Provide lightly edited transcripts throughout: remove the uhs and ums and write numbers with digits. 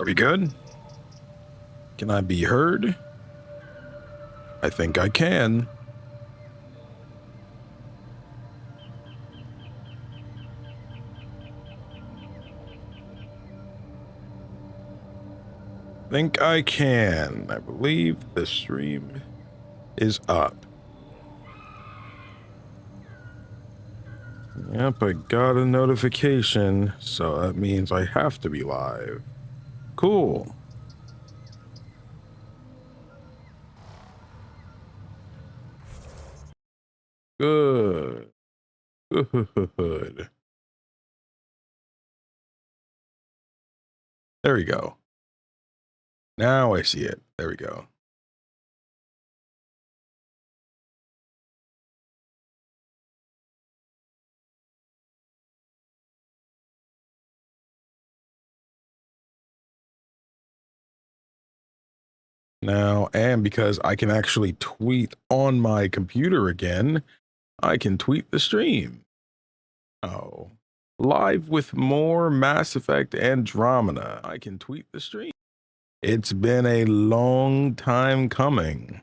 Are we good? Can I be heard? I think I can. Think I can. I believe the stream is up. Yep, I got a notification, so that means I have to be live. Cool. Good. Good. There we go. Now I see it. There we go. Now, and because I can actually tweet on my computer again, I can tweet the stream. Oh, live with more Mass Effect Andromeda. I can tweet the stream. It's been a long time coming.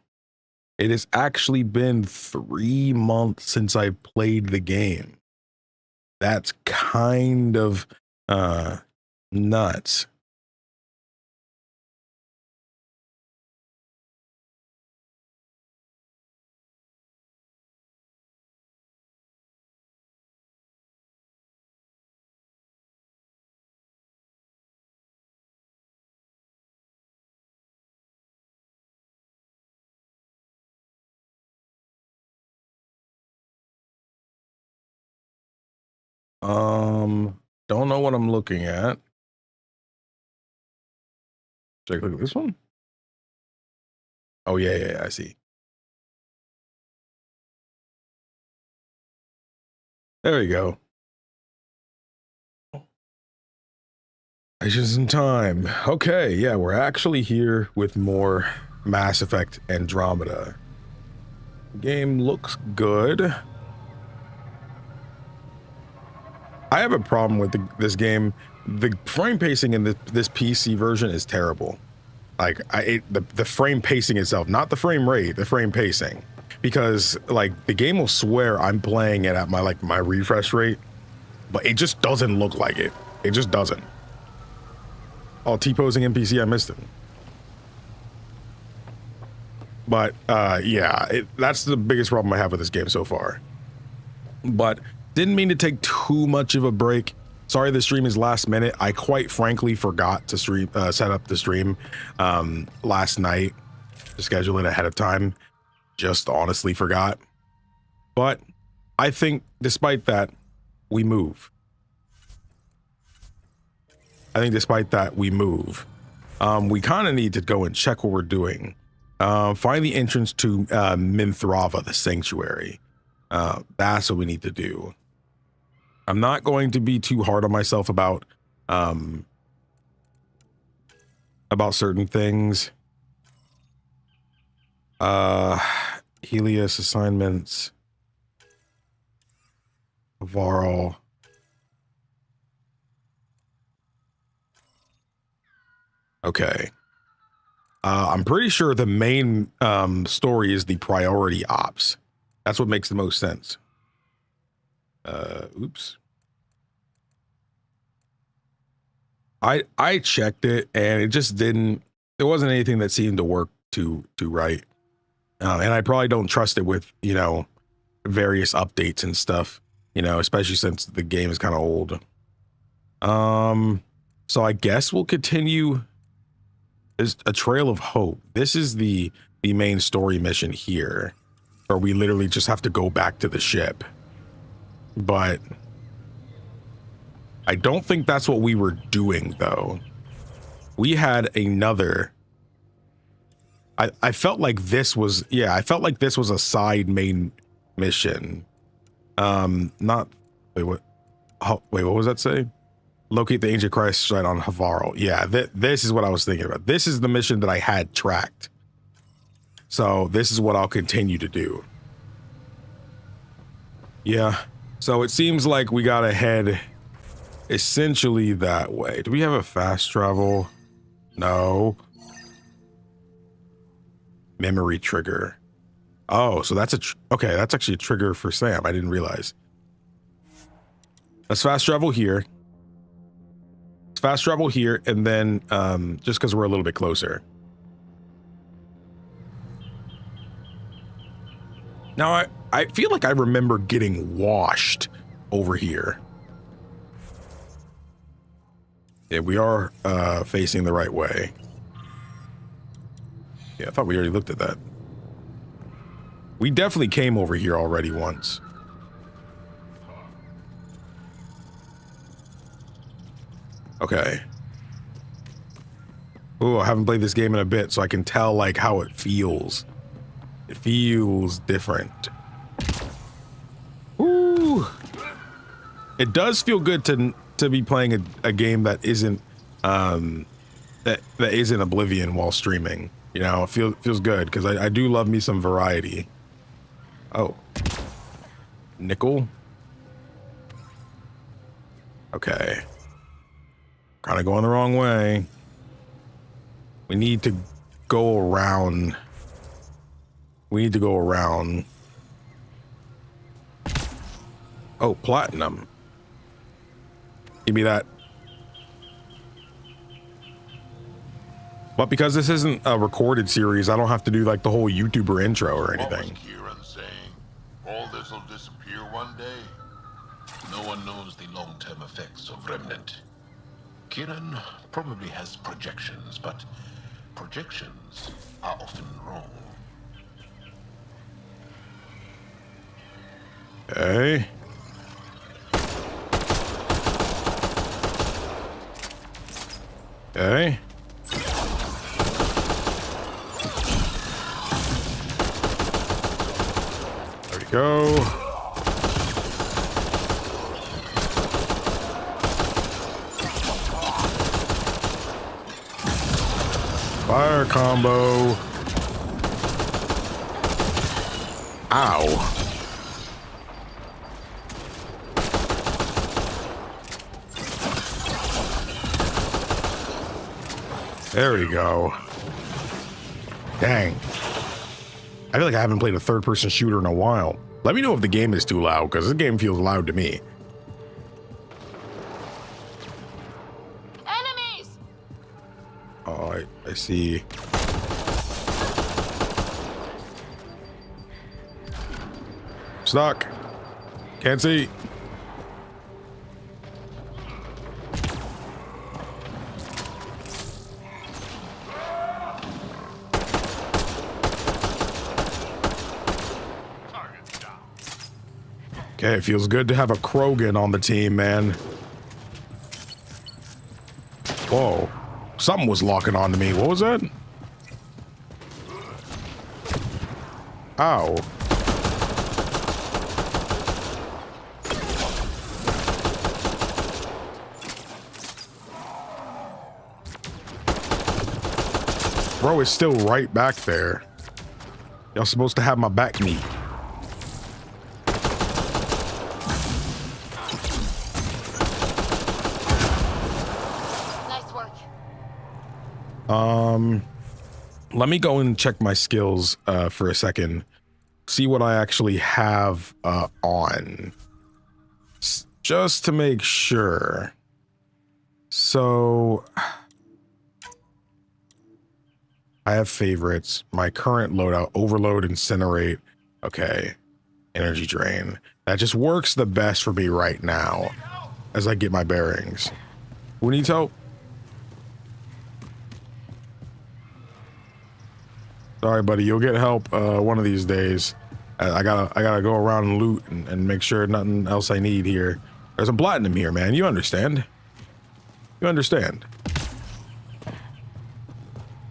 It has actually been 3 months since I played the game. That's kind of nuts. Don't know what I'm looking at. Should I click this one? Oh, yeah, I see. There you go. Patience and time. Okay, yeah, we're actually here with more Mass Effect Andromeda. The game looks good. I have a problem with this game. The frame pacing in this PC version is terrible. Like the frame pacing itself, not the frame rate, the frame pacing, because like the game will swear I'm playing it at my refresh rate, but it just doesn't look like it. It just doesn't. Oh, T-posing NPC, I missed him. But yeah, that's the biggest problem I have with this game so far. But didn't mean to take too much of a break. Sorry the stream is last minute. I quite frankly forgot to set up the stream last night, to schedule it ahead of time. Just honestly forgot. But I think despite that, we move. We kind of need to go and check what we're doing. Find the entrance to Minthrava, the sanctuary. That's what we need to do. I'm not going to be too hard on myself about certain things. Helios assignments. Varl. Okay. I'm pretty sure the main story is the priority ops. That's what makes the most sense. Oops. I checked it and it just didn't. There wasn't anything that seemed to work too right. And I probably don't trust it with, you know, various updates and stuff, you know, especially since the game is kind of old. So I guess we'll continue. There's a Trail of Hope. This is the main story mission here, where we literally just have to go back to the ship. But I don't think that's what we were doing, though. We had another. I felt like this was, yeah, I felt like this was a side main mission. Not, wait, what? Oh, wait, what was that say? Locate the ancient Christ site on Havarl. Yeah, this is what I was thinking about. This is the mission that I had tracked. So this is what I'll continue to do. Yeah. So it seems like we gotta head essentially that way. Do we have a fast travel? No. Memory trigger. Oh, so that's okay, that's actually a trigger for Sam. I didn't realize. Let's fast travel here. Let's fast travel here, and then just because we're a little bit closer. Now, I feel like I remember getting washed over here. Yeah, we are facing the right way. Yeah, I thought we already looked at that. We definitely came over here already once. Okay. Oh, I haven't played this game in a bit, so I can tell like how it feels. It feels different. Ooh. It does feel good to be playing a game that isn't that isn't Oblivion while streaming. You know, it feels good because I do love me some variety. Oh. Nickel. Okay. Kind of going the wrong way. We need to go around. We need to go around. Oh, platinum. Give me that. But because this isn't a recorded series, I don't have to do like the whole YouTuber intro or anything. What was Kieran saying? All this will disappear one day. No one knows the long-term effects of Remnant. Kieran probably has projections, but projections are often wrong. Okay. Okay. There we go. Fire combo. Ow. There we go. Dang. I feel like I haven't played a third-person shooter in a while. Let me know if the game is too loud, because this game feels loud to me. Enemies! Oh, I see. Stuck. Can't see. Okay, it feels good to have a Krogan on the team, man. Whoa. Something was locking onto me. What was that? Ow. Bro is still right back there. Y'all supposed to have my back knee. Let me go and check my skills for a second. See what I actually have on. Just to make sure. So I have favorites. My current loadout, overload, incinerate. Okay. Energy drain. That just works the best for me right now as I get my bearings. Who needs help? Sorry, buddy. You'll get help one of these days. I gotta go around and loot and make sure nothing else I need here. There's a platinum here, man. You understand? You understand?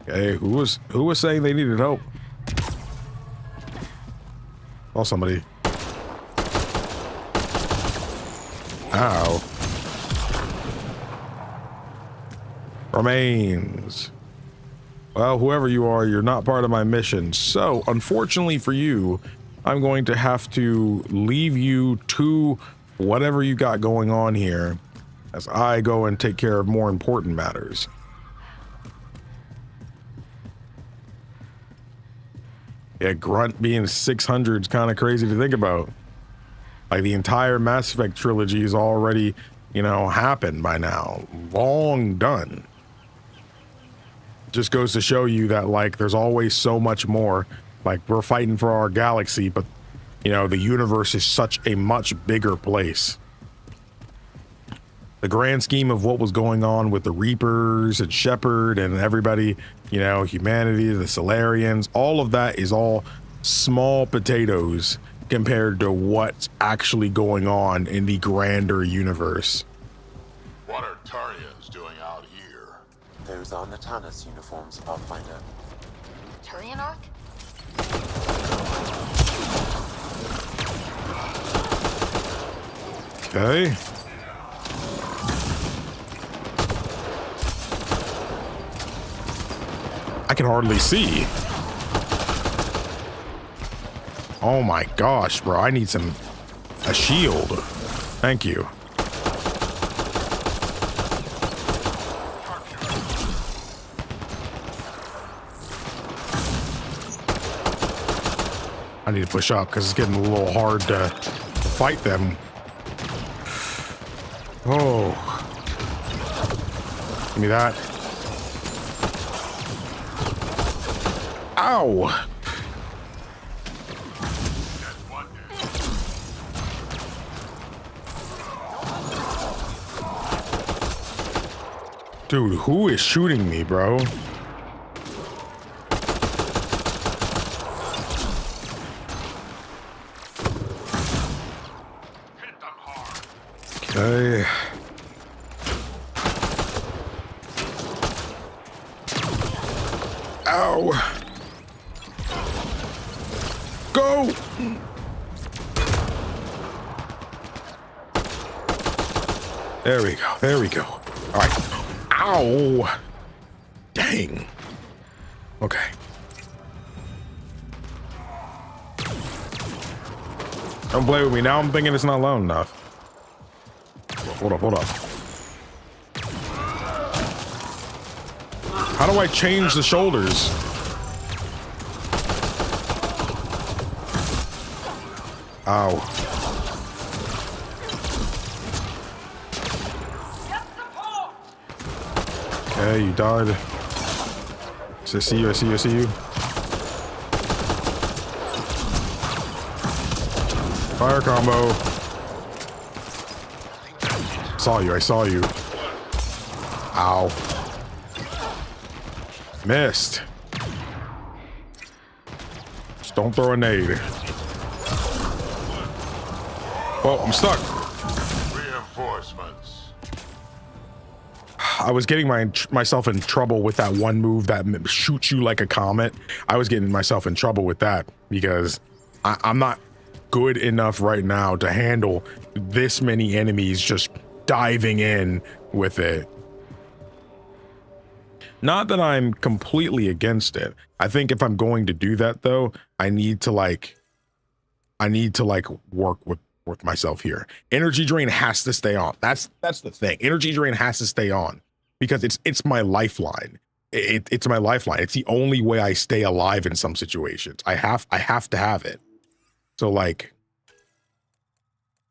Okay, who was saying they needed help? Oh, somebody. Ow. Remains. Well, whoever you are, you're not part of my mission. So, unfortunately for you, I'm going to have to leave you to whatever you got going on here as I go and take care of more important matters. Yeah, Grunt being 600 is kind of crazy to think about. Like the entire Mass Effect trilogy is already, you know, happened by now. Long done. Just goes to show you that, like, there's always so much more. Like, we're fighting for our galaxy, but, you know, the universe is such a much bigger place. The grand scheme of what was going on with the Reapers and Shepard and everybody, you know, humanity, the Solarians, all of that is all small potatoes compared to what's actually going on in the grander universe. What are Turians doing out here? Those are Natana's uniforms, Pathfinder. Turian Arc? Okay. I can hardly see. Oh my gosh, bro. I need a shield. Thank you. I need to push up because it's getting a little hard to fight them. Oh. Give me that. Ow. Dude, who is shooting me, bro? Okay. Ow. Go. There we go. There we go. All right. Ow. Dang. Okay. Don't play with me. Now I'm thinking it's not loud enough. Hold up, hold up. How do I change the shoulders? Ow. Okay, you died. So I see you, I see you, I see you. Fire combo. Saw you, I saw you. Ow. Missed. Just don't throw a nade. Oh, I'm stuck. Reinforcements. I was getting myself in trouble with that one move that shoots you like a comet. I was getting myself in trouble with that because I'm not good enough right now to handle this many enemies just diving in with it. Not that I'm completely against it. I think if I'm going to do that though, I need to work with myself here. Energy drain has to stay on. That's the thing. Energy drain has to stay on because it's my lifeline. It's my lifeline. It's the only way I stay alive in some situations. I have to have it. So like,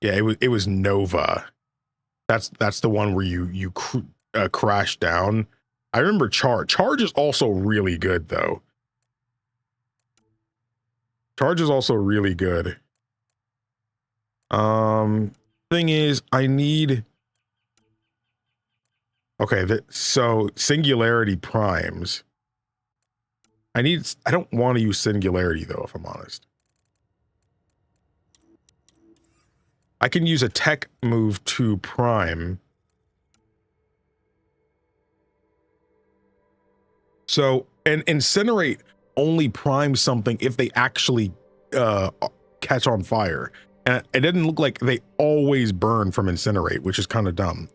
yeah, it was Nova. That's the one where you crash down. I remember Charge. Charge is also really good though. Charge is also really good. Thing is, I need. Okay, so Singularity primes. I don't want to use Singularity though, if I'm honest. I can use a tech move to prime. So, and Incinerate only primes something if they actually catch on fire. And it didn't look like they always burn from Incinerate, which is kind of dumb.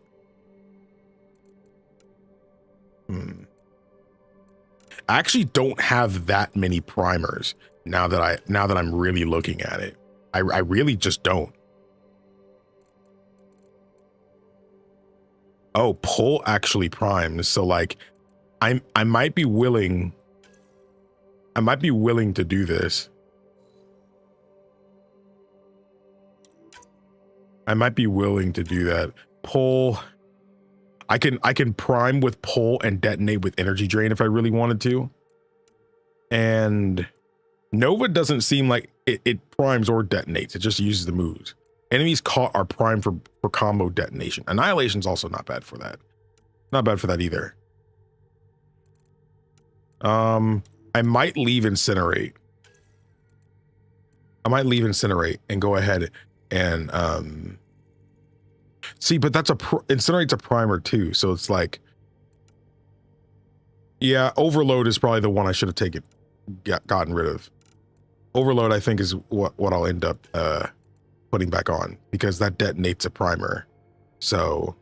I actually don't have that many primers now that I'm really looking at it. I really just don't. Oh, pull actually primes. So like I might be willing. I might be willing to do this. I might be willing to do that. Pull. I can prime with pull and detonate with energy drain if I really wanted to. And Nova doesn't seem like it primes or detonates. It just uses the moves. Enemies caught are primed for combo detonation. Annihilation's also not bad for that. Not bad for that either. I might leave Incinerate. I might leave Incinerate and go ahead and see, but that's Incinerate's a primer too, so it's like, yeah, Overload is probably the one I should have gotten rid of. Overload, I think, is what I'll end up putting back on, because that detonates a primer. So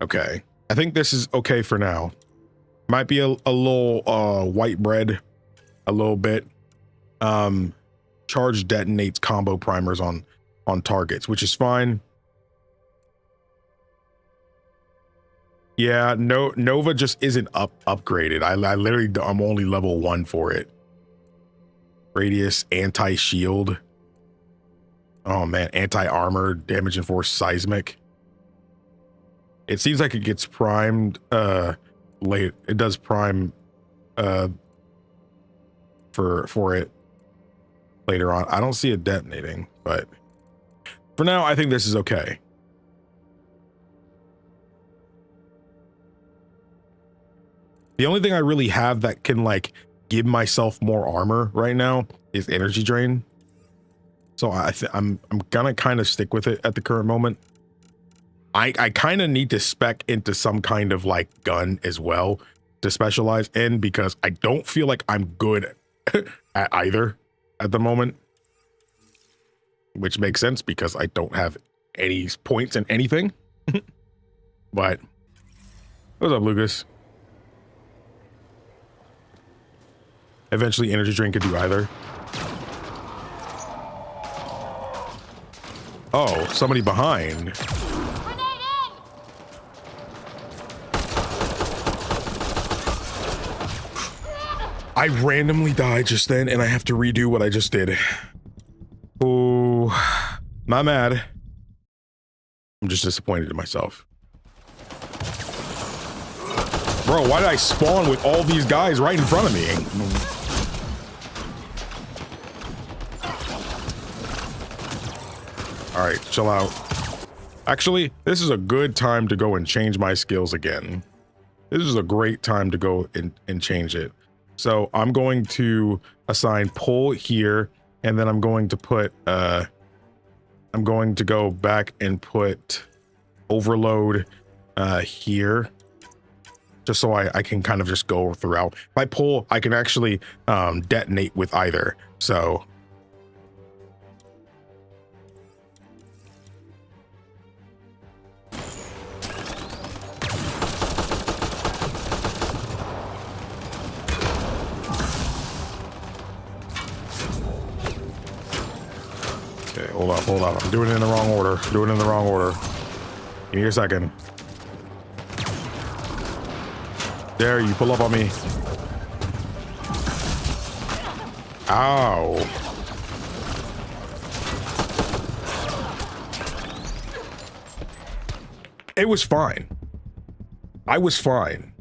okay, I think this is okay for now. Might be a little white bread, a little bit. Charge detonates combo primers on targets, which is fine. Yeah, Nova just isn't upgraded. I literally, I'm only level 1 for it. Radius, anti-shield. Oh man, anti-armor, damage and force, seismic. It seems like it gets primed late. It does prime for it later on. I don't see it detonating, but for now I think this is okay. The only thing I really have that can like give myself more armor right now is energy drain. So I'm gonna kind of stick with it at the current moment. I kind of need to spec into some kind of like gun as well to specialize in, because I don't feel like I'm good at either at the moment, which makes sense because I don't have any points in anything. But what's up, Lucas? Eventually energy drink could do either. Oh, somebody behind. I randomly died just then and I have to redo what I just did. Oh, not mad. I'm just disappointed in myself. Bro, why did I spawn with all these guys right in front of me? All right, chill out. Actually, this is a good time to go and change my skills again. This is a great time to go and change it. So I'm going to assign pull here, and then I'm going to put, I'm going to go back and put overload here, just so I can kind of just go throughout. If I pull, I can actually detonate with either. So okay, hold up. I'm doing it in the wrong order. Doing it in the wrong order. Give me a second. There, you pull up on me. Ow. It was fine. I was fine.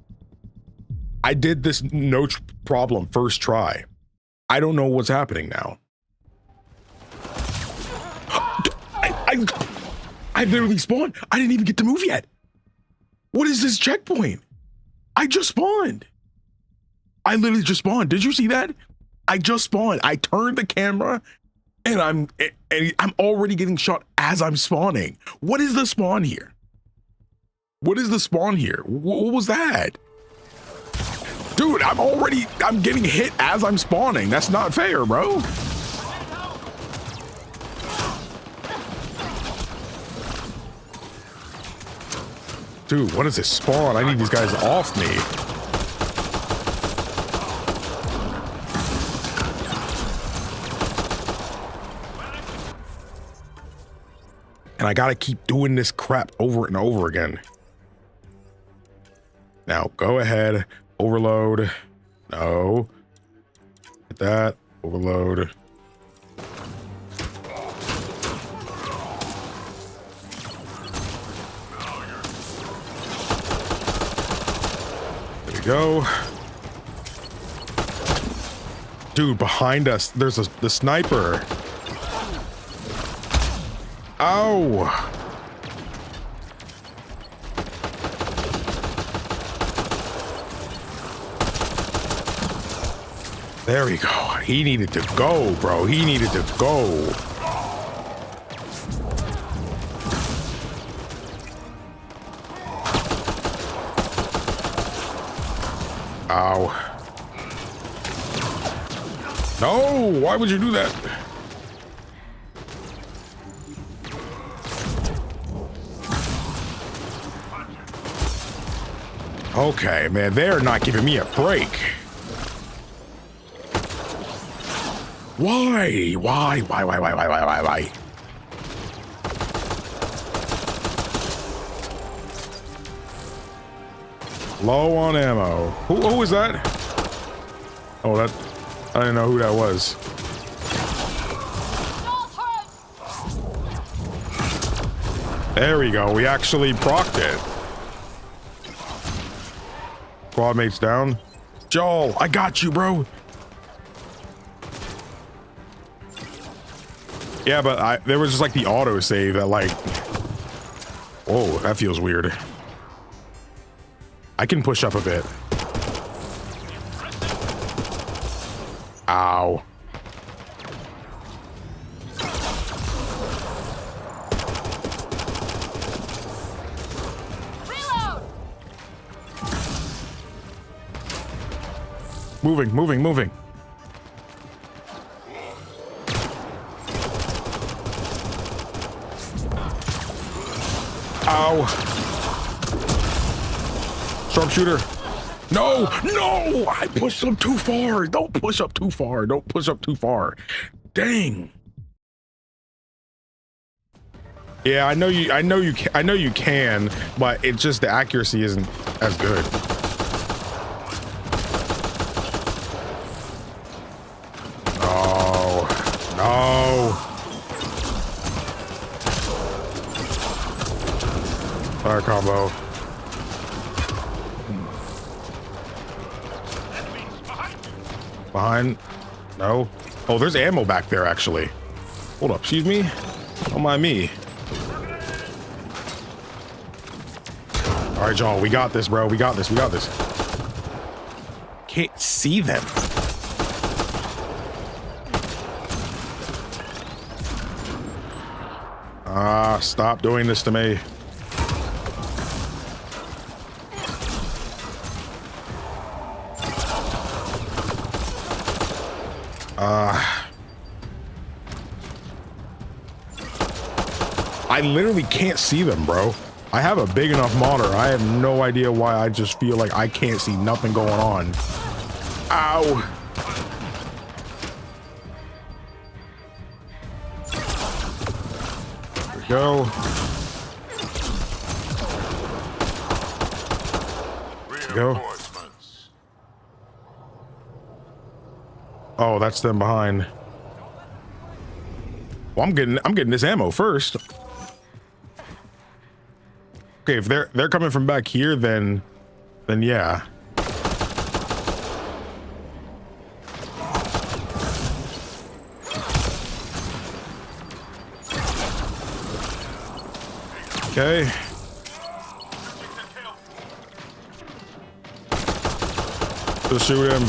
I did this no problem first try. I don't know what's happening now. I literally spawned. I didn't even get to move yet. What is this checkpoint? I just spawned. I literally just spawned. Did you see that? I just spawned. I turned the camera and I'm already getting shot as I'm spawning. What is the spawn here? What is the spawn here? What was that? Dude, I'm getting hit as I'm spawning. That's not fair, bro. Dude, what is this spawn? I need these guys off me. And I gotta keep doing this crap over and over again. Now, go ahead, Overload. No. Hit that. Overload. There we go. Dude, behind us, there's the sniper. Ow. There we go. He needed to go, bro. He needed to go. Ow. No, why would you do that? Okay, man, they're not giving me a break. Why? Why? Low on ammo. Who was that? Oh, that... I didn't know who that was. There we go. We actually procced it. Squad mates down. Joel, I got you, bro. Yeah, but there was just like the auto save that like... Whoa, that feels weird. I can push up a bit. Ow. Reload! Moving. Ow. Sharpshooter. No! I pushed him too far. Don't push up too far. Dang. Yeah, I know you can, but it's just the accuracy isn't as good. No. Fire combo. Behind? No. Oh, there's ammo back there, actually. Hold up, excuse me? Don't mind me. All right, Joel, we got this, bro. We got this. Can't see them. Stop doing this to me. I literally can't see them, bro. I have a big enough monitor. I have no idea why I just feel like I can't see nothing going on. Ow. There we go. There we go. Oh, that's them behind. Well, I'm getting this ammo first. Okay, if they're coming from back here, then yeah. Okay. Just shoot him.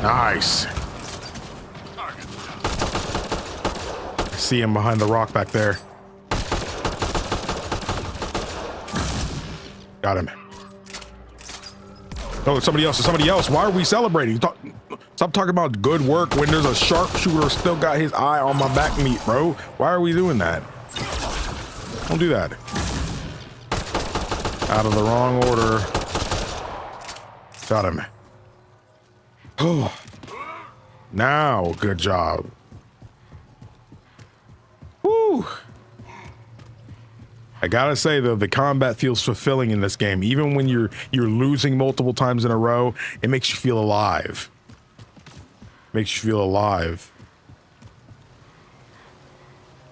Nice. See him behind the rock back there. Got him. Oh, it's somebody else. Why are we celebrating? Stop talking about good work when there's a sharpshooter still got his eye on my back meat, bro. Why are we doing that? Don't do that. Out of the wrong order. Got him. Oh. Now, good job. Woo. I gotta say though, the combat feels fulfilling in this game. Even when you're losing multiple times in a row, it makes you feel alive. Makes you feel alive.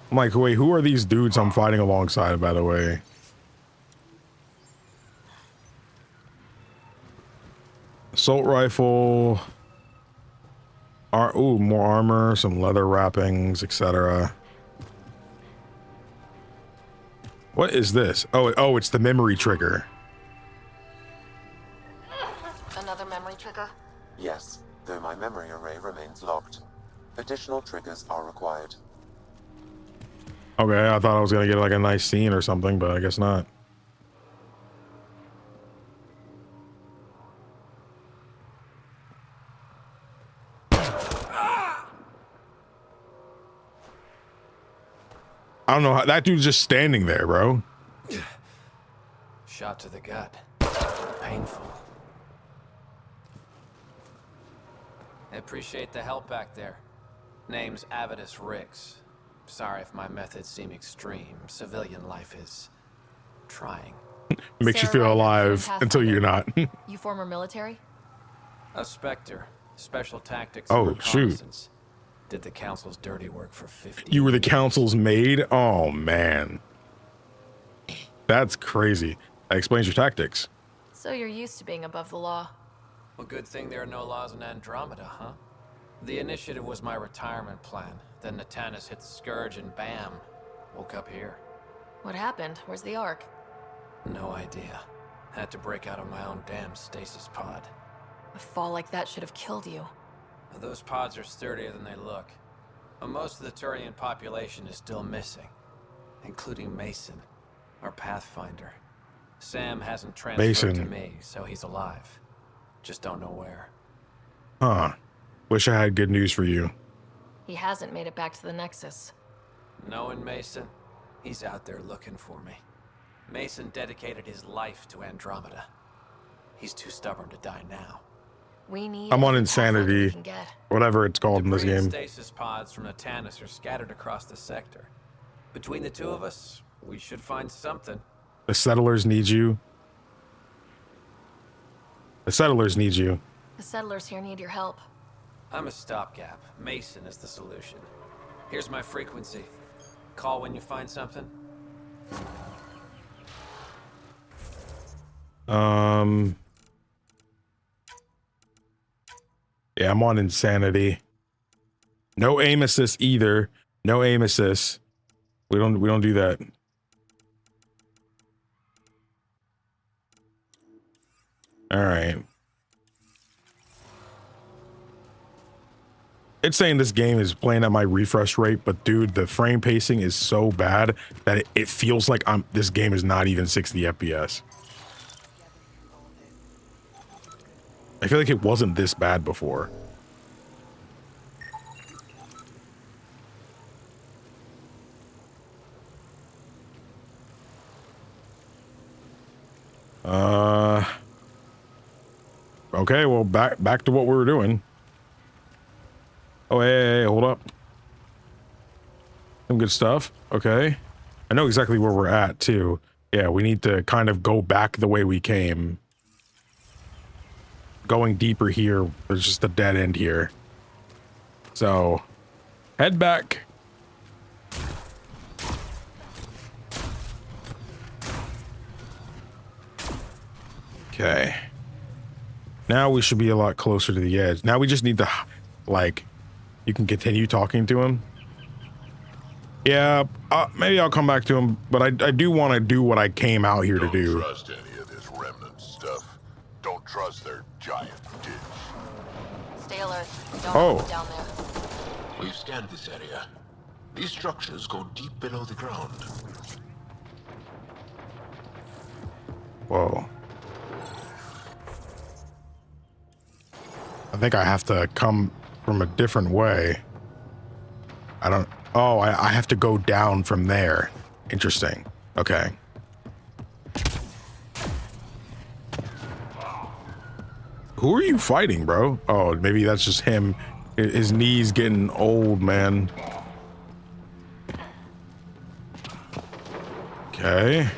I'm like, wait, who are these dudes I'm fighting alongside, by the way? Assault rifle. Ooh, more armor, some leather wrappings, etc. What is this? Oh, it's the memory trigger. Another memory trigger? Yes, though my memory array remains locked. Additional triggers are required. Okay, I thought I was gonna get like a nice scene or something, but I guess not. I don't know how that dude's just standing there, bro. Shot to the gut. Painful. I appreciate the help back there. Name's Avidus Rix. Sorry if my methods seem extreme. Civilian life is trying. Makes you Sara feel Ryder, alive Pathfinder. until you're not. You former military? A Spectre. Special tactics. Oh, and shoot. reconnaissance. Did the council's dirty work for 50 You were the years. council's maid? Oh, man. That's crazy. That explains your tactics. So you're used to being above the law. Well, good thing there are no laws in Andromeda, huh? The initiative was my retirement plan. Then Natanus hit the Scourge and bam, woke up here. What happened? Where's the Ark? No idea. Had to break out of my own damn stasis pod. A fall like that should have killed you. Those pods are sturdier than they look. But most of the Turian population is still missing, including Mason, our Pathfinder. Sam hasn't transferred Mason. to me, so he's alive. Just don't know where. Huh. Wish I had good news for you. He hasn't made it back to the Nexus. Knowing Mason, he's out there looking for me. Mason dedicated his life to Andromeda. He's too stubborn to die now. We need I'm on every Pathfinder we insanity. can get. Whatever it's called in this Debris and game. stasis pods from Natanus are scattered across the sector. Between the two of us, we should find something. The settlers need you. The settlers need you. The settlers here need your help. I'm a stopgap. Mason is the solution. Here's my frequency. Call when you find something. Yeah, I'm on insanity. No aim assist either. No aim assist. We don't do that. All right. It's saying this game is playing at my refresh rate, but dude, the frame pacing is so bad that it feels like this game is not even 60 FPS. I feel like it wasn't this bad before. Okay, well, back to what we were doing. Oh, hey, hold up. Some good stuff. Okay. I know exactly where we're at, too. Yeah, we need to kind of go back the way we came. Going deeper here, there's just a dead end here. So, head back. Okay. Now we should be a lot closer to the edge. Now we just need to, like, you can continue talking to him. Yeah, maybe I'll come back to him, but I do want to do what I came out here to do. Don't trust any of this Remnant stuff. Don't trust their giant ditch. Stay alert. Don't Oh. move down there. We've scanned this area. These structures go deep below the ground. Whoa. I think I have to come from a different way. I don't... Oh, I have to go down from there. Interesting. Okay. Who are you fighting, bro? Oh, maybe that's just him. His knees getting old, man. Okay. Okay.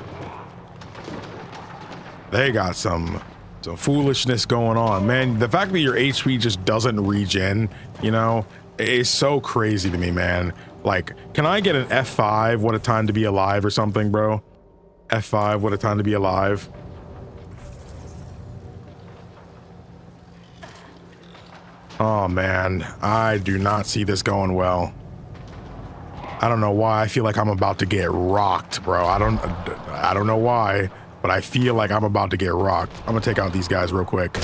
They got some foolishness going on, man. The fact that your HP just doesn't regen, you know, is so crazy to me, man. Like, can I get an F5? What a time to be alive or something, bro? F5, what a time to be alive. Oh man, I do not see this going well. I don't know why I feel like I'm about to get rocked, bro. I don't know why, but I feel like I'm about to get rocked. I'm gonna take out these guys real quick.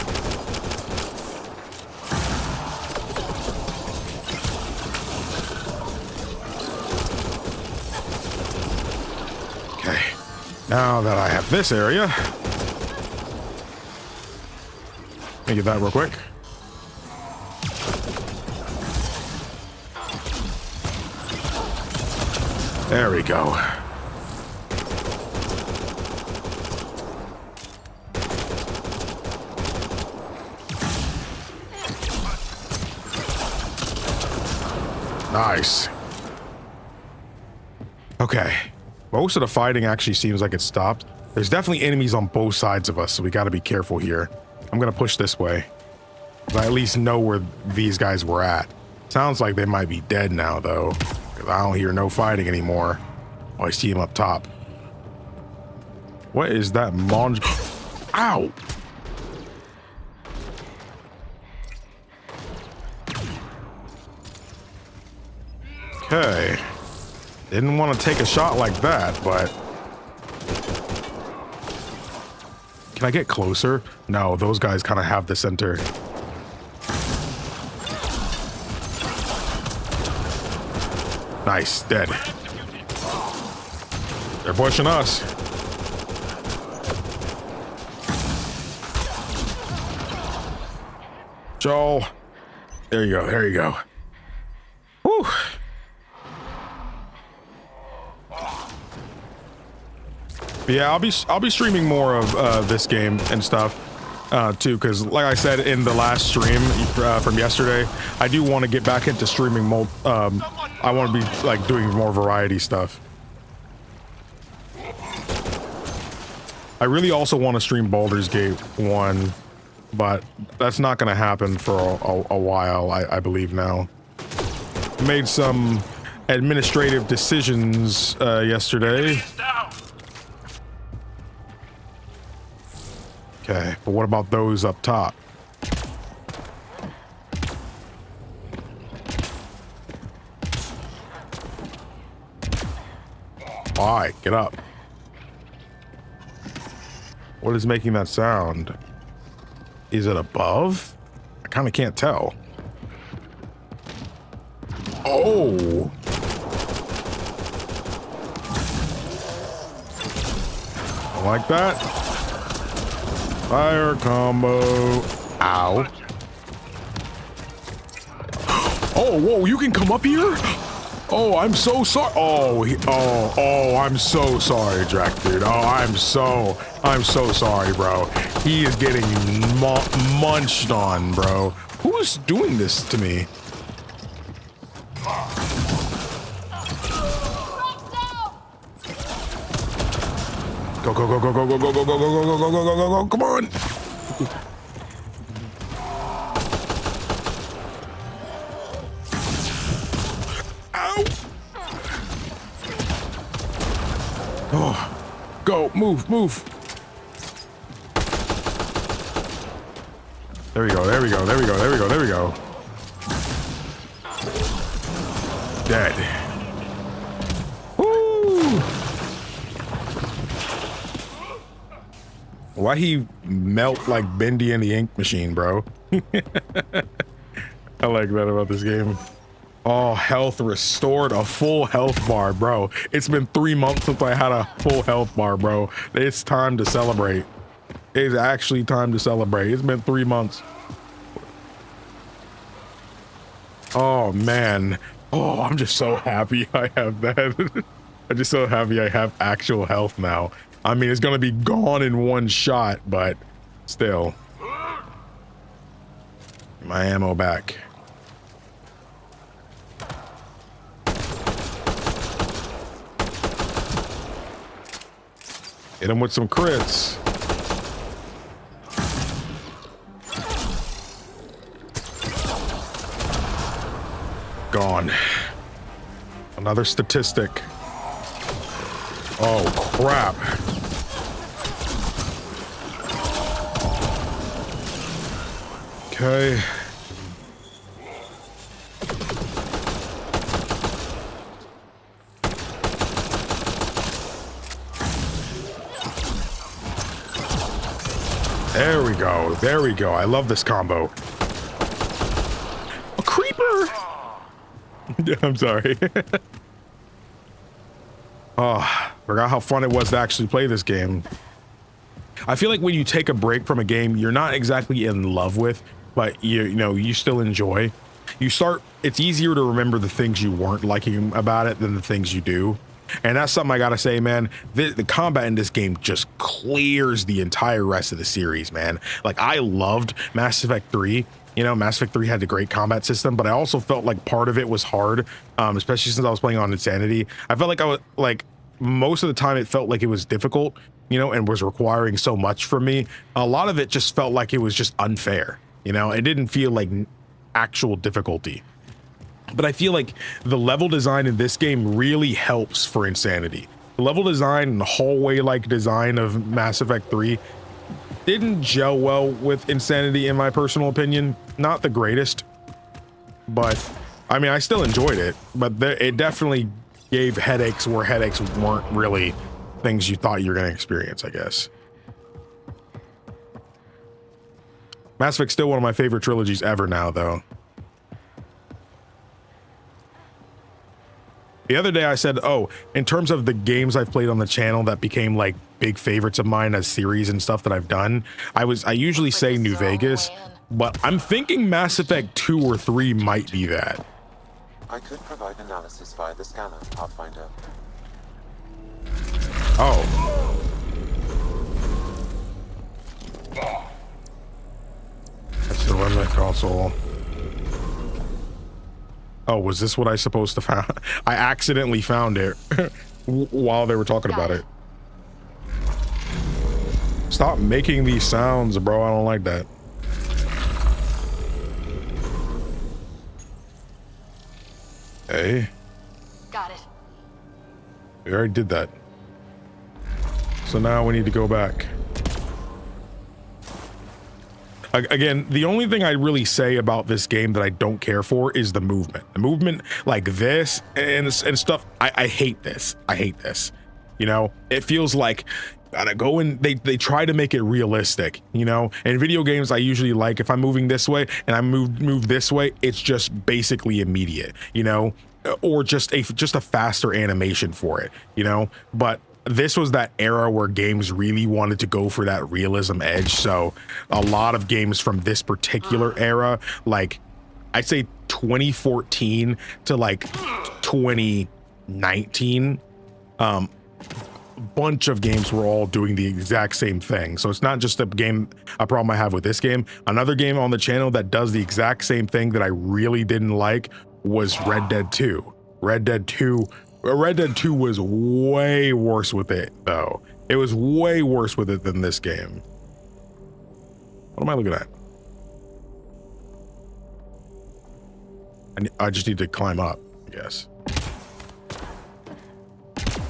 Okay, now that I have this area, let me get that real quick. There we go. Nice. Okay. Most of the fighting actually seems like it stopped. There's definitely enemies on both sides of us, so we got to be careful here. I'm going to push this way. I at least know where these guys were at. Sounds like they might be dead now, though. I don't hear no fighting anymore. Oh, I see him up top. What is that Ow! Okay. Didn't want to take a shot like that, but... Can I get closer? No, those guys kind of have the center. Nice, dead. They're pushing us. Joel. There you go, there you go. Whew. But yeah, I'll be streaming more of this game and stuff. Too, because like I said in the last stream from yesterday, I do want to get back into streaming more. I want to be like doing more variety stuff. I really also want to stream Baldur's Gate 1, but that's not going to happen for a while, I believe now. Made some administrative decisions yesterday. Okay, but what about those up top? All right, get up. What is making that sound? Is it above? I kind of can't tell. Oh! I like that. Fire combo. Ow. Oh, whoa, you can come up here? Oh, I'm so sorry. Oh, I'm so sorry, Drac, dude. Oh, I'm so sorry, bro. He is getting munched on, bro. Who's doing this to me? Go, go, go, go, go, go, go, go, go, go, go, go, go, go, go, go, come on. Ow. Oh, go, move, move. There we go, there we go, there we go, there we go, there we go. Dead. Woo! Why he melt like Bendy in the ink machine, bro? I like that about this game. Oh, health restored, a full health bar, bro. It's been 3 months since I had a full health bar, bro. It's time to celebrate. It's actually time to celebrate. It's been 3 months. Oh, man. Oh, I'm just so happy I have that. I'm just so happy I have actual health now. I mean, it's gonna be gone in one shot, but still. My ammo back. Hit him with some crits. Gone. Another statistic. Oh, crap. Okay. There we go. There we go. I love this combo. A creeper! Yeah, I'm sorry. Oh, forgot how fun it was to actually play this game. I feel like when you take a break from a game you're not exactly in love with, but you know, you still enjoy. It's easier to remember the things you weren't liking about it than the things you do. And that's something I gotta say, man. The combat in this game just clears the entire rest of the series, man. Like, I loved Mass Effect 3. You know, Mass Effect 3 had the great combat system, but I also felt like part of it was hard, especially since I was playing on Insanity. I felt like I was, like, most of the time it felt like it was difficult, you know, and was requiring so much from me. A lot of it just felt like it was just unfair, you know? It didn't feel like actual difficulty. But I feel like the level design in this game really helps for Insanity. The level design and the hallway-like design of Mass Effect 3 didn't gel well with Insanity, in my personal opinion. Not the greatest, but I mean, I still enjoyed it, but it definitely gave headaches where headaches weren't really things you thought you were going to experience, I guess. Mass Effect's still one of my favorite trilogies ever now, though. The other day I said, oh, in terms of the games I've played on the channel that became like big favorites of mine as series and stuff that I've done, I usually say New Vegas, but I'm thinking Mass Effect 2 or 3 might be that. I could provide analysis via the scanner, Pathfinder. Oh. That's the Remnant console. Oh, was this what I supposed to find? I accidentally found it while they were talking about it. Stop making these sounds, bro. I don't like that. Hey. Got it. We already did that. So now we need to go back. Again, the only thing I really say about this game that I don't care for is the movement. The movement like this and stuff. I hate this. I hate this. You know, it feels like gotta go and they try to make it realistic, you know. In video games, I usually like if I'm moving this way and I move this way, it's just basically immediate, you know, or just a faster animation for it, you know. But this was that era where games really wanted to go for that realism edge. So a lot of games from this particular era, like I'd say 2014 to like 2019, a bunch of games were all doing the exact same thing. So it's not just a problem I have with this game. Another game on the channel that does the exact same thing that I really didn't like was Red Dead 2. Red Dead 2 was way worse with it, though. It was way worse with it than this game. What am I looking at? I just need to climb up, I guess.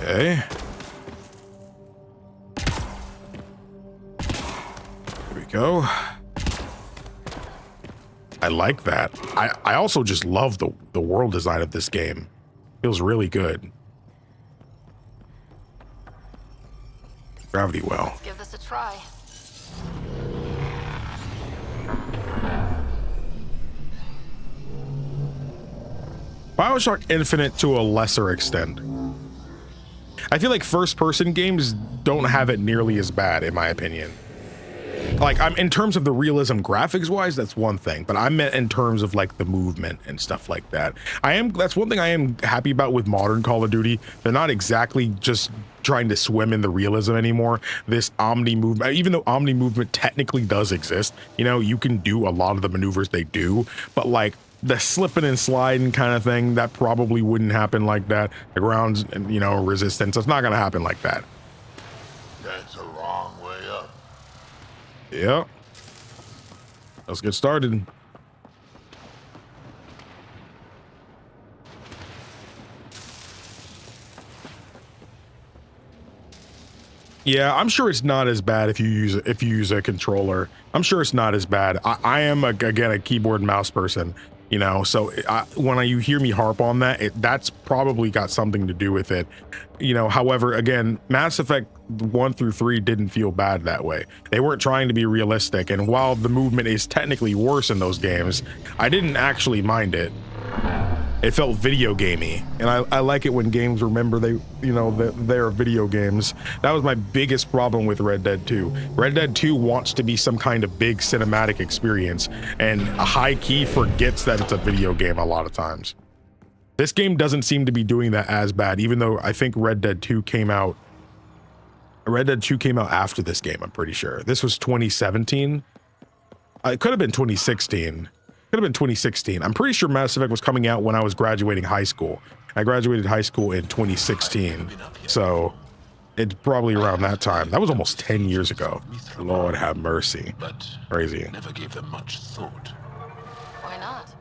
Okay. Here we go. I like that. I also just love the world design of this game. Feels really good. Gravity well. Let's give this a try. BioShock Infinite to a lesser extent. I feel like first-person games don't have it nearly as bad, in my opinion. Like, I'm in terms of the realism graphics wise, that's one thing, but I meant in terms of like the movement and stuff like that. That's one thing I am happy about with modern Call of Duty. They're not exactly just trying to swim in the realism anymore. This Omni movement, even though Omni movement technically does exist, you know, you can do a lot of the maneuvers they do, but like the slipping and sliding kind of thing, that probably wouldn't happen like that. The ground, you know, resistance, it's not going to happen like that. Yep. Let's get started. Yeah, I'm sure it's not as bad if you use a controller. I'm sure it's not as bad. I am again a keyboard and mouse person, you know. So when you hear me harp on that, that's probably got something to do with it, you know. However, again, Mass Effect 1 through 3 didn't feel bad that way. They weren't trying to be realistic, and while the movement is technically worse in those games, I didn't actually mind it. It felt video gamey, and I like it when games remember they're video games. That was my biggest problem with Red Dead 2. Red Dead 2 wants to be some kind of big cinematic experience, and high key forgets that it's a video game a lot of times. This game doesn't seem to be doing that as bad, even though I think Red Dead 2 came out after this game, I'm pretty sure. This was 2017. It could have been 2016. Could have been 2016. I'm pretty sure Mass Effect was coming out when I was graduating high school. I graduated high school in 2016, so it's probably around that time. That was almost 10 years ago. Lord have mercy. But crazy. never gave them much thought. Why not?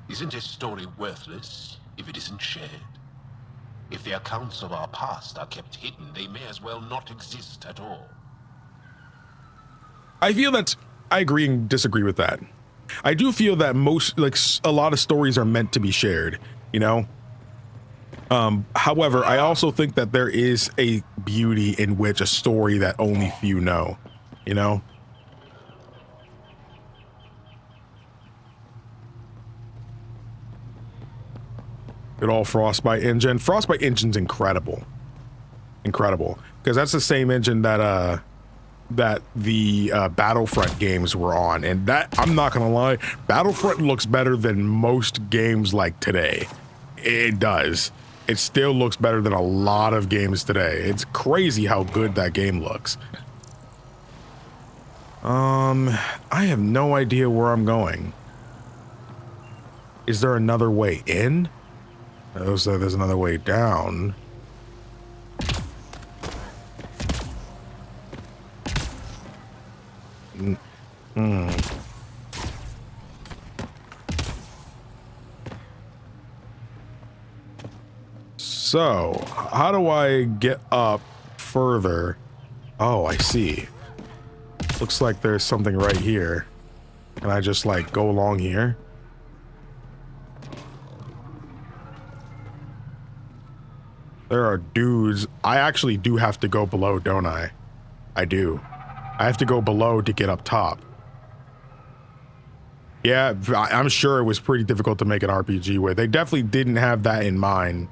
Isn't a story worthless if it isn't shared? If the accounts of our past are kept hidden, they may as well not exist at all. I feel that I agree and disagree with that. I do feel that a lot of stories are meant to be shared, you know? However, I also think that there is a beauty in which a story that only few know, you know? Good old Frostbite engine. Frostbite engine's incredible. Incredible. Because that's the same engine that the Battlefront games were on, and that, I'm not gonna lie, Battlefront looks better than most games like today. It does. It still looks better than a lot of games today. It's crazy how good that game looks. I have no idea where I'm going. Is there another way in? Oh, so there's another way down. So, how do I get up further? Oh, I see. Looks like there's something right here. Can I just like go along here? There are dudes. I actually do have to go below, don't I? I do. I have to go below to get up top. Yeah, I'm sure it was pretty difficult to make an RPG with. They definitely didn't have that in mind.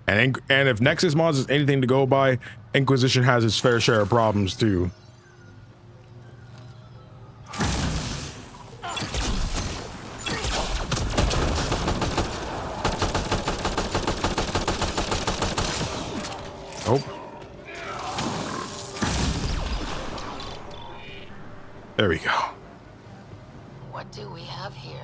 And if Nexus Mods is anything to go by, Inquisition has its fair share of problems too. Oh. There we go. What do we have here?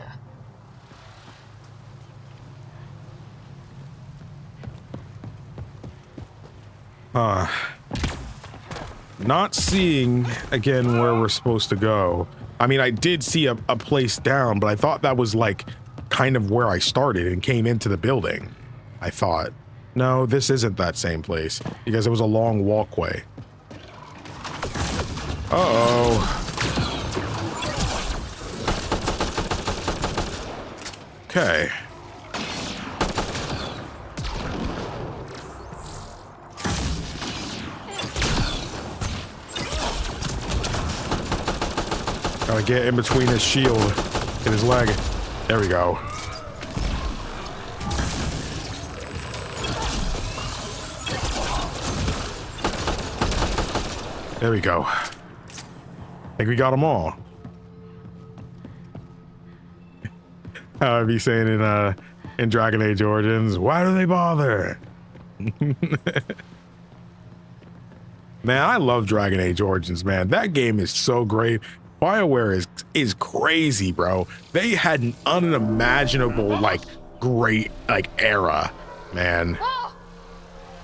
Not seeing again where we're supposed to go. I mean, I did see a place down, but I thought that was like kind of where I started and came into the building. I thought, no, this isn't that same place because it was a long walkway. Uh-oh. Okay. Gotta get in between his shield and his leg. There we go. There we go. I think we got them all. How I be saying in Dragon Age Origins, why do they bother? Man, I love Dragon Age Origins, man. That game is so great. BioWare is crazy, bro. They had an unimaginable, like, great, like, era, man.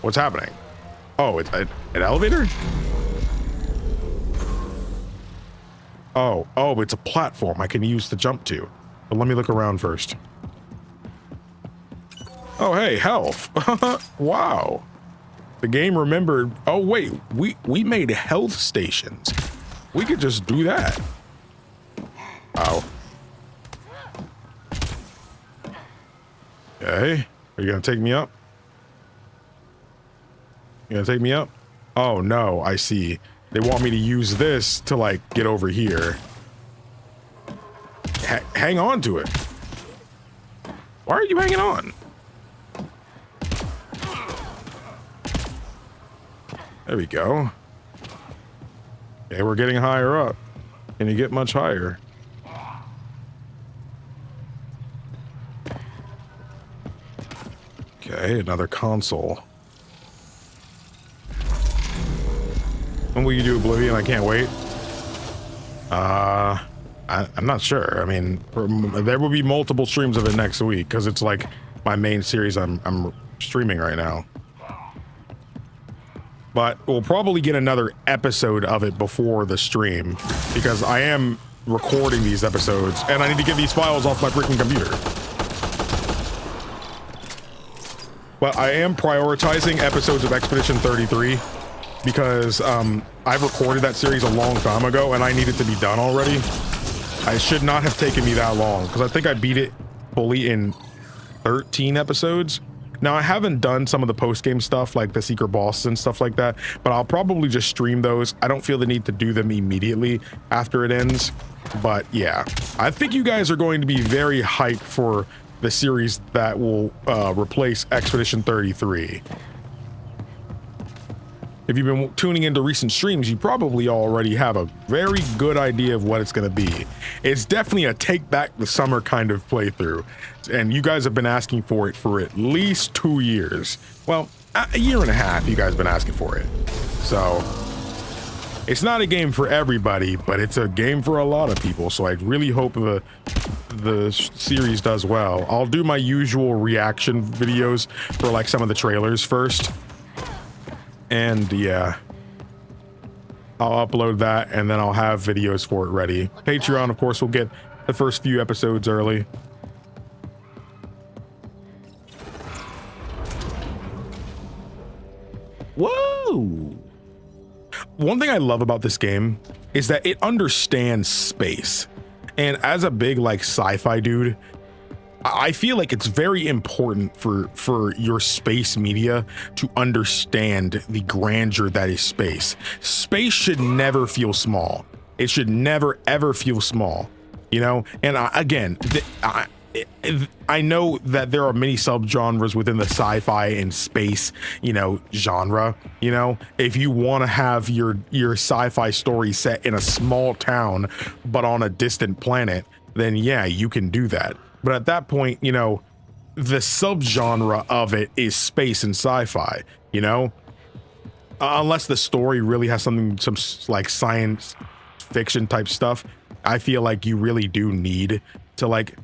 What's happening? Oh, it's an elevator? Oh, it's a platform I can use to jump to. But let me look around first. Oh, hey, health. Wow. The game remembered. Oh, wait, we made health stations. We could just do that. Oh. Okay. Are you gonna take me up? You gonna take me up? Oh, no, I see. They want me to use this to, like, get over here. Hang on to it. Why are you hanging on? There we go. Okay, we're getting higher up. Can you get much higher? Okay, another console. When will you do Oblivion? I can't wait. I'm not sure. I mean, there will be multiple streams of it next week because it's like my main series I'm streaming right now. But we'll probably get another episode of it before the stream because I am recording these episodes and I need to get these files off my freaking computer. But I am prioritizing episodes of Expedition 33 because I've recorded that series a long time ago and I need it to be done already. I should not have taken me that long because I think I beat it fully in 13 episodes. Now, I haven't done some of the post-game stuff like the secret bosses and stuff like that, but I'll probably just stream those. I don't feel the need to do them immediately after it ends. But yeah, I think you guys are going to be very hyped for the series that will replace Expedition 33. If you've been tuning into recent streams, you probably already have a very good idea of what it's going to be. It's definitely a take back the summer kind of playthrough, and you guys have been asking for it for at least 2 years. Well, a year and a half you guys have been asking for it. So it's not a game for everybody, but it's a game for a lot of people. So I really hope the series does well. I'll do my usual reaction videos for like some of the trailers first. And yeah, I'll upload that and then I'll have videos for it ready. Patreon, of course, will get the first few episodes early. Whoa! One thing I love about this game is that it understands space. And as a big like sci-fi dude, I feel like it's very important for your space media to understand the grandeur that is space. Space should never feel small. It should never ever feel small, you know? And I know that there are many subgenres within the sci-fi and space, you know, genre. You know, if you want to have your sci-fi story set in a small town but on a distant planet, then yeah, you can do that. But at that point, you know, the subgenre of it is space and sci-fi, you know, unless the story really has some like science fiction type stuff. I feel like you really do need to like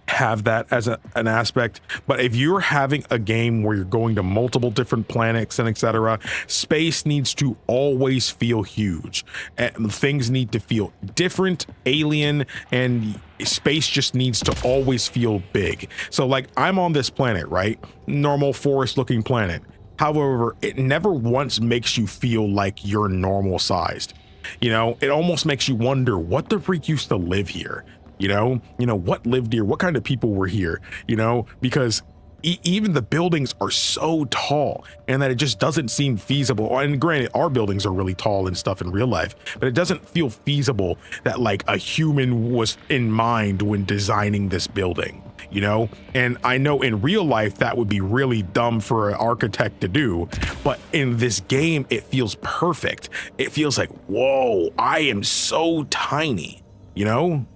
have that as an aspect. But if you're having a game where you're going to multiple different planets and etc., space needs to always feel huge and things need to feel different, alien, and space just needs to always feel big. So like I'm on this planet, right? Normal forest looking planet. However, it never once makes you feel like you're normal sized. You know, it almost makes you wonder what the freak used to live here. You know, what lived here, what kind of people were here, you know, because even the buildings are so tall and that it just doesn't seem feasible. And granted, our buildings are really tall and stuff in real life, but it doesn't feel feasible that like a human was in mind when designing this building, you know? And I know in real life that would be really dumb for an architect to do, but in this game, it feels perfect. It feels like, whoa, I am so tiny, you know?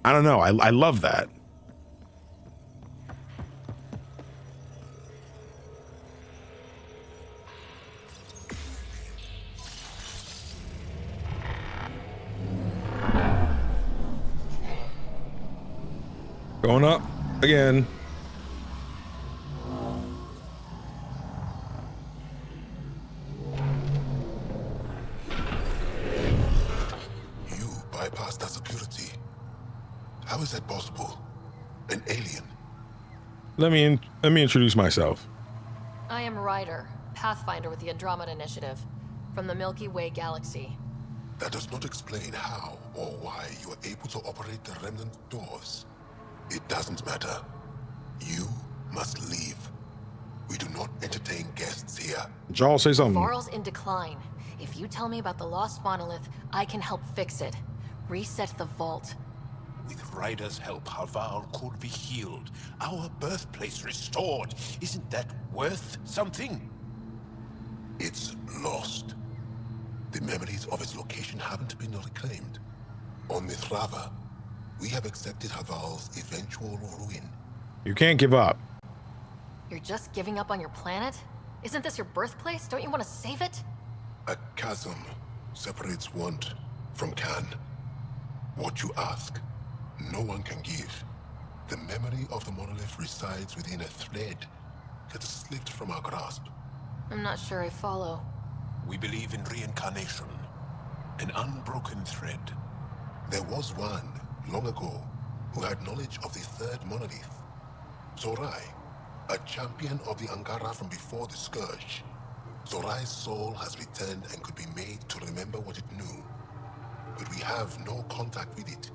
I don't know. I love that. Going up again. How is that possible? An alien? Let me introduce myself. I am Ryder, Pathfinder with the Andromeda Initiative, from the Milky Way Galaxy. That does not explain how or why you are able to operate the Remnant doors. It doesn't matter. You must leave. We do not entertain guests here. Jarl, say something. Varl's in decline. If you tell me about the lost monolith, I can help fix it. Reset the vault. With Ryder's help, Haval could be healed. Our birthplace restored. Isn't that worth something? It's lost. The memories of its location haven't been reclaimed. On Mithrava, we have accepted Haval's eventual ruin. You can't give up. You're just giving up on your planet? Isn't this your birthplace? Don't you want to save it? A chasm separates want from can. What you ask, no one can give. The memory of the monolith resides within a thread that has slipped from our grasp. I'm not sure I follow. We believe in reincarnation, an unbroken thread. There was one, long ago, who had knowledge of the third monolith. Zorai, a champion of the Angara from before the Scourge. Zorai's soul has returned and could be made to remember what it knew. But we have no contact with it.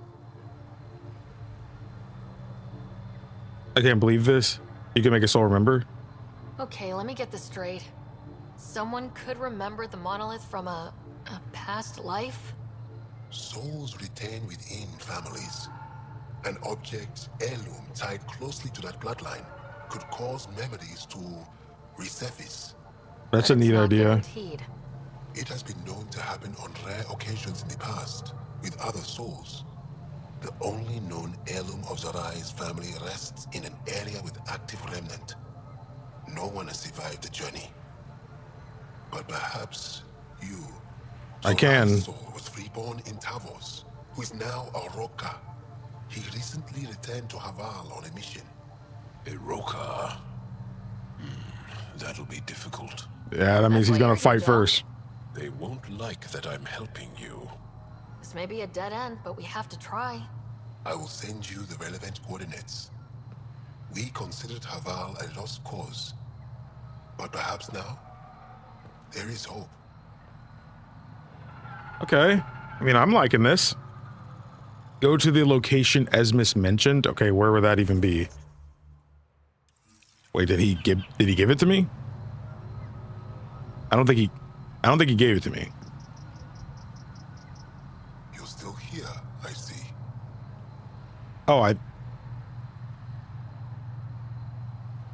I can't believe this. You can make a soul remember? Okay, let me get this straight. Someone could remember the monolith from a past life? Souls retain within families. An object, heirloom tied closely to that bloodline could cause memories to resurface. That's But a it's neat not idea. guaranteed. It has been known to happen on rare occasions in the past with other souls. The only known heirloom of Zorai's family rests in an area with active remnant. No one has survived the journey. But perhaps you. I can. Zorai's soul was reborn in Tavos, who is now a Roka. He recently returned to Haval on a mission. A Roka? That'll be difficult. Yeah, that means he's That's why gonna you're fight here, first. They won't like that I'm helping you. This may be a dead end, but we have to try. I will send you the relevant coordinates. We considered Haval a lost cause. But perhaps now, there is hope. Okay. I mean, I'm liking this. Go to the location Esmus mentioned. Okay, where would that even be? Wait, did he give it to me? I don't think he gave it to me. You're still here, I see. Oh,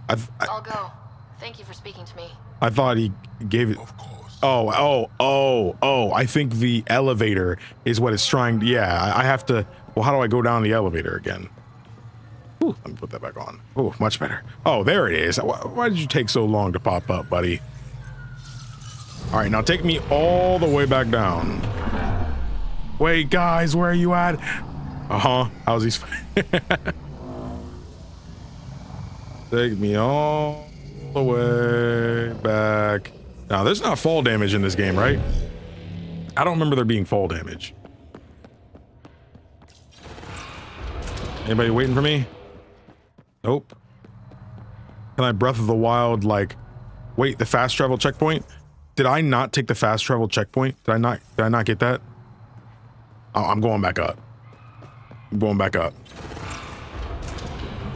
I'll go. Thank you for speaking to me. I thought he gave it. Of course. Oh, I think the elevator is what it's trying to, yeah, I have to, well, how do I go down the elevator again? Ooh, let me put that back on. Oh, much better. Oh, there it is. Why did you take so long to pop up, buddy? All right, now take me all the way back down. Wait, guys, where are you at? How's these? Take me all the way back. Now, there's not fall damage in this game, right? I don't remember there being fall damage. Anybody waiting for me? Nope. Can I Breath of the Wild, like, wait, the fast travel checkpoint? Did I not take the fast travel checkpoint? Did I not get that? Oh, I'm going back up. I'm going back up.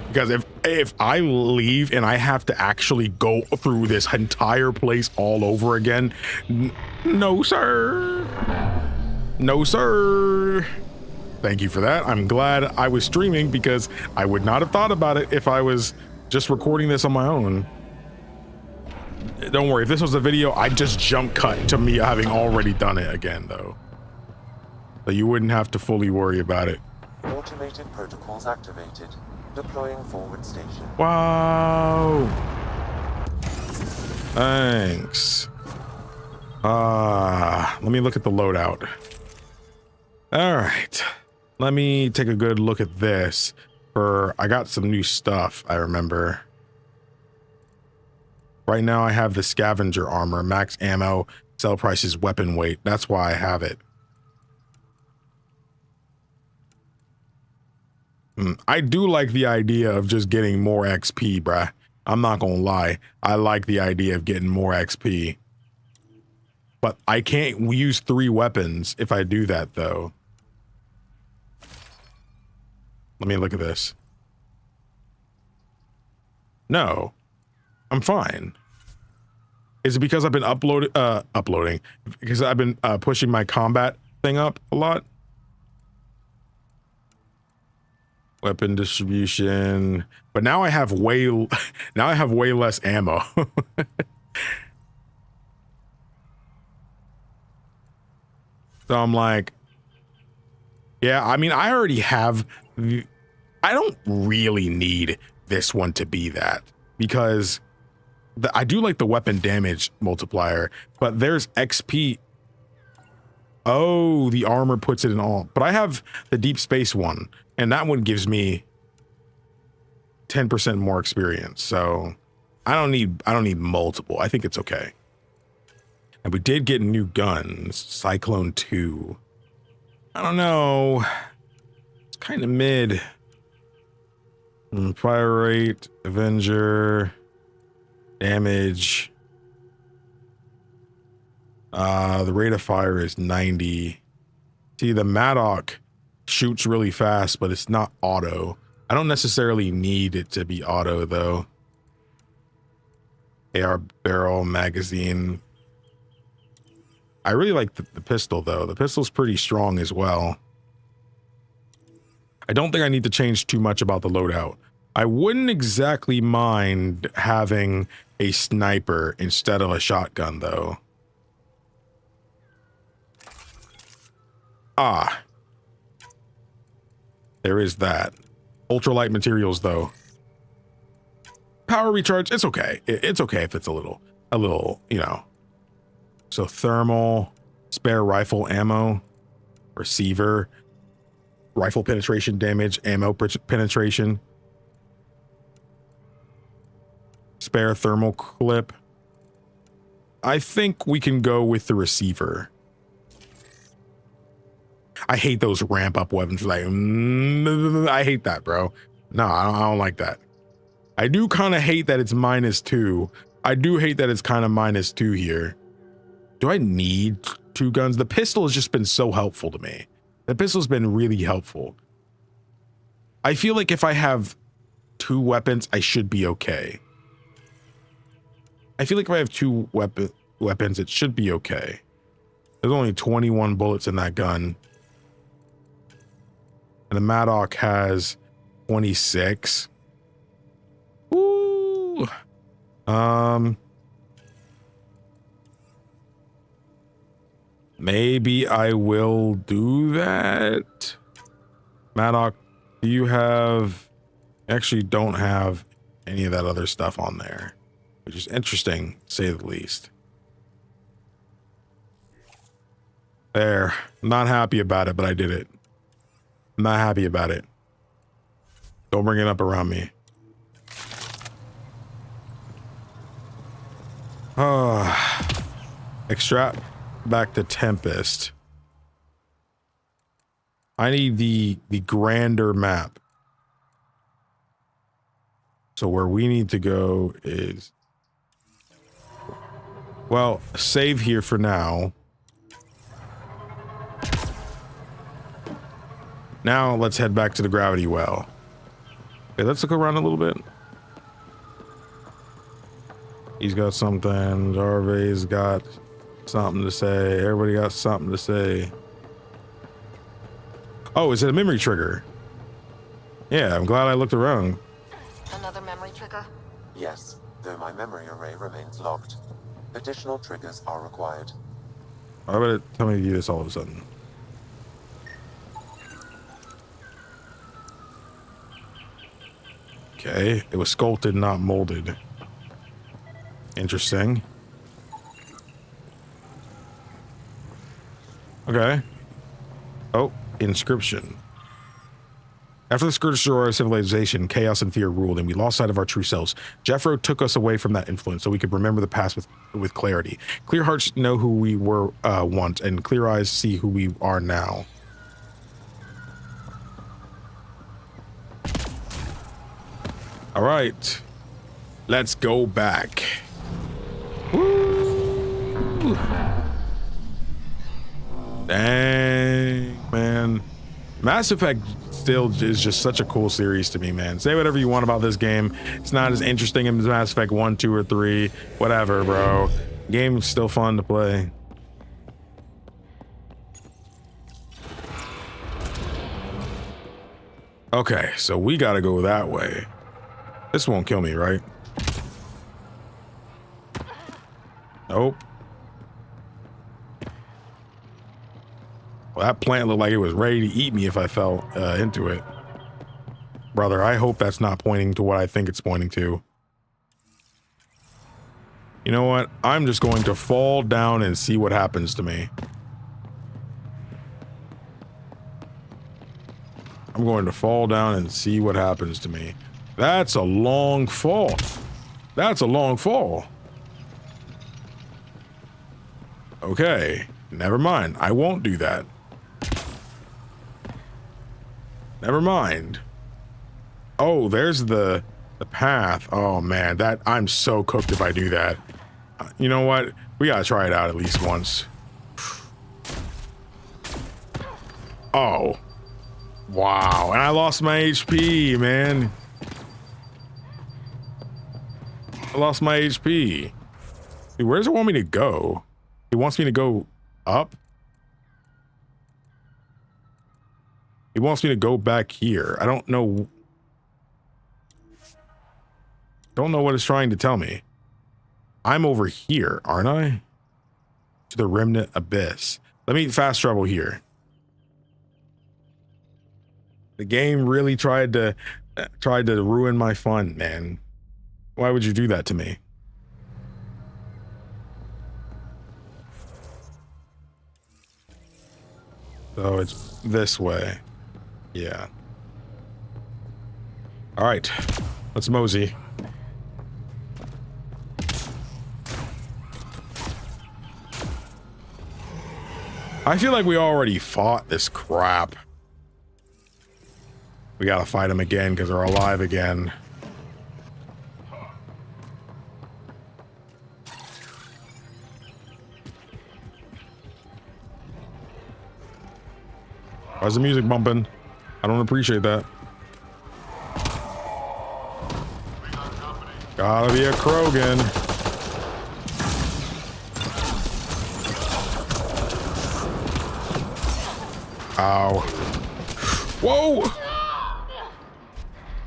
Because if I leave and I have to actually go through this entire place all over again, no, sir. No, sir. Thank you for that. I'm glad I was streaming because I would not have thought about it if I was just recording this on my own. Don't worry, if this was a video, I'd just jump cut to me having already done it again, though. So you wouldn't have to fully worry about it. Automated protocols activated. Deploying forward station. Wow. Thanks. Let me look at the loadout. All right. Let me take a good look at this. I got some new stuff, I remember. Right now I have the scavenger armor, max ammo, sell price is weapon weight. That's why I have it. I do like the idea of just getting more XP, bruh. I'm not gonna lie. I like the idea of getting more XP. But I can't use 3 weapons if I do that, though. Let me look at this. No, I'm fine. Is it because I've been uploading? Because I've been pushing my combat thing up a lot? Weapon distribution. But now I have way less ammo. So I'm like, yeah, I mean, I already have, I don't really need this one to be that, because I do like the weapon damage multiplier, but there's XP. Oh, the armor puts it in all, but I have the deep space one, and that one gives me 10% more experience. So I don't need multiple. I think it's okay. And we did get new guns, Cyclone 2. I don't know. It's kind of mid. Fire rate, Avenger, damage. The rate of fire is 90. See, the Maddock shoots really fast, but it's not auto. I don't necessarily need it to be auto, though. AR barrel, magazine. I really like the pistol, though. The pistol's pretty strong as well. I don't think I need to change too much about the loadout. I wouldn't exactly mind having a sniper instead of a shotgun, though. Ah. There is that. Ultralight materials, though. Power recharge, it's okay. It's okay if it's a little, you know. So thermal, spare rifle ammo, receiver, rifle penetration damage, ammo penetration, spare thermal clip. I think we can go with the receiver. I hate those ramp up weapons. Like, I hate that, bro. No, I don't like that. I do kind of hate that it's -2. I do hate that it's kind of -2 here. Do I need 2 guns? The pistol has just been so helpful to me. The pistol's been really helpful. I feel like if I have 2 weapons, I should be okay. I feel like if I have 2 weapons, it should be okay. There's only 21 bullets in that gun. And the Maddock has 26. Ooh. Maybe I will do that. Maddock, do you have... Actually don't have any of that other stuff on there, which is interesting, to say the least. There. I'm not happy about it, but I did it. I'm not happy about it. Don't bring it up around me. Extract back to Tempest. I need the grander map. So where we need to go is... Well, save here for now. Now let's head back to the gravity well. Okay, let's look around a little bit. He's got something. Jarve's got something to say. Everybody got something to say. Oh, is it a memory trigger? Yeah, I'm glad I looked around. Another memory trigger? Yes, though my memory array remains locked. Additional triggers are required. Why would it tell me to do this all of a sudden? Okay, it was sculpted, not molded. Interesting. Okay. Oh, inscription. After the scourge of our civilization, chaos and fear ruled, and we lost sight of our true selves. Jeffro took us away from that influence so we could remember the past with clarity. Clear hearts know who we were once, and clear eyes see who we are now. All right, let's go back. Woo! Dang, man. Mass Effect still is just such a cool series to me, man. Say whatever you want about this game. It's not as interesting as Mass Effect 1, 2, or 3. Whatever, bro. Game's still fun to play. Okay, so we gotta go that way. This won't kill me, right? Nope. Well, that plant looked like it was ready to eat me if I fell into it. Brother, I hope that's not pointing to what I think it's pointing to. You know what? I'm just going to fall down and see what happens to me. I'm going to fall down and see what happens to me. That's a long fall. That's a long fall. Okay, never mind. I won't do that. Never mind. Oh, there's the path. Oh man, that I'm so cooked if I do that. You know what? We gotta try it out at least once. Oh. Wow, and I lost my HP, man. I lost my HP. Dude, where does it want me to go? It wants me to go up? It wants me to go back here. I don't know. Don't know what it's trying to tell me. I'm over here, aren't I? To the Remnant Abyss. Let me fast travel here. The game really tried to ruin my fun, man. Why would you do that to me? So it's this way. Yeah. All right, let's mosey. I feel like we already fought this crap. We gotta fight them again because they're alive again. Why's the music bumping? I don't appreciate that. Gotta be a Krogan. Ow. Whoa!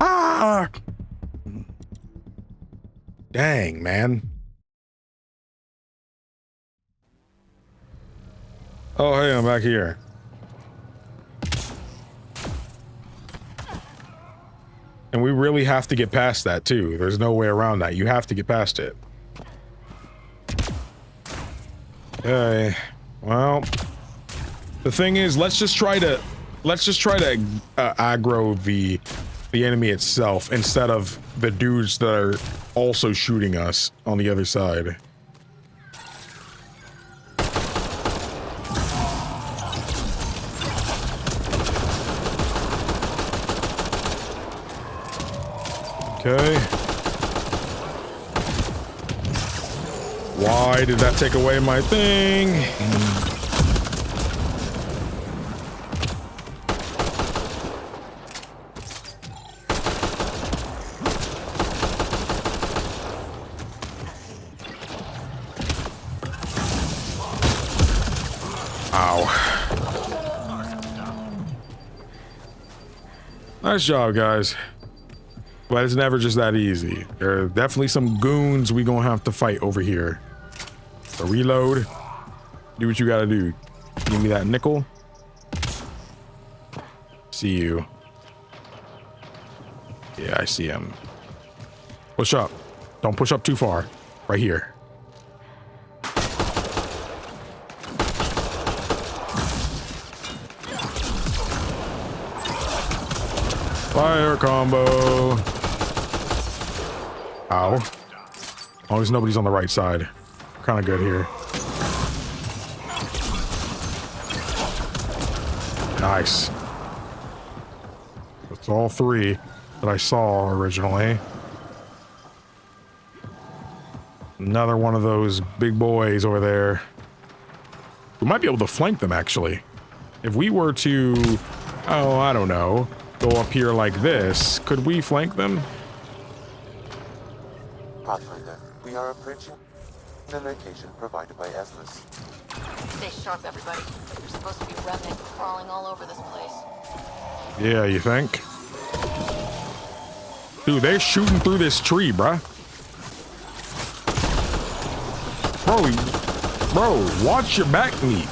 Ah! Dang, man. Oh, hey, I'm back here. And we really have to get past that too. There's no way around that. You have to get past it. Okay. Well, the thing is, let's just try to aggro the enemy itself instead of the dudes that are also shooting us on the other side. Okay. Why did that take away my thing? Nice job, guys. But it's never just that easy. There are definitely some goons we gonna have to fight over here. So reload. Do what you gotta do. Give me that nickel. See you. Yeah, I see him. Push up. Don't push up too far. Right here. Fire combo. Ow. As long as nobody's on the right side. Kind of good here. Nice. That's all three that I saw originally. Another one of those big boys over there. We might be able to flank them, actually. If we were to, oh, I don't know, go up here like this, could we flank them? Pathfinder, we are approaching the location provided by Esmus. Stay sharp, everybody. There's supposed to be Remnant crawling all over this place. Yeah, you think? Dude, they're shooting through this tree, bruh. Bro, watch your back meat.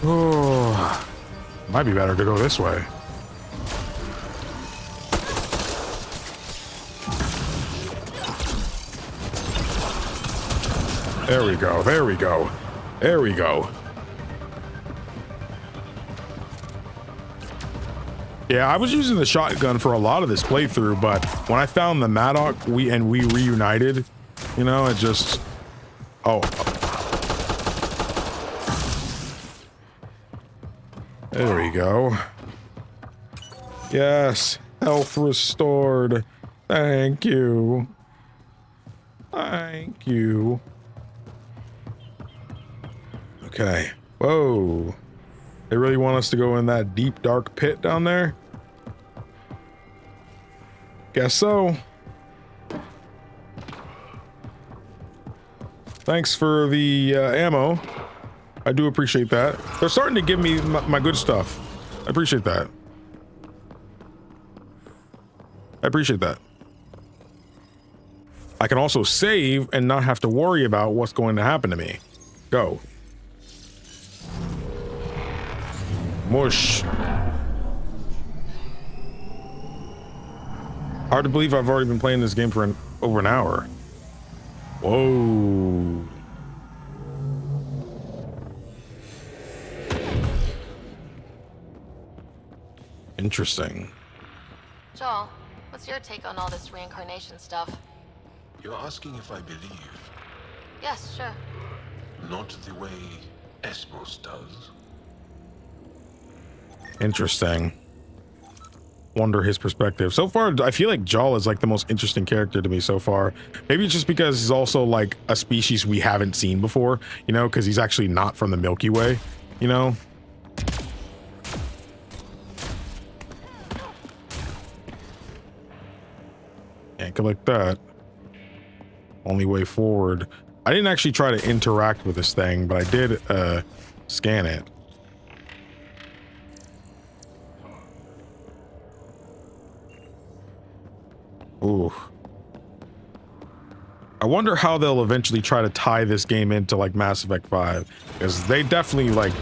Oh, might be better to go this way. There we go, there we go, there we go. Yeah, I was using the shotgun for a lot of this playthrough, but when I found the Maddock, we reunited, you know, it just, oh. There we go. Yes, health restored. Thank you. Thank you. Okay. Whoa. They really want us to go in that deep, dark pit down there? Guess so. Thanks for the ammo. I do appreciate that. They're starting to give me my good stuff. I appreciate that. I appreciate that. I can also save and not have to worry about what's going to happen to me. Go. Mush. Hard to believe I've already been playing this game for over an hour. Whoa. Interesting. Joel, what's your take on all this reincarnation stuff? You're asking if I believe. Yes, sure. Not the way Esmos does. Interesting. Wonder his perspective. So far, I feel like Joel is like the most interesting character to me so far. Maybe it's just because he's also like a species we haven't seen before, you know, because he's actually not from the Milky Way, you know? Can't collect that. Only way forward. I didn't actually try to interact with this thing, but I did scan it. Ooh. I wonder how they'll eventually try to tie this game into like Mass Effect 5, because they definitely like,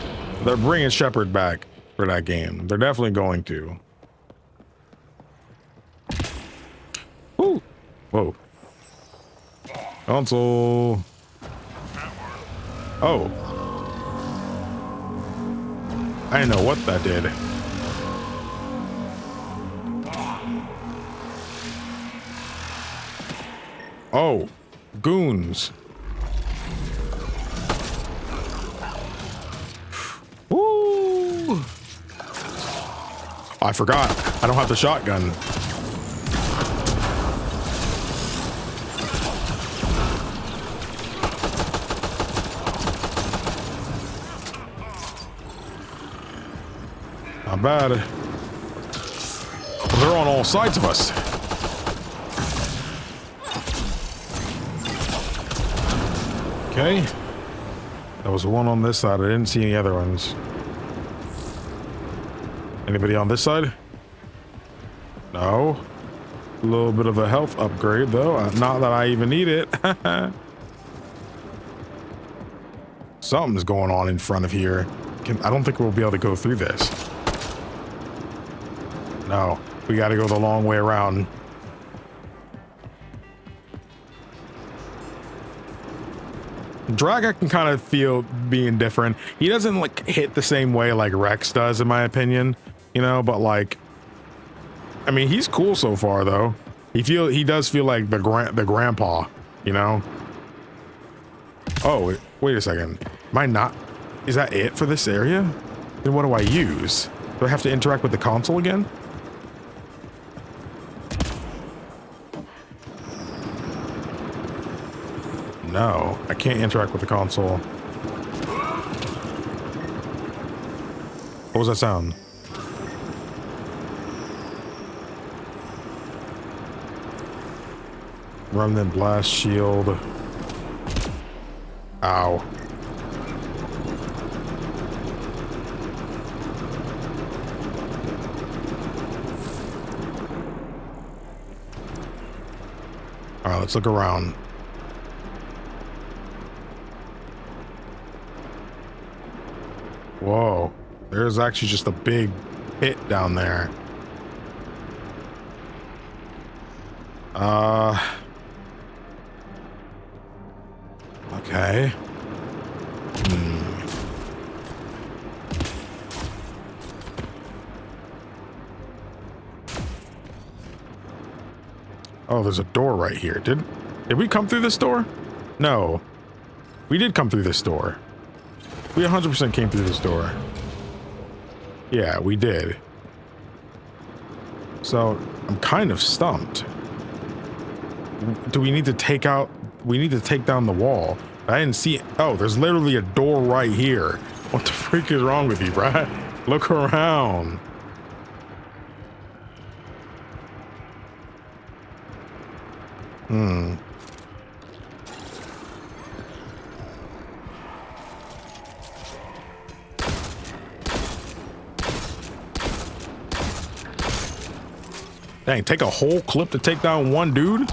they're bringing Shepard back for that game. They're definitely going to. Ooh. Whoa. Console. Oh. I didn't know what that did. Oh, goons. Woo! I forgot. I don't have the shotgun. Not bad. They're on all sides of us. Okay. There was one on this side. I didn't see any other ones. Anybody on this side? No. A little bit of a health upgrade, though. Not that I even need it. Something's going on in front of here. I don't think we'll be able to go through this. No. We got to go the long way around. Drag I can kind of feel being different. He doesn't like hit the same way like Rex does, in my opinion, you know, but like, I mean, he's cool so far though. He does feel like the grandpa, you know. Oh, wait a second. Am I not? Is that it for this area? Then what do I use? Do I have to interact with the console again? No, I can't interact with the console. What was that sound? Remnant blast shield. Ow. All right, let's look around. Whoa, there's actually just a big pit down there. Okay. Oh, there's a door right here. Did we come through this door? No. We did come through this door. We 100% came through this door. Yeah, we did. So, I'm kind of stumped. Do we need to take out... We need to take down the wall. I didn't see... Oh, there's literally a door right here. What the freak is wrong with you, bruh? Look around. Dang, take a whole clip to take down one dude?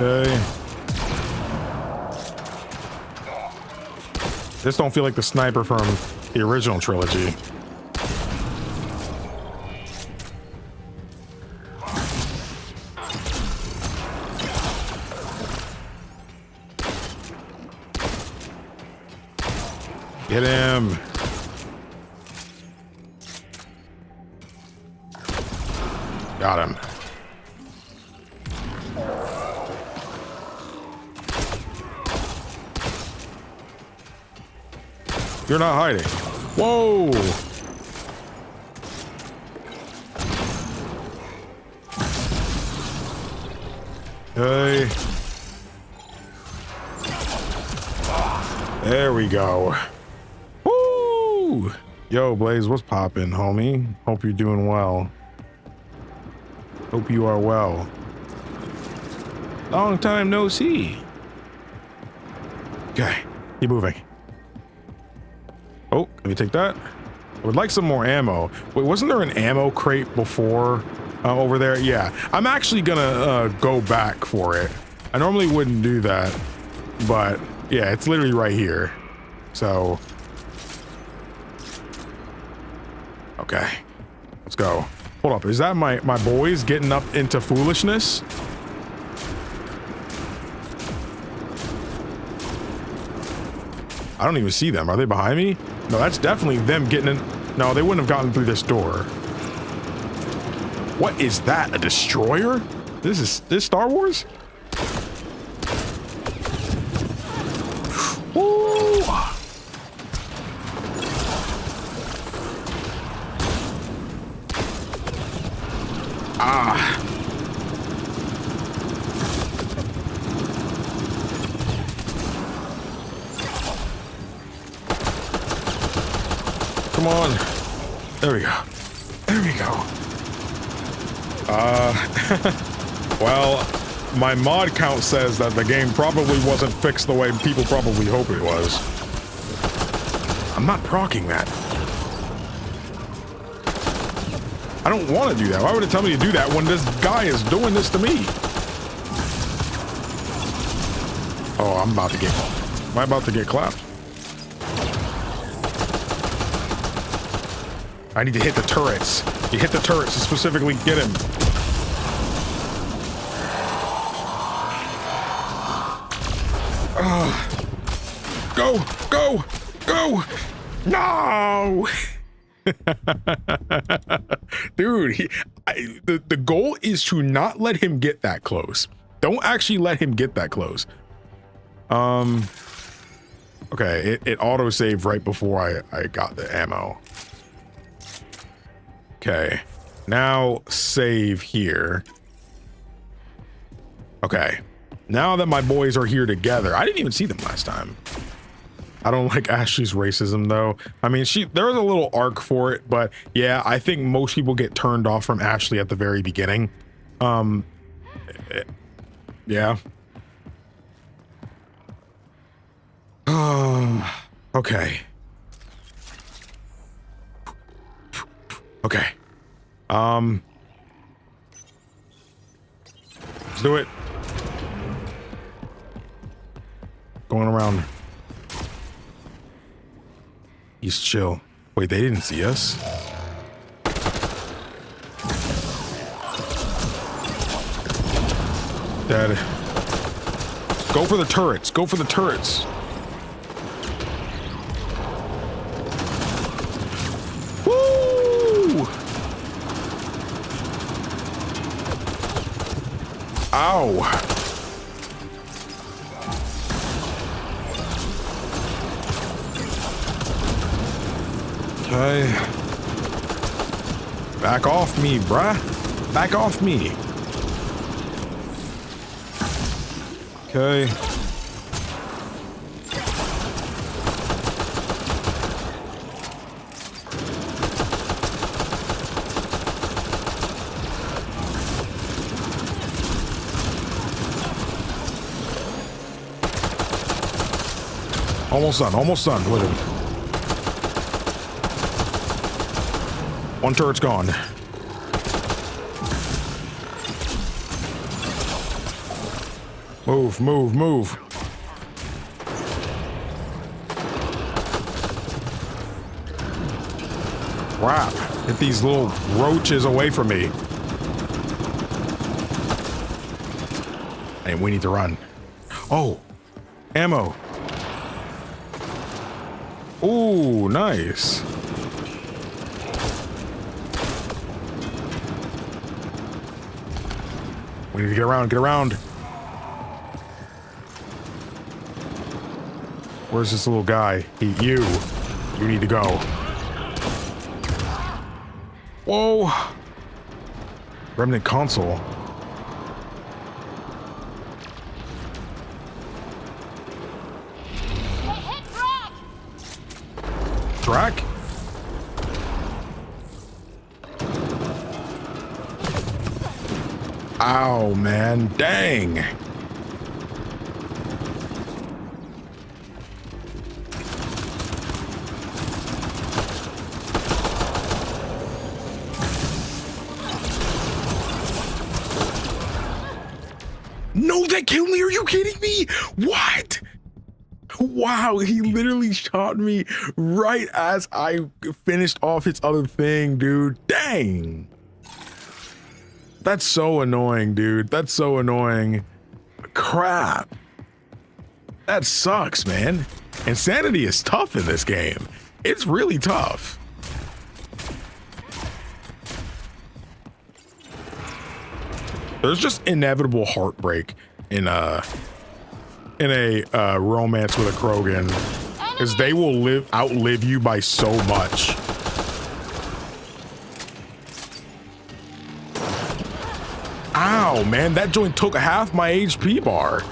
Okay. This don't feel like the sniper from the original trilogy. Get him. Got him. You're not hiding. Whoa. Hey. There we go. Woo! Yo, Blaze, what's poppin', homie? Hope you're doing well. Hope you are well. Long time no see. Okay, keep moving. Oh, let me take that. I would like some more ammo. Wait, wasn't there an ammo crate before over there? Yeah, I'm actually gonna go back for it. I normally wouldn't do that, but yeah, it's literally right here. So, okay, let's go. Hold up, is that my boys getting up into foolishness? I don't even see them. Are they behind me? No, that's definitely them getting in. No, they wouldn't have gotten through this door. What is that? A destroyer? This Star Wars? Woo! Ah. Come on. There we go. There we go. Well, my mod count says that the game probably wasn't fixed the way people probably hope it was. I'm not proccing that. I don't want to do that. Why would it tell me to do that when this guy is doing this to me? Oh, am I about to get clapped? I need to hit the turrets. You hit the turrets to specifically get him. Go, go, go! No! Dude, the goal is to not let him get that close. Don't actually let him get that close. Okay, it auto-saved right before I got the ammo. Okay, now save here. Okay, now that my boys are here together, I didn't even see them last time. I don't like Ashley's racism though. I mean, there was a little arc for it, but yeah, I think most people get turned off from Ashley at the very beginning. Yeah. Okay. Okay. Let's do it. Going around. He's chill. Wait, they didn't see us? Dad. Go for the turrets. Go for the turrets. Woo! Ow. Okay. Back off me, bruh. Back off me. Okay. Almost done with him. One turret's gone. Move, move, move. Crap. Get these little roaches away from me. Hey, we need to run. Oh, ammo. Ooh, nice. We need to get around, get around. Where's this little guy? You need to go. Whoa. Remnant console. Track? Ow, man. Dang. No, that killed me. Are you kidding me? What? Wow, he literally shot me right as I finished off his other thing, dude. Dang. That's so annoying, dude. That's so annoying. Crap. That sucks, man. Insanity is tough in this game. It's really tough. There's just inevitable heartbreak in a romance with a Krogan, because they will outlive you by so much. Ow, man, that joint took half my HP bar.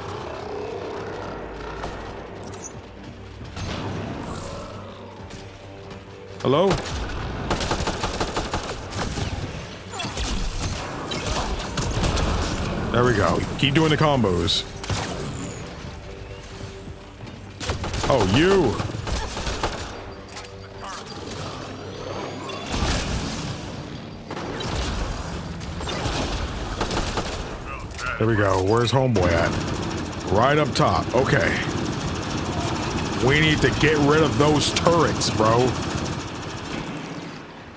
Hello? There we go. Keep doing the combos. Oh, you. There we go. Where's homeboy at? Right up top. Okay. We need to get rid of those turrets, bro.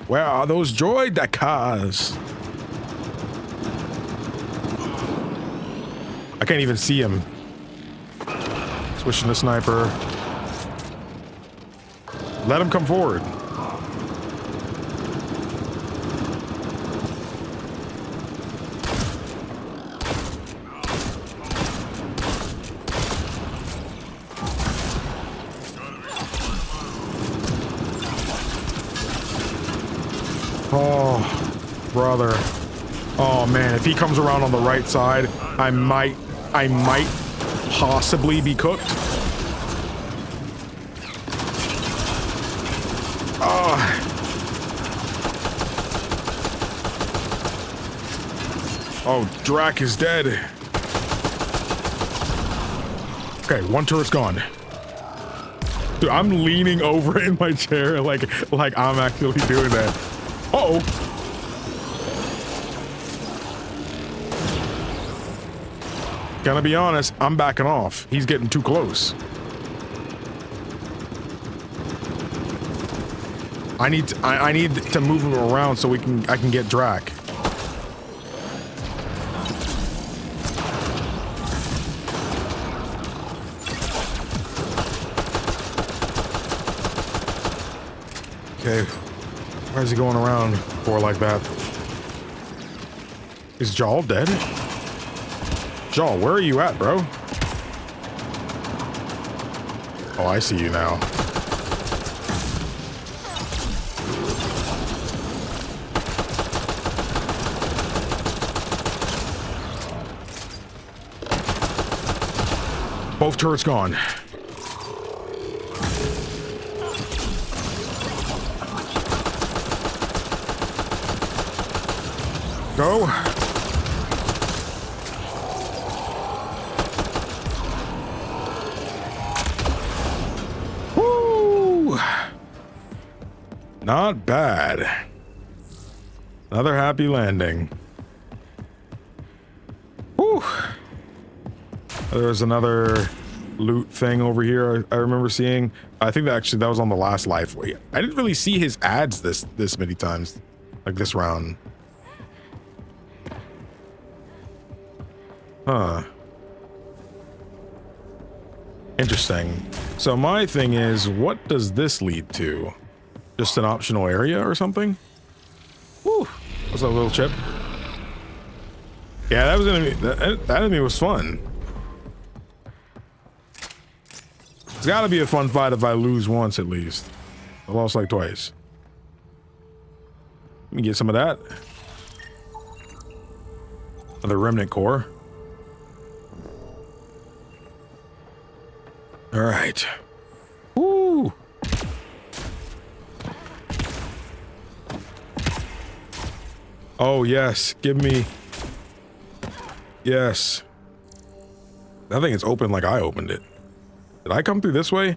Where are those droid cars? I can't even see him. Switching to sniper. Let him come forward. Oh, brother. Oh man, if he comes around on the right side, I might possibly be cooked. Oh, Drac is dead. Okay, one turret's gone. Dude, I'm leaning over in my chair like I'm actually doing that. Uh-oh. Gonna be honest, I'm backing off. He's getting too close. I need to move him around so I can get Drac. Okay, why is he going around for like that? Is Jaw dead? Jaw, where are you at, bro? Oh, I see you now. Both turrets gone. Go. Woo! Not bad. Another happy landing. Woo! There's another loot thing over here I remember seeing. I think that was on the last life. I didn't really see his ads this many times, like this round. Huh. Interesting. So my thing is, what does this lead to? Just an optional area or something? Woo! What's up, little chip? Yeah, that was that enemy was fun. It's gotta be a fun fight if I lose once at least. I lost like twice. Let me get some of that. Another Remnant core. All right. Woo! Oh, yes. Give me... Yes. I think it's open like I opened it. Did I come through this way?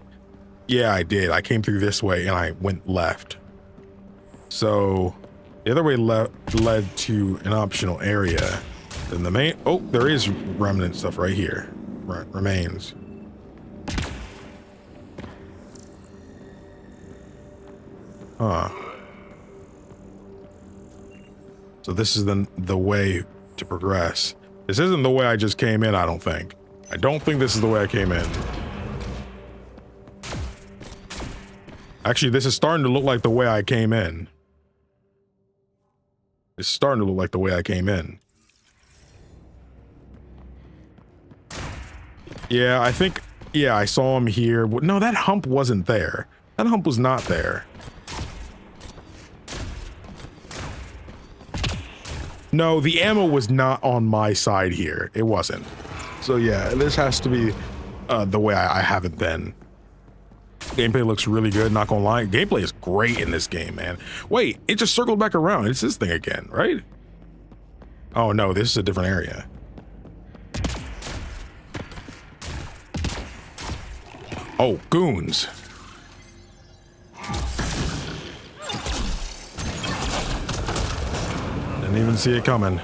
Yeah, I did. I came through this way and I went left. So the other way led to an optional area. Then the main... Oh, there is remnant stuff right here. Remains. Huh. So this is the way to progress. This isn't the way I just came in, I don't think. I don't think this is the way I came in. Actually, this is starting to look like the way I came in. It's starting to look like the way I came in. Yeah, I think... Yeah, I saw him here. No, that hump wasn't there. That hump was not there. No, the ammo was not on my side here. It wasn't. So yeah, this has to be the way I have it then. Gameplay looks really good, not gonna lie. Gameplay is great in this game, man. Wait, it just circled back around. It's this thing again, right? Oh no, this is a different area. Oh, goons. Didn't even see it coming.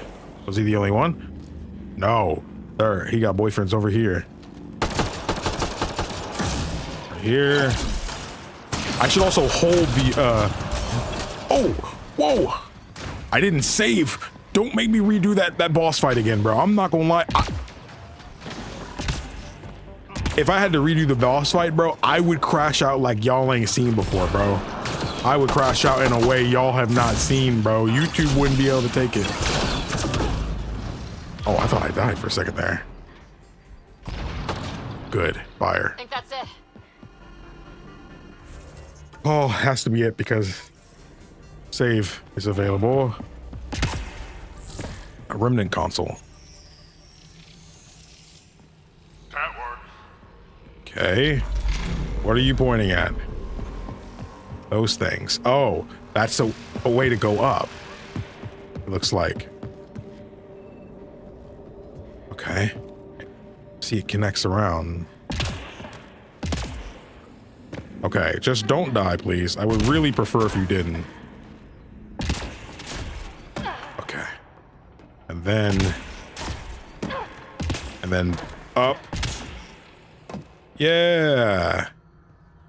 Was he the only one? No. There, he got boyfriends over here. Right here. I should also hold the, Oh! Whoa! I didn't save. Don't make me redo that boss fight again, bro. I'm not gonna lie. If I had to redo the boss fight, bro, I would crash out like y'all ain't seen before, bro. I would crash out in a way y'all have not seen, bro. YouTube wouldn't be able to take it. Oh, I thought I died for a second there. Good. Fire. I think that's it. Oh, has to be it because Save is available. A Remnant console. That works. Okay. What are you pointing at? Those things. Oh, that's a way to go up. It looks like. Okay. See, it connects around. Okay, just don't die, please. I would really prefer if you didn't. Okay. And then up. Yeah.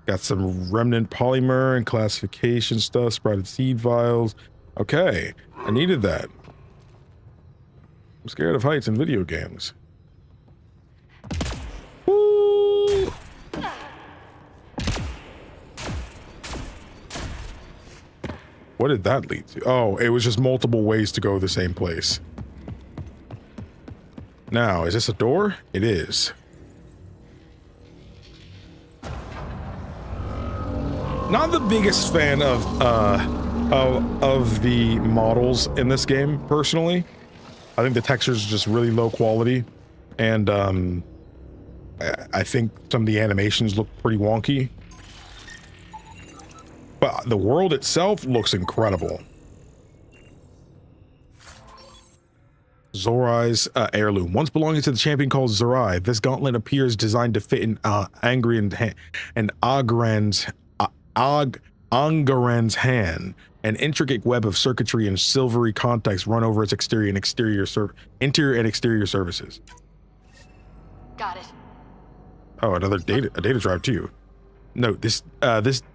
Got some Remnant polymer and classification stuff, sprouted seed vials. Okay, I needed that. I'm scared of heights in video games. Woo! What did that lead to? Oh, it was just multiple ways to go the same place. Now, is this a door? It is. Not the biggest fan of the models in this game, personally. I think the textures are just really low quality, and I think some of the animations look pretty wonky. But the world itself looks incredible. Zorai's heirloom. Once belonging to the champion called Zorai, this gauntlet appears designed to fit in Angaren's hand. An intricate web of circuitry and silvery contacts run over its interior and exterior surfaces. Got it. Oh, a data drive too. Note, this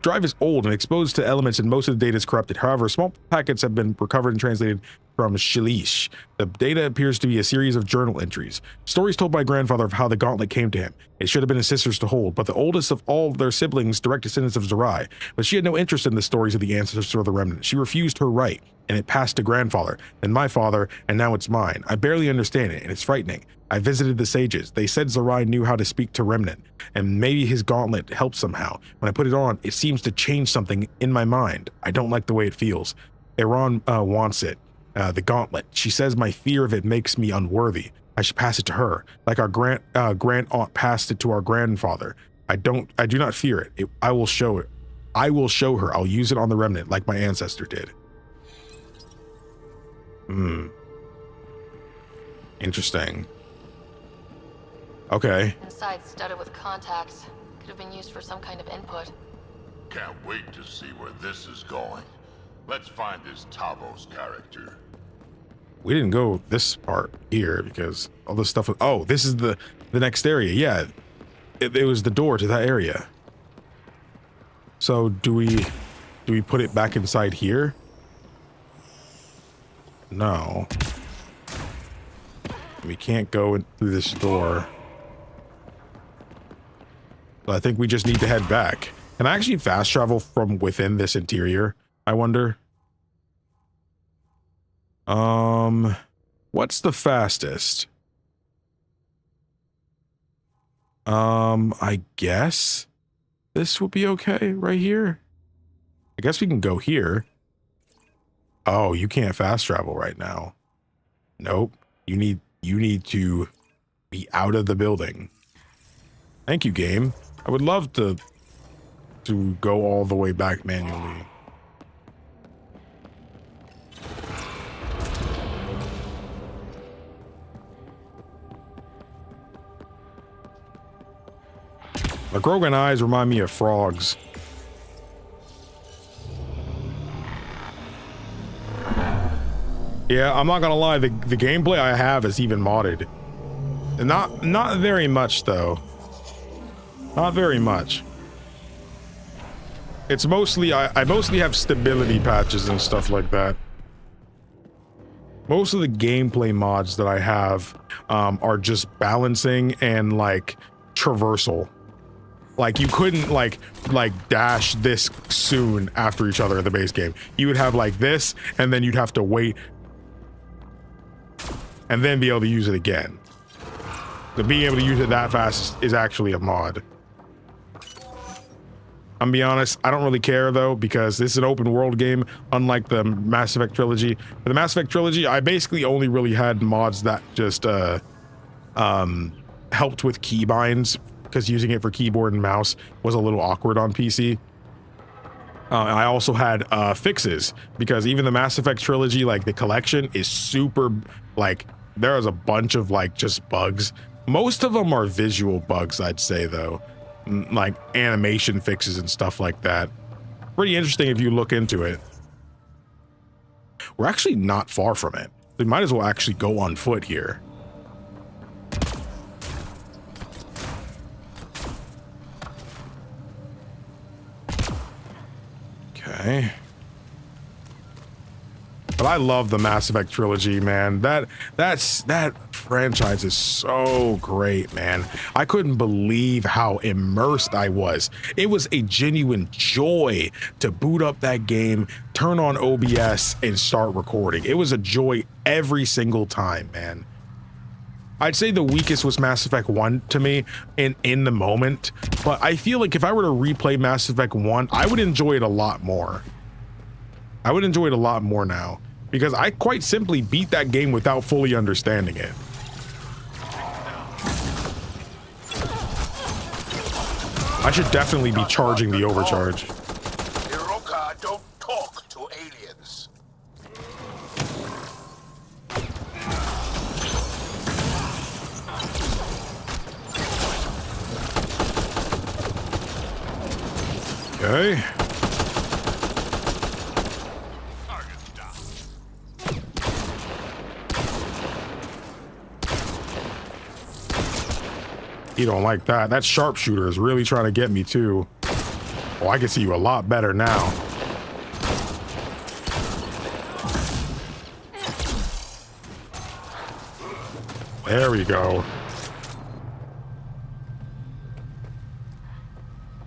drive is old and exposed to elements, and most of the data is corrupted. However, small packets have been recovered and translated from Shalish. The data appears to be a series of journal entries. Stories told by grandfather of how the gauntlet came to him. It should have been his sisters to hold, but the oldest of all their siblings, direct descendants of Zorai. But she had no interest in the stories of the ancestors of the Remnant. She refused her right, and it passed to grandfather, then my father, and now it's mine. I barely understand it, and it's frightening. I visited the sages. They said Zorai knew how to speak to Remnant, and maybe his gauntlet helped somehow. When I put it on, it seems to change something in my mind. I don't like the way it feels. Iran wants it. The gauntlet. She says my fear of it makes me unworthy. I should pass it to her, like our grand aunt passed it to our grandfather. I do not fear it. I will show it. I will show her. I'll use it on the Remnant like my ancestor did. Interesting. Okay. Inside studded with contacts. Could have been used for some kind of input. Can't wait to see where this is going. Let's find this Tavos character. We didn't go this part here because all this stuff was, oh, this is the next area. Yeah, it was the door to that area. So do we put it back inside here? No, we can't go in through this door. But I think we just need to head back. Can I actually fast travel from within this interior? I wonder. What's the fastest? I guess this will be okay right here. I guess we can go here. Oh, you can't fast travel right now. Nope. You need to be out of the building. Thank you, game. I would love to go all the way back manually. The Grogan eyes remind me of frogs. Yeah, I'm not gonna lie, the gameplay I have is even modded. Not very much though. Not very much. It's mostly, I mostly have stability patches and stuff like that. Most of the gameplay mods that I have are just balancing and like traversal. Like you couldn't like dash this soon after each other in the base game. You would have like this, and then you'd have to wait and then be able to use it again. So being able to use it that fast is actually a mod. I'm be honest, I don't really care though, because this is an open world game, unlike the Mass Effect trilogy. For the Mass Effect trilogy, I basically only really had mods that just helped with keybinds, because using it for keyboard and mouse was a little awkward on PC. I also had fixes, because even the Mass Effect trilogy, like the collection, is super, like, there is a bunch of like just bugs. Most of them are visual bugs, I'd say though, like animation fixes and stuff like that. Pretty interesting if you look into it. We're actually not far from it. We might as well actually go on foot here. Okay. But I love the Mass Effect trilogy, man. That franchise is so great, man. I couldn't believe how immersed I was. It was a genuine joy to boot up that game, turn on OBS, and start recording. It was a joy every single time, man. I'd say the weakest was Mass Effect 1 to me in the moment, but I feel like if I were to replay Mass Effect 1, I would enjoy it a lot more. I would enjoy it a lot more now, because I quite simply beat that game without fully understanding it. I should definitely be charging the overcharge. Hiroka don't talk to aliens. Okay. You don't like that. That sharpshooter is really trying to get me too. Oh, I can see you a lot better now. There we go.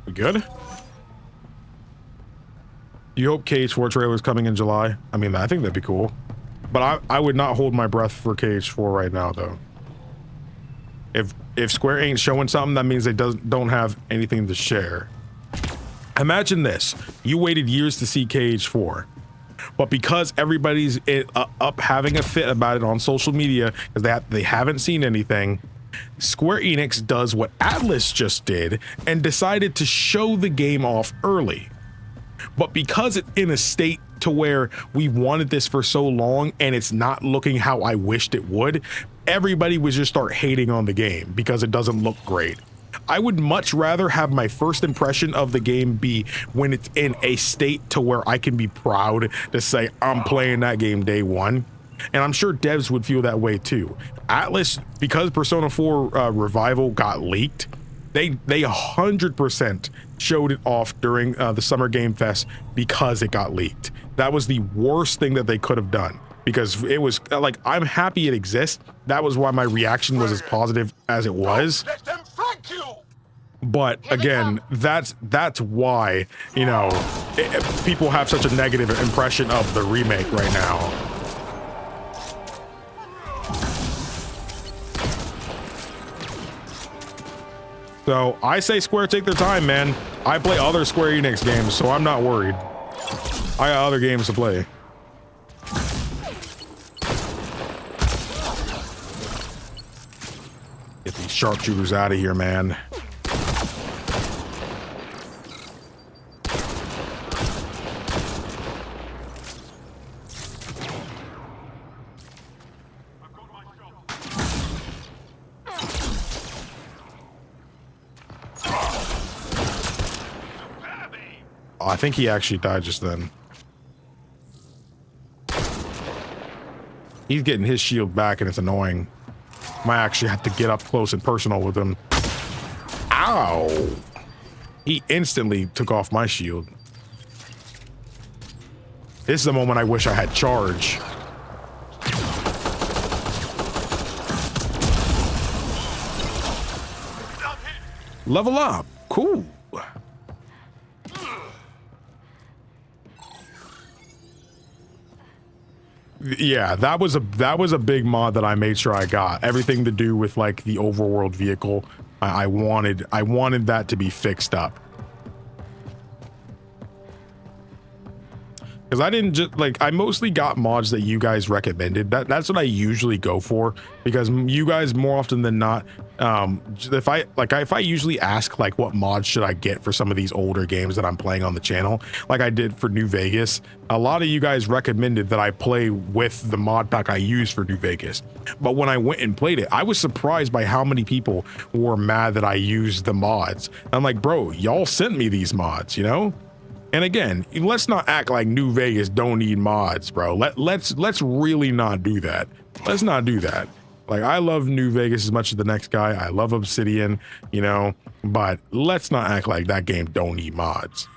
We good? You hope KH4 trailer is coming in July? I mean, I think that'd be cool. But I would not hold my breath for KH4 right now, though. If Square ain't showing something, that means they don't have anything to share. Imagine this. You waited years to see KH4. But because everybody's up having a fit about it on social media, because they haven't seen anything, Square Enix does what Atlas just did and decided to show the game off early. But because it's in a state to where we wanted this for so long and it's not looking how I wished it would, everybody would just start hating on the game because it doesn't look great. I would much rather have my first impression of the game be when it's in a state to where I can be proud to say I'm playing that game day one. And I'm sure devs would feel that way too. Atlas, because Persona 4 Revival got leaked, they 100% showed it off during the Summer Game Fest because it got leaked. That was the worst thing that they could have done, because it was like, I'm happy it exists. That was why my reaction was as positive as it was. Let them flank you. But again, that's why, you know, people have such a negative impression of the remake right now. So I say Square take their time, man. I play other Square Enix games, so I'm not worried. I got other games to play. Get these sharpshooters out of here, man. I think he actually died just then. He's getting his shield back and it's annoying. Might actually have to get up close and personal with him. Ow! He instantly took off my shield. This is the moment I wish I had charge. Level up. Cool. Yeah, that was a big mod that I made sure I got. Everything to do with like the overworld vehicle, I wanted that to be fixed up. Because I didn't just like, I mostly got mods that you guys recommended. That's what I usually go for, because you guys more often than not, if I usually ask like what mods should I get for some of these older games that I'm playing on the channel, like I did for New Vegas, a lot of you guys recommended that I play with the mod pack I use for New Vegas. But when I went and played it, I was surprised by how many people were mad that I used the mods. I'm like, bro, y'all sent me these mods, you know? And again, let's not act like New Vegas don't need mods, bro. Let's really not do that. Let's not do that. Like, I love New Vegas as much as the next guy. I love Obsidian, you know, but let's not act like that game don't need mods.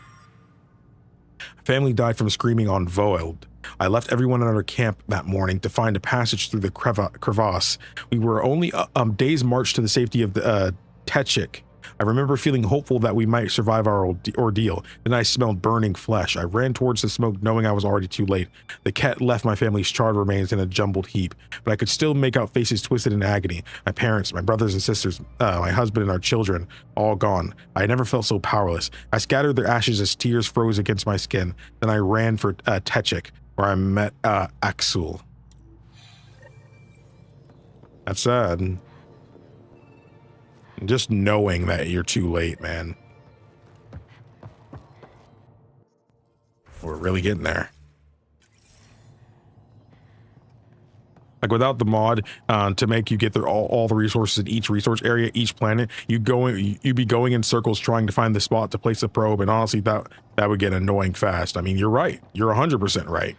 Family died from screaming on Voeld. I left everyone at our camp that morning to find a passage through the crevasse. We were only a day's march to the safety of the Techik. I remember feeling hopeful that we might survive our ordeal. Then I smelled burning flesh. I ran towards the smoke, knowing I was already too late. The Kett left my family's charred remains in a jumbled heap, but I could still make out faces twisted in agony. My parents, my brothers and sisters, my husband and our children, all gone. I never felt so powerless. I scattered their ashes as tears froze against my skin. Then I ran for Techik, where I met Axul. That's sad. Just knowing that you're too late, man. We're really getting there. Like, without the mod to make you get there all the resources in each resource area, each planet, you'd be going in circles trying to find the spot to place a probe, and honestly, that would get annoying fast. I mean, you're right. You're 100% right.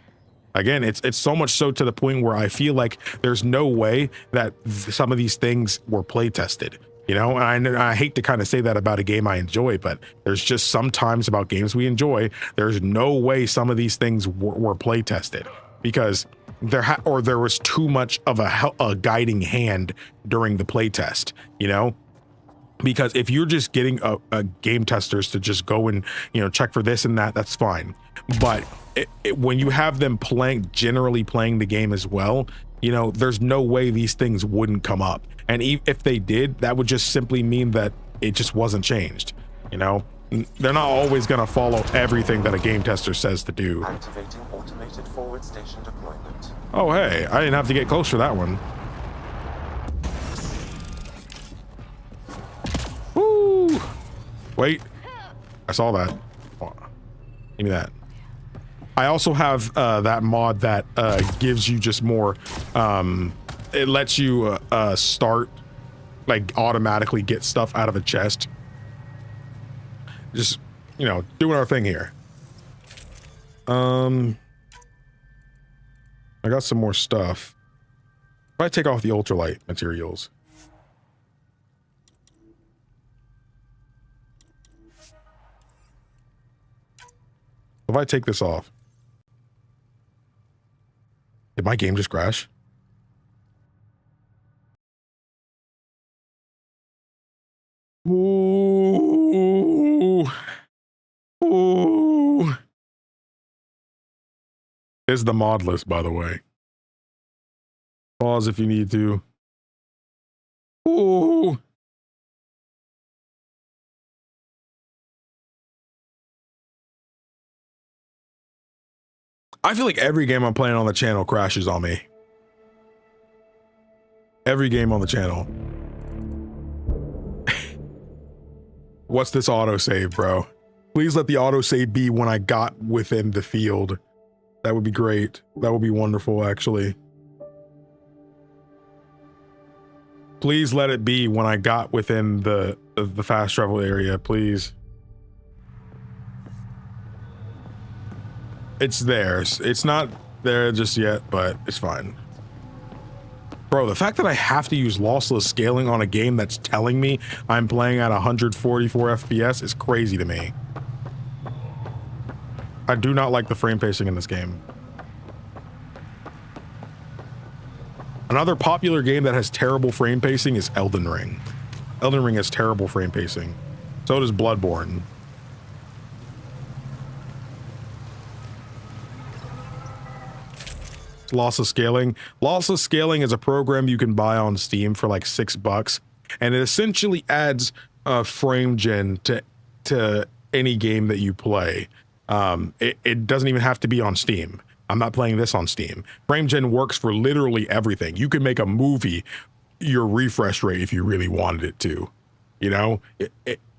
Again, it's so much so to the point where I feel like there's no way that some of these things were play tested. You know, and I hate to kind of say that about a game I enjoy, but there's just sometimes about games we enjoy, there's no way some of these things were play tested, because there was too much of a guiding hand during the play test, you know? Because if you're just getting a game testers to just go and, you know, check for this and that, that's fine. But when you have them generally playing the game as well, you know, there's no way these things wouldn't come up. And if they did, that would just simply mean that it just wasn't changed. You know, they're not always going to follow everything that a game tester says to do. Activating automated forward station deployment. Oh, hey, I didn't have to get close for that one. Woo! Wait, I saw that. Give me that. I also have that mod that gives you just more, it lets you start, like, automatically get stuff out of a chest. Just, you know, doing our thing here. I got some more stuff. If I take off the ultralight materials. If I take this off. Did my game just crash? Ooh. Ooh. There's the mod list, by the way. Pause if you need to. Ooh. I feel like every game I'm playing on the channel crashes on me. Every game on the channel. What's this autosave, bro? Please let the autosave be when I got within the field. That would be great. That would be wonderful, actually. Please let it be when I got within the fast travel area, please. It's theirs. It's not there just yet, but it's fine. Bro, the fact that I have to use lossless scaling on a game that's telling me I'm playing at 144 FPS is crazy to me. I do not like the frame pacing in this game. Another popular game that has terrible frame pacing is Elden Ring. Elden Ring has terrible frame pacing. So does Bloodborne. Lossless scaling. Lossless scaling is a program you can buy on Steam for like $6, and it essentially adds frame gen to any game that you play. It doesn't even have to be on Steam. I'm not playing this on Steam. FrameGen works for literally everything. You can make a movie your refresh rate if you really wanted it to. You know,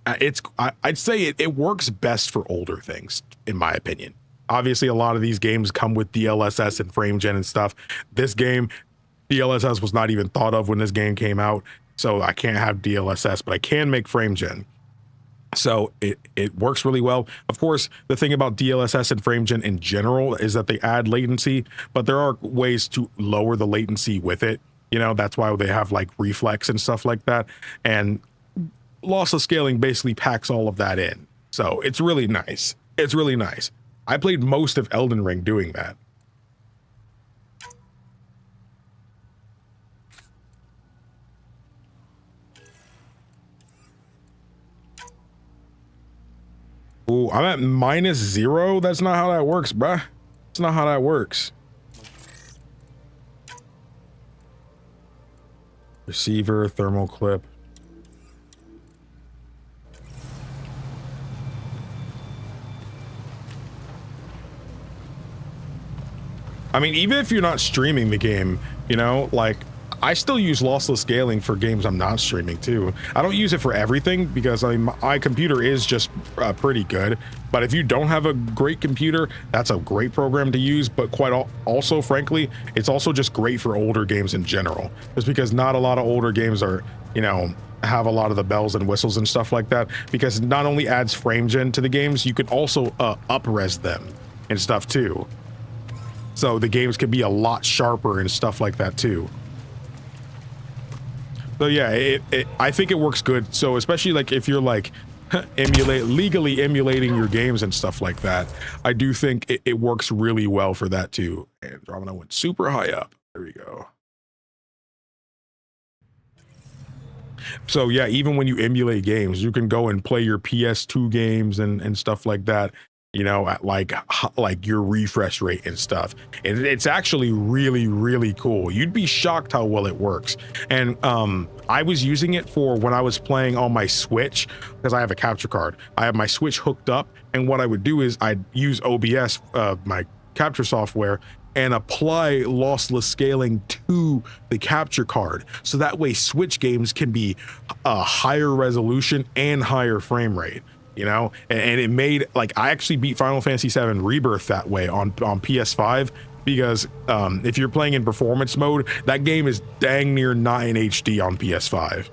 I'd say it works best for older things, in my opinion. Obviously, a lot of these games come with DLSS and FrameGen and stuff. This game, DLSS was not even thought of when this game came out, so I can't have DLSS, but I can make FrameGen. So it works really well. Of course, the thing about DLSS and FrameGen in general is that they add latency, but there are ways to lower the latency with it. You know, that's why they have like reflex and stuff like that. And lossless scaling basically packs all of that in. So it's really nice. It's really nice. I played most of Elden Ring doing that. Ooh, I'm at -0. That's not how that works, bruh. That's not how that works. Receiver, thermal clip. I mean, even if you're not streaming the game, you know, like, I still use lossless scaling for games I'm not streaming too. I don't use it for everything because I mean, my computer is just pretty good. But if you don't have a great computer, that's a great program to use. But also, frankly, it's also just great for older games in general. Just because not a lot of older games are, you know, have a lot of the bells and whistles and stuff like that. Because it not only adds FrameGen to the games, you can also up-res them and stuff too. So the games could be a lot sharper and stuff like that too. So yeah, I think it works good. So especially like if you're like legally emulating your games and stuff like that, I do think it works really well for that too. Andromeda went super high up. There we go. So yeah, even when you emulate games, you can go and play your PS2 games and stuff like that, you know, at like your refresh rate and stuff. And it's actually really, really cool. You'd be shocked how well it works. And I was using it for when I was playing on my Switch, because I have a capture card. I have my Switch hooked up, and what I would do is I'd use OBS, my capture software, and apply lossless scaling to the capture card. So that way Switch games can be a higher resolution and higher frame rate. You know, and it made, like, I actually beat Final Fantasy VII Rebirth that way on PS5 because if you're playing in performance mode, that game is dang near not in HD on PS5.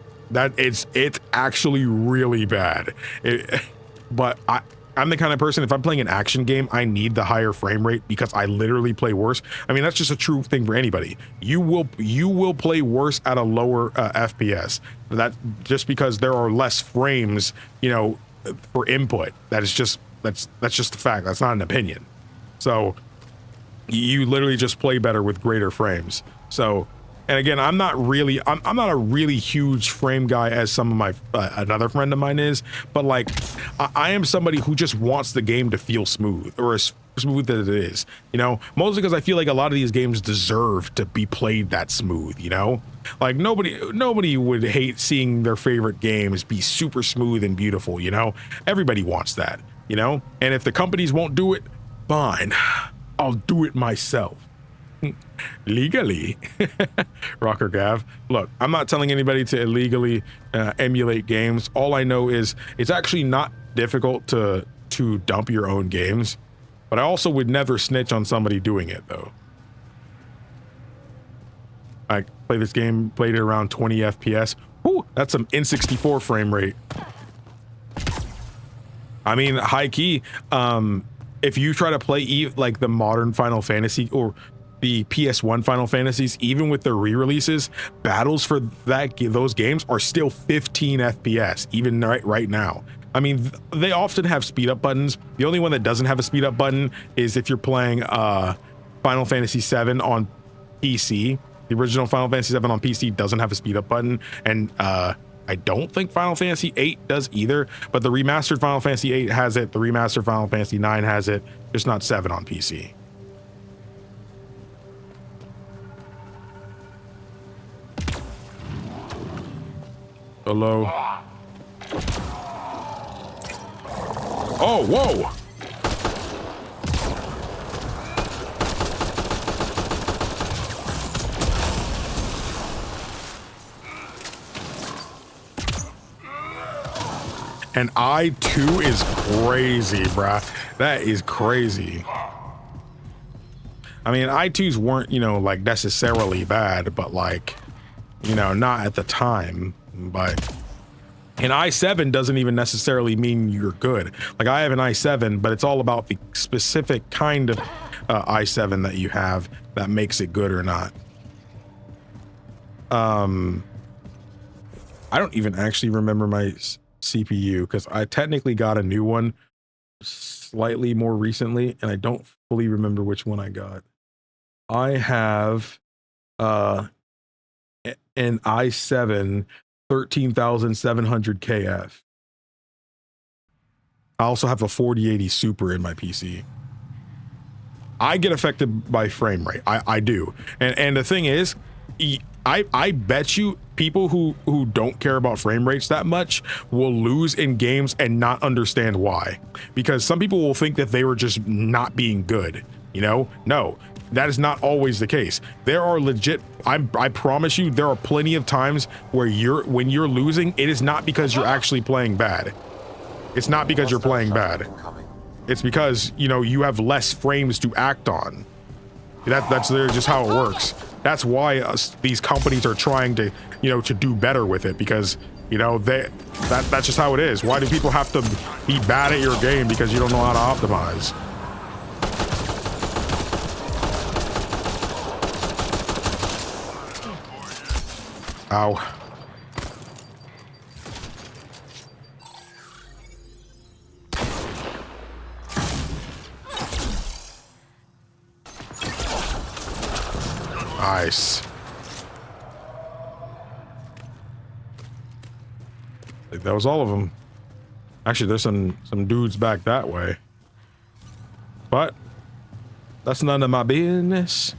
It's actually really bad. But I'm the kind of person, if I'm playing an action game, I need the higher frame rate because I literally play worse. I mean, that's just a true thing for anybody. You will play worse at a lower FPS. That just because there are less frames, you know, for input. That's just a fact. That's not an opinion. So you literally just play better with greater frames. So, and again, I'm not a really huge frame guy as some of my another friend of mine is, but like I am somebody who just wants the game to feel smooth, or as smooth as it is, you know, mostly because I feel like a lot of these games deserve to be played that smooth, you know, like nobody would hate seeing their favorite games be super smooth and beautiful, you know, everybody wants that, you know, and if the companies won't do it, fine, I'll do it myself. Legally. Rocker Gav, look, I'm not telling anybody to illegally emulate games. All I know is it's actually not difficult to dump your own games, but I also would never snitch on somebody doing it though. I play this game, played it around 20 FPS. Whew, that's some N64 frame rate. I mean, high key, if you try to play like the modern Final Fantasy or the PS1 Final Fantasies, even with their re-releases, battles for those games are still 15 FPS, even right now. I mean, they often have speed up buttons. The only one that doesn't have a speed up button is if you're playing Final Fantasy VII on PC. The original Final Fantasy VII on PC doesn't have a speed up button, and I don't think Final Fantasy VIII does either, but the remastered Final Fantasy VIII has it. The remastered Final Fantasy IX has it, just not 7 on PC. Hello. Oh, whoa! And i2 is crazy, bruh. That is crazy. I mean, i2s weren't, you know, like necessarily bad, but like, you know, not at the time. But an i7 doesn't even necessarily mean you're good. Like I have an i7, but it's all about the specific kind of i7 that you have that makes it good or not. I don't even actually remember my CPU because I technically got a new one slightly more recently, and I don't fully remember which one I got. I have an i7 13700 KF. I also have a 4080 Super in my PC. I get affected by frame rate. I do. And the thing is, I bet you people who don't care about frame rates that much will lose in games and not understand why. Because some people will think that they were just not being good. You know, no, that is not always the case. There are legit, I promise you, there are plenty of times where when you're losing, it is not because you're actually playing bad. It's not because you're playing bad. It's because, you know, you have less frames to act on. That's just how it works. That's why these companies are trying to, you know, to do better with it, because, you know, that's just how it is. Why do people have to be bad at your game because you don't know how to optimize? Ow. Nice. I think that was all of them. Actually, there's some dudes back that way. But that's none of my business.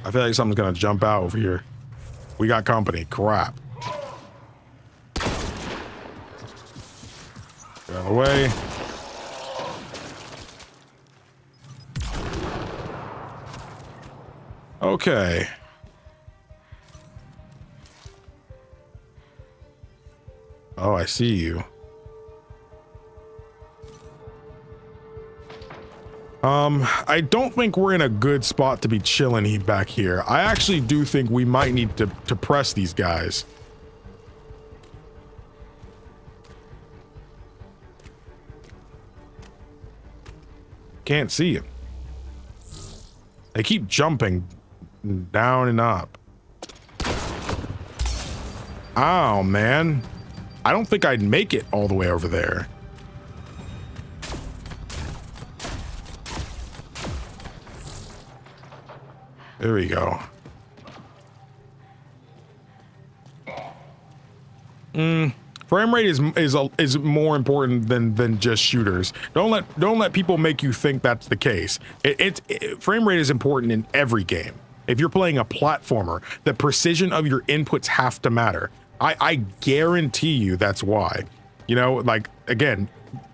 I feel like something's gonna jump out over here. We got company. Crap. Get out of the way. Okay. Oh, I see you. I don't think we're in a good spot to be chilling back here. I actually do think we might need to press these guys. Can't see him. They keep jumping down and up. Oh, man. I don't think I'd make it all the way over there. There we go. Frame rate is more important than just shooters. Don't let people make you think that's the case. Frame rate is important in every game. If you're playing a platformer, the precision of your inputs have to matter. I guarantee you that's why. You know, like, again,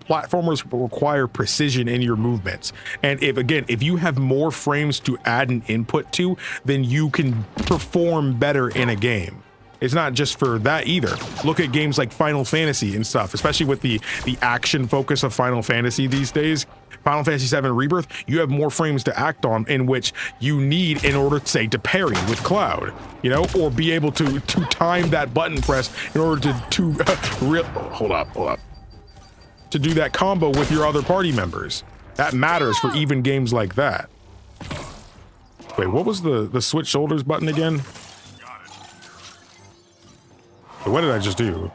platformers require precision in your movements. And if you have more frames to add an input to, then you can perform better in a game. It's not just for that either. Look at games like Final Fantasy and stuff, especially with the action focus of Final Fantasy these days. Final Fantasy VII Rebirth, you have more frames to act on, in which you need in order, say, to parry with Cloud, you know, or be able to time that button press in order hold up. To do that combo with your other party members. That matters for even games like that. Wait, what was the switch shoulders button again? What did I just do?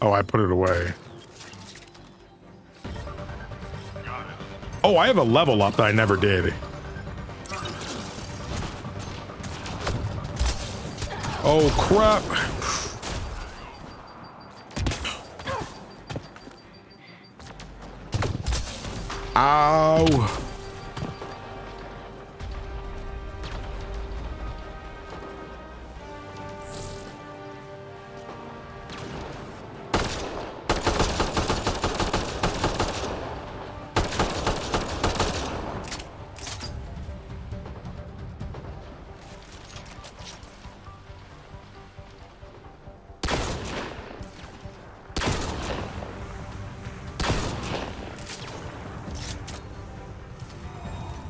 Oh, I put it away. Oh, I have a level up that I never did. Oh, crap. Ow.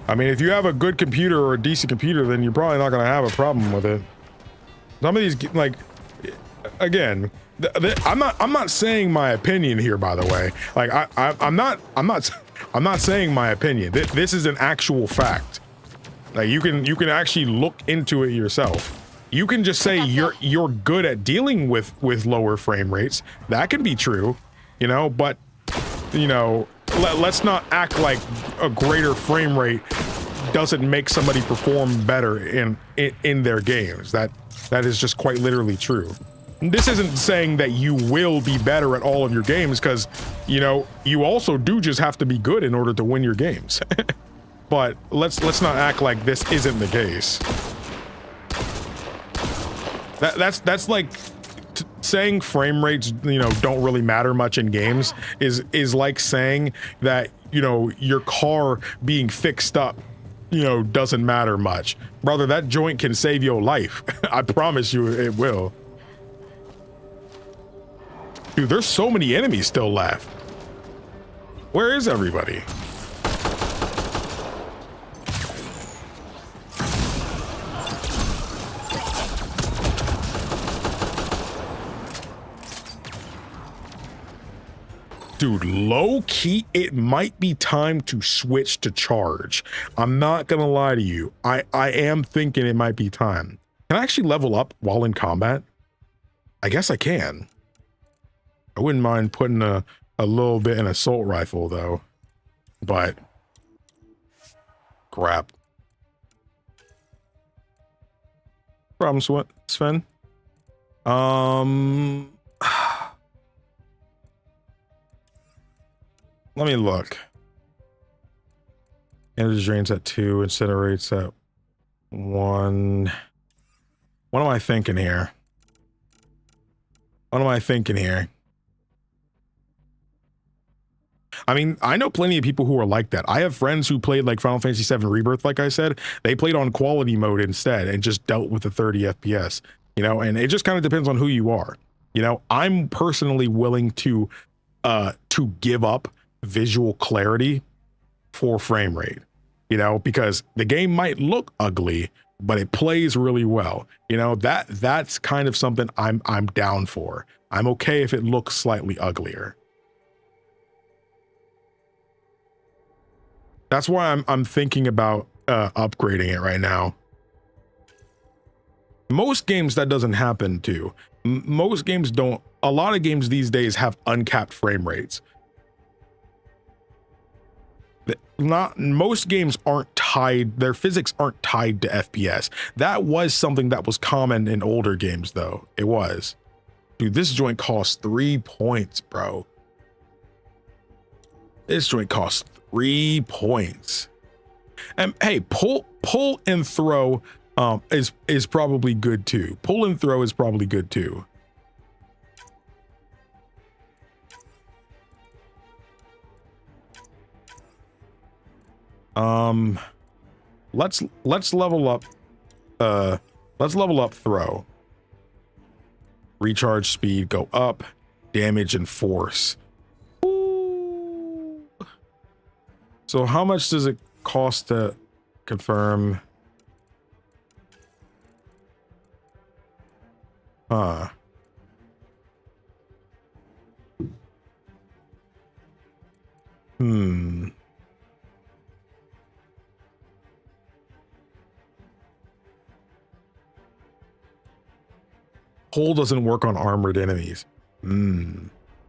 I mean, if you have a good computer or a decent computer, then you're probably not going to have a problem with it. Some of these, like, again, I'm not saying my opinion here, by the way. Like, I'm not saying my opinion. This is an actual fact. Like, you can actually look into it yourself. You can just say you're good at dealing with lower frame rates. That can be true, you know, but you know, let's not act like a greater frame rate doesn't make somebody perform better in their games. That is just quite literally true. This isn't saying that you will be better at all of your games, because, you know, you also do just have to be good in order to win your games. But let's not act like this isn't the case. That's like saying frame rates, you know, don't really matter much in games is like saying that, you know, your car being fixed up, you know, doesn't matter much. Brother, that joint can save your life. I promise you it will. Dude, there's so many enemies still left. Where is everybody? Dude, low key, it might be time to switch to charge. I'm not gonna lie to you. I am thinking it might be time. Can I actually level up while in combat? I guess I can. I wouldn't mind putting a little bit in assault rifle though, but crap. Problems, what, Sven? Let me look. Energy drains at 2, incinerates at 1. What am I thinking here? What am I thinking here? I mean, I know plenty of people who are like that. I have friends who played like Final Fantasy VII Rebirth, like I said. They played on quality mode instead and just dealt with the 30 FPS, you know, and it just kind of depends on who you are. You know, I'm personally willing to give up visual clarity for frame rate, you know, because the game might look ugly, but it plays really well. You know, that's kind of something I'm down for. I'm okay if it looks slightly uglier. That's why I'm thinking about upgrading it right now. Most games that doesn't happen to. Most games don't. A lot of games these days have uncapped frame rates. Not most games aren't tied, their physics aren't tied to FPS. That was something that was common in older games though. It was. Dude, this joint costs 3 points, bro. This joint costs 3 points. And hey, pull and throw is probably good too. Pull and throw is probably good too. Let's level up throw. Recharge speed go up, damage and force. Ooh. So how much does it cost to confirm? Pull doesn't work on armored enemies.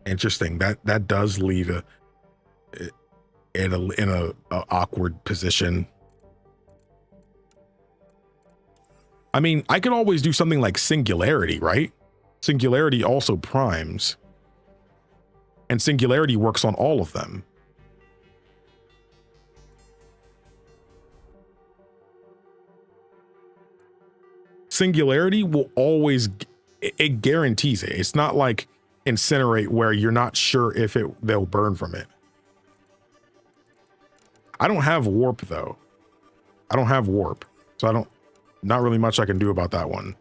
Interesting. That does leave in a awkward position. I mean, I can always do something like Singularity, right? Singularity also primes. And Singularity works on all of them. Singularity will always, it guarantees it. It's not like Incinerate where you're not sure if they'll burn from it. I don't have warp though. I don't have warp. So not really much I can do about that one.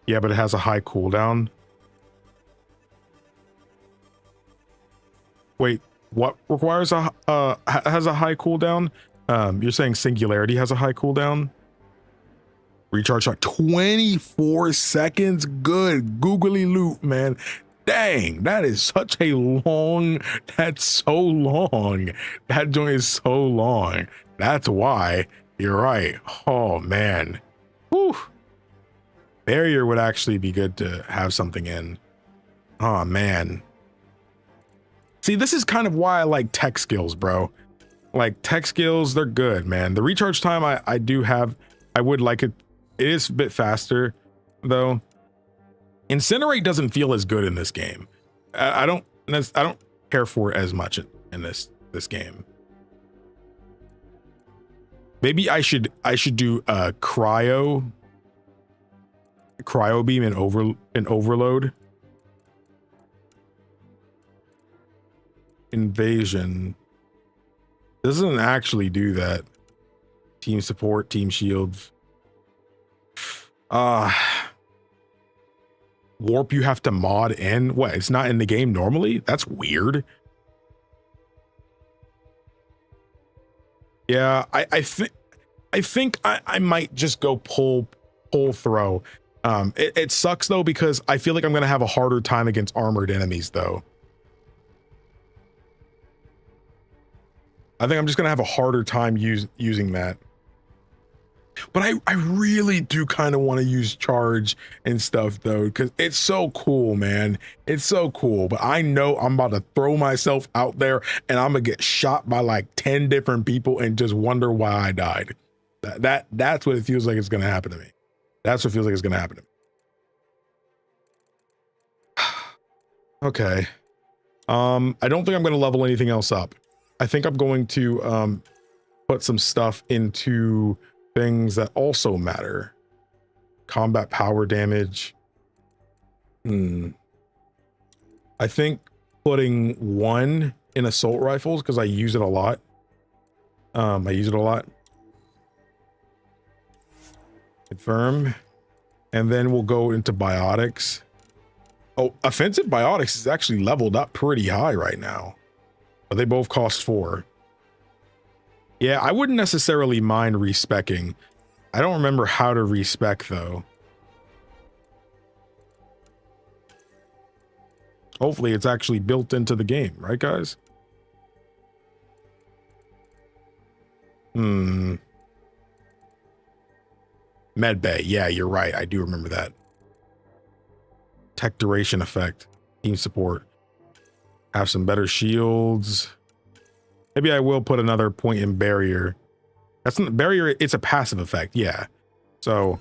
Yeah, but it has a high cooldown. Wait, what requires a has a high cooldown? You're saying Singularity has a high cooldown? Recharge shot 24 seconds. Good googly loop, man. Dang, that is such a long. That's so long. That joint is so long. That's why. You're right. Oh man. Whew. Barrier would actually be good to have something in. Oh man. See, this is kind of why I like tech skills, bro. Like tech skills, they're good, man. The recharge time I do have, I would like it. It is a bit faster though. Incinerate doesn't feel as good in this game. I don't care for it as much in this game. Maybe I should do a cryo beam and overload. Invasion doesn't actually do that. Team support, team shields. Warp you have to mod in. What? It's not in the game normally? That's weird. Yeah, I think I might just go pull throw. It sucks though because I feel like I'm gonna have a harder time against armored enemies though. I think I'm just gonna have a harder time using that. But I really do kind of want to use charge and stuff though, because it's so cool, man. It's so cool. But I know I'm about to throw myself out there and I'm gonna get shot by like 10 different people and just wonder why I died. That's what it feels like it's gonna happen to me. That's what it feels like it's gonna happen to me. Okay. I don't think I'm gonna level anything else up. I think I'm going to put some stuff into things that also matter. Combat power damage. I think putting 1 in assault rifles because I use it a lot. Confirm. And then we'll go into biotics. Oh, offensive biotics is actually leveled up pretty high right now. But they both cost 4. Yeah, I wouldn't necessarily mind respecking. I don't remember how to respec though. Hopefully it's actually built into the game, right guys? Med bay, yeah, you're right. I do remember that. Tech duration effect, team support. Have some better shields. Maybe I will put another point in barrier. That's not barrier. It's a passive effect. Yeah. So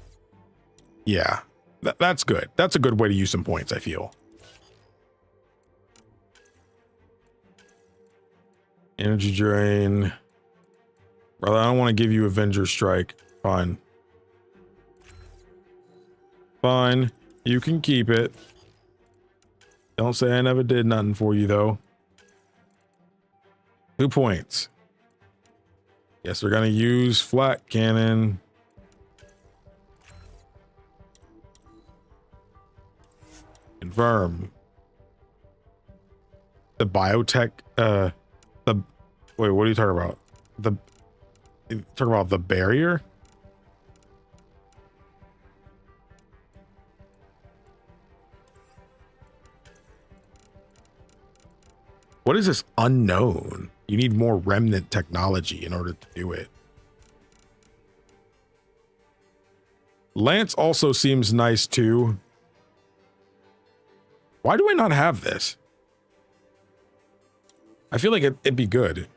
yeah, that's good. That's a good way to use some points, I feel. Energy drain. Brother, I don't want to give you Avenger Strike. Fine. Fine. You can keep it. Don't say I never did nothing for you, though. 2 points. Yes, we're going to use flat cannon. Confirm. The biotech, wait, what are you talking about? Talking about the barrier? What is this unknown? You need more remnant technology in order to do it. Lance also seems nice too. Why do I not have this? I feel like it'd be good.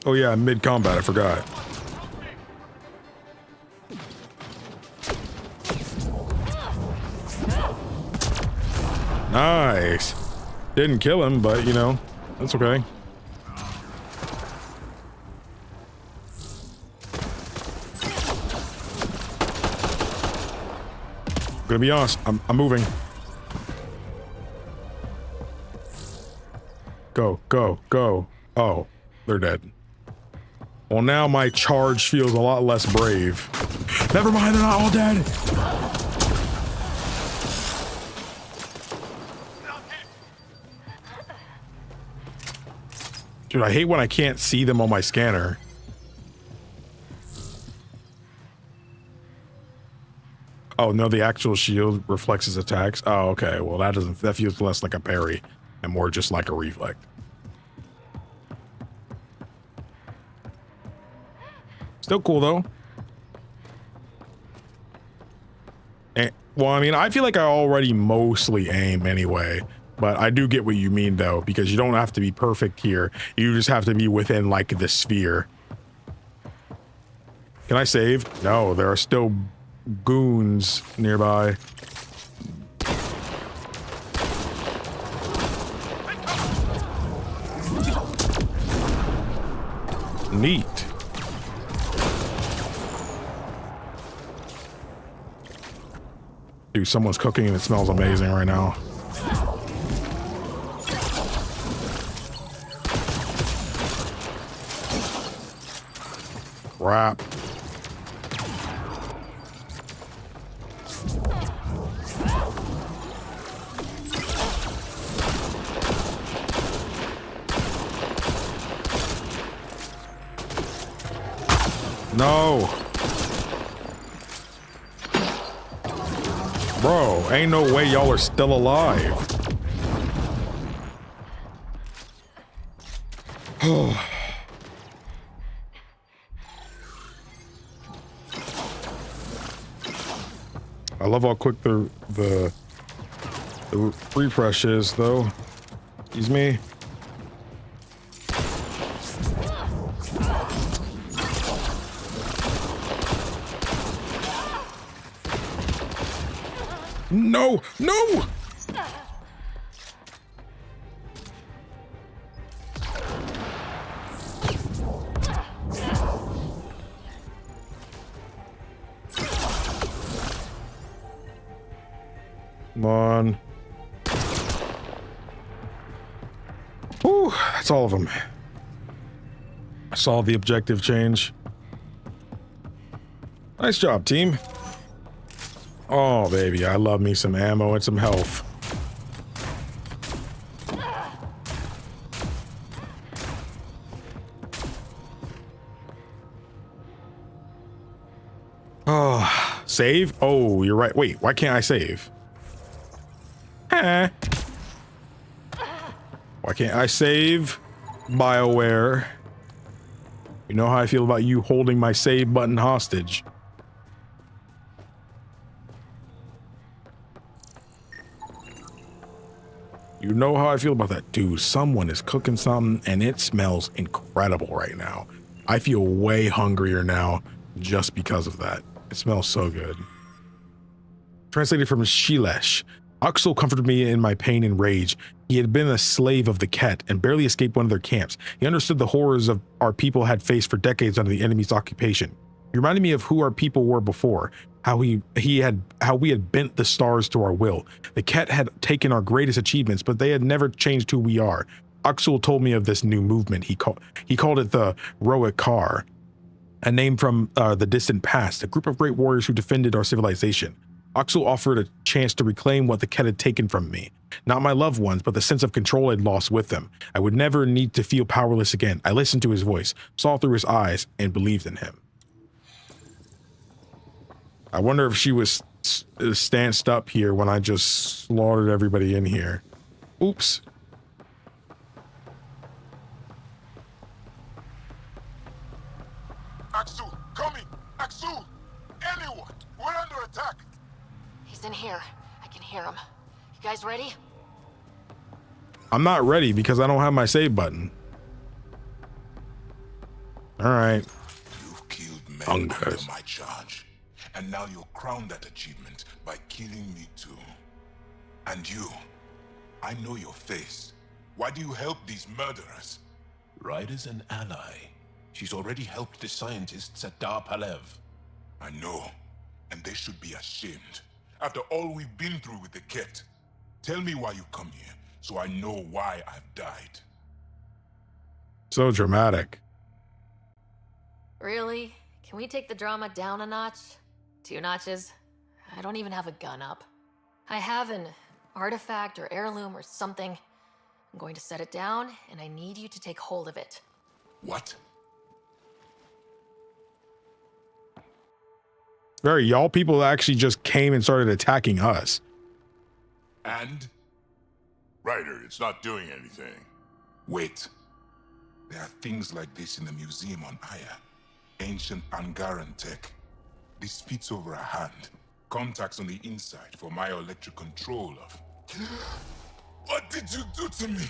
Oh yeah, mid-combat, I forgot. Nice. Didn't kill him, but you know, that's okay. Gonna be honest, I'm moving. Go, go, go. Oh, they're dead. Well, now my charge feels a lot less brave. Never mind, they're not all dead. Dude, I hate when I can't see them on my scanner. Oh, no, the actual shield reflects his attacks. Oh, okay. Well, that feels less like a parry and more just like a reflect. Still cool, though. And, well, I mean, I feel like I already mostly aim anyway, but I do get what you mean, though, because you don't have to be perfect here. You just have to be within, like, the sphere. Can I save? No, there are still goons nearby. Neat. Dude, someone's cooking and it smells amazing right now. Crap. No. Bro, ain't no way y'all are still alive. I love how quick the refresh is, though. Excuse me. No, no! Come on. Whew, that's all of them. I saw the objective change. Nice job, team. Oh, baby, I love me some ammo and some health. Oh, save? Oh, you're right. Wait, why can't I save? Huh? Why can't I save? BioWare. You know how I feel about you holding my save button hostage. You know how I feel about that. Dude, someone is cooking something and it smells incredible right now. I feel way hungrier now just because of that. It smells so good. Translated from Shilesh. Oxel comforted me in my pain and rage. He had been a slave of the Kett and barely escaped one of their camps. He understood the horrors of our people had faced for decades under the enemy's occupation. He reminded me of who our people were before, how we had bent the stars to our will. The Kett had taken our greatest achievements, but they had never changed who we are. Oxel told me of this new movement. He called it the Roekar, a name from the distant past, a group of great warriors who defended our civilization. Oxel offered a chance to reclaim what the Kett had taken from me. Not my loved ones, but the sense of control I'd lost with them. I would never need to feel powerless again. I listened to his voice, saw through his eyes, and believed in him. I wonder if she was stanced up here when I just slaughtered everybody in here. Oops. Axel, coming! Axel! Anyone! We're under attack! He's in here. I can hear him. You guys ready? I'm not ready because I don't have my save button. All right. You've killed men under my charge. And now you'll crown that achievement by killing me too. And you, I know your face. Why do you help these murderers? Ryder's an ally. She's already helped the scientists at Dar Palev. I know, and they should be ashamed. After all we've been through with the Kett. Tell me why you come here, so I know why I've died. So dramatic. Really? Can we take the drama down a notch? 2 notches? I don't even have a gun up. I have an artifact or heirloom or something. I'm going to set it down, and I need you to take hold of it. What? Very, y'all people actually just came and started attacking us. And? Ryder, it's not doing anything. Wait. There are things like this in the museum on Aya. Ancient Angaran tech. This fits over a hand. Contacts on the inside for bioelectric control of... What did you do to me?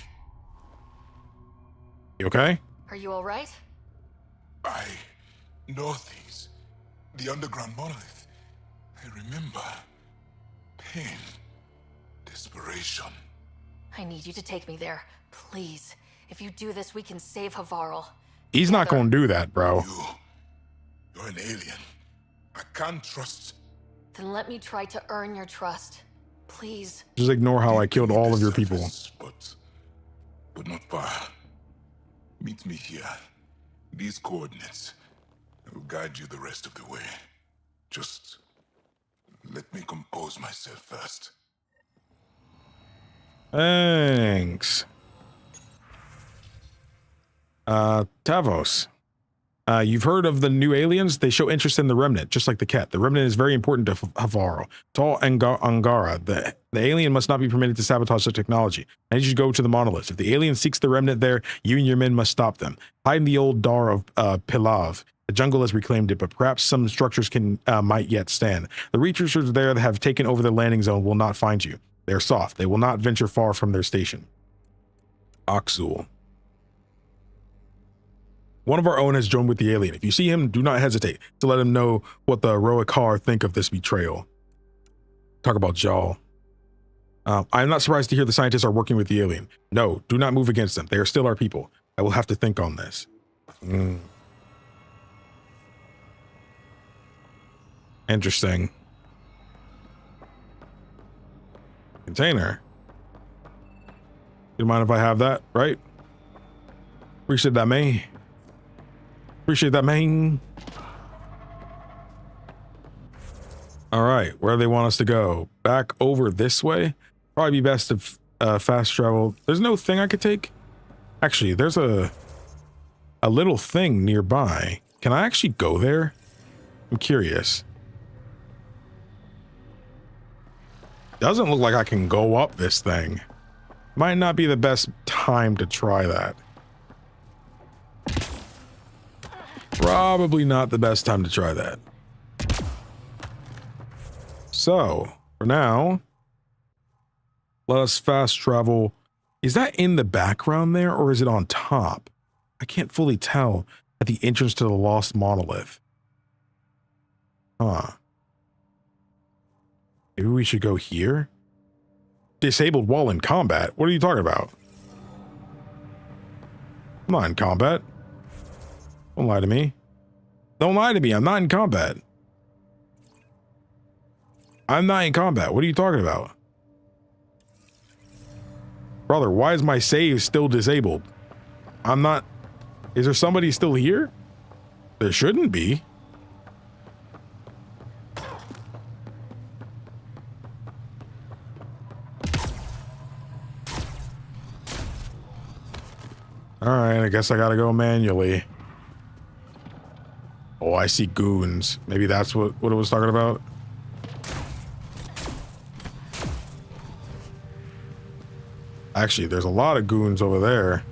You okay? Are you all right? I know things. The underground monolith. I remember. Pain. Desperation. I need you to take me there, please. If you do this, we can save Havarl. He's not gonna do that, bro. You're an alien. I can't trust... Then let me try to earn your trust. Please. Just ignore how I killed all of your people. But not far. Meet me here. These coordinates. I will guide you the rest of the way. Just let me compose myself first. Thanks. Tavos. You've heard of the new aliens? They show interest in the Remnant, just like the Kett. The Remnant is very important to Havarl. To all Angara, the alien must not be permitted to sabotage the technology. I need you to go to the monolith. If the alien seeks the Remnant there, you and your men must stop them. Hide in the old Dar of Pilav. The jungle has reclaimed it, but perhaps some structures might yet stand. The researchers there that have taken over the landing zone will not find you. They are soft. They will not venture far from their station. Oxul. One of our own has joined with the alien. If you see him, do not hesitate to let him know what the Roikar think of this betrayal. Talk about Jal. I'm not surprised to hear the scientists are working with the alien. No, do not move against them. They are still our people. I will have to think on this. Interesting. Container. You don't mind if I have that, right? Appreciate that, man. Appreciate that, man. All right, where do they want us to go? Back over this way? Probably be best if fast travel. There's no thing I could take? Actually, there's a little thing nearby. Can I actually go there? I'm curious. Doesn't look like I can go up this thing. Might not be the best time to try that. Probably not the best time to try that. So, for now, let us fast travel. Is that in the background there, or is it on top? I can't fully tell at the entrance to the lost monolith. Huh. Maybe we should go here? Disabled while in combat? What are you talking about? I'm not in combat. Don't lie to me. Don't lie to me. I'm not in combat. I'm not in combat. What are you talking about? Brother, why is my save still disabled? I'm not... Is there somebody still here? There shouldn't be. Alright, I guess I gotta go manually. Oh, I see goons. Maybe that's what it was talking about. Actually, there's a lot of goons over there.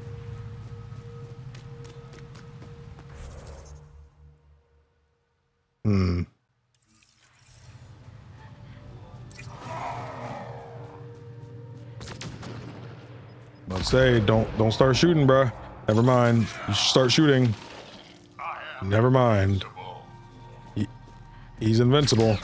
Let's say, don't start shooting, bruh. Never mind. You should start shooting. Never mind. He's invincible.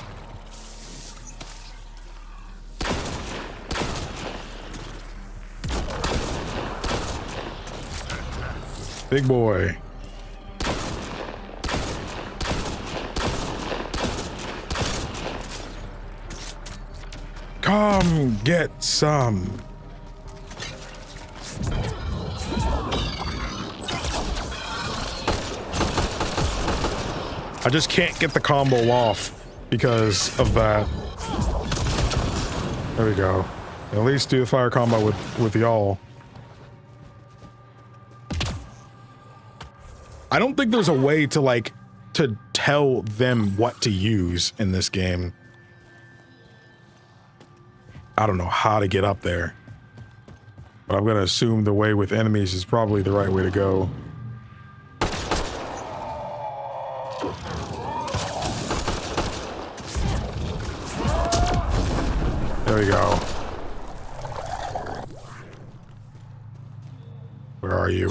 Big boy. Come get some. I just can't get the combo off because of that. There we go. At least do the fire combo with y'all. I don't think there's a way to like to tell them what to use in this game. I don't know how to get up there, but I'm gonna assume the way with enemies is probably the right way to go. There we go. Where are you?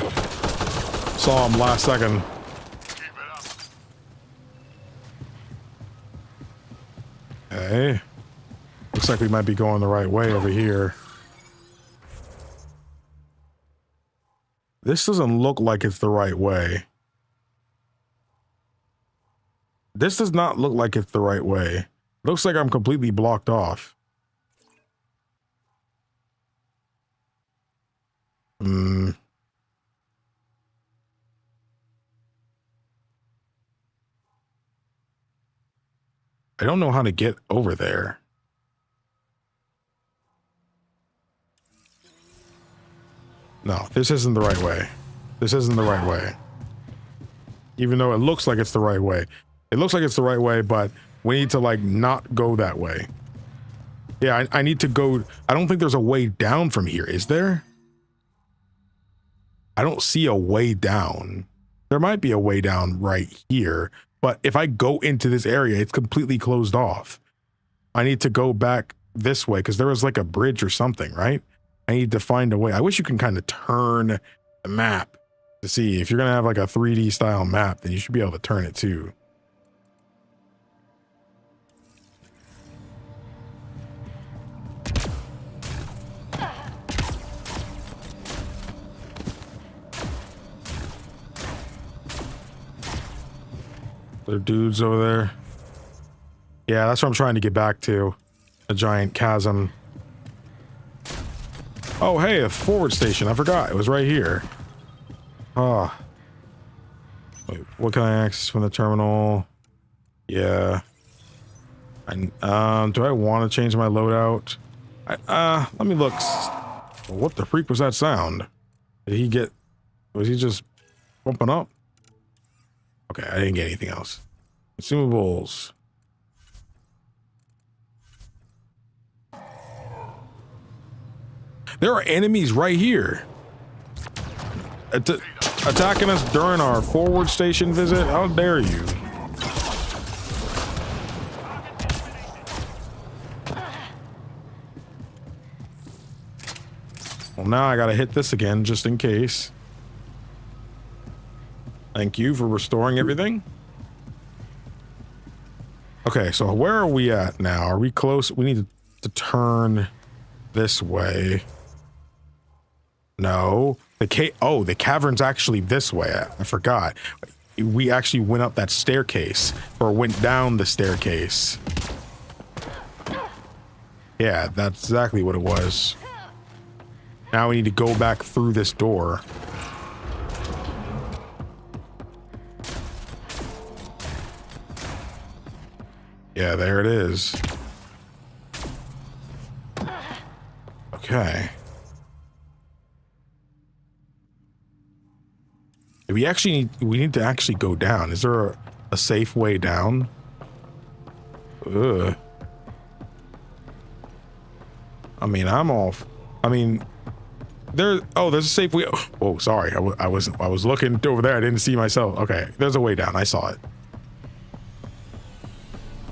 Saw him last second. Okay. Looks like we might be going the right way over here. This doesn't look like it's the right way. This does not look like it's the right way. Looks like I'm completely blocked off. I don't know how to get over there. No, this isn't the right way. This isn't the right way. Even though it looks like it's the right way. It looks like it's the right way, but we need to like not go that way. Yeah, I need to go. I don't think there's a way down from here. Is there? I don't see a way down. There might be a way down right here, but if I go into this area, it's completely closed off. I need to go back this way because there was like a bridge or something, right? I need to find a way. I wish you can kind of turn the map to see. If you're going to have like a 3D style map, then you should be able to turn it too. There are dudes over there. Yeah, that's what I'm trying to get back to. A giant chasm. Oh, hey, a forward station. I forgot. It was right here. Oh. Wait, what can I access from the terminal? Yeah. Do I want to change my loadout? Let me look. What the freak was that sound? Did he get... Was he just bumping up? Okay, I didn't get anything else. Consumables. There are enemies right here. Attacking us during our forward station visit? How dare you? Well, now I gotta hit this again just in case. Thank you for restoring everything. Okay, so where are we at now? Are we close? We need to turn this way. No. The cavern's actually this way. I forgot. We actually went up that staircase, or went down the staircase. Yeah, that's exactly what it was. Now we need to go back through this door. Yeah, there it is. Okay. We need to actually go down. Is there a safe way down? Ugh. I mean, I'm off. I mean, there's a safe way. Oh, sorry. I was looking over there. I didn't see myself. Okay, there's a way down. I saw it.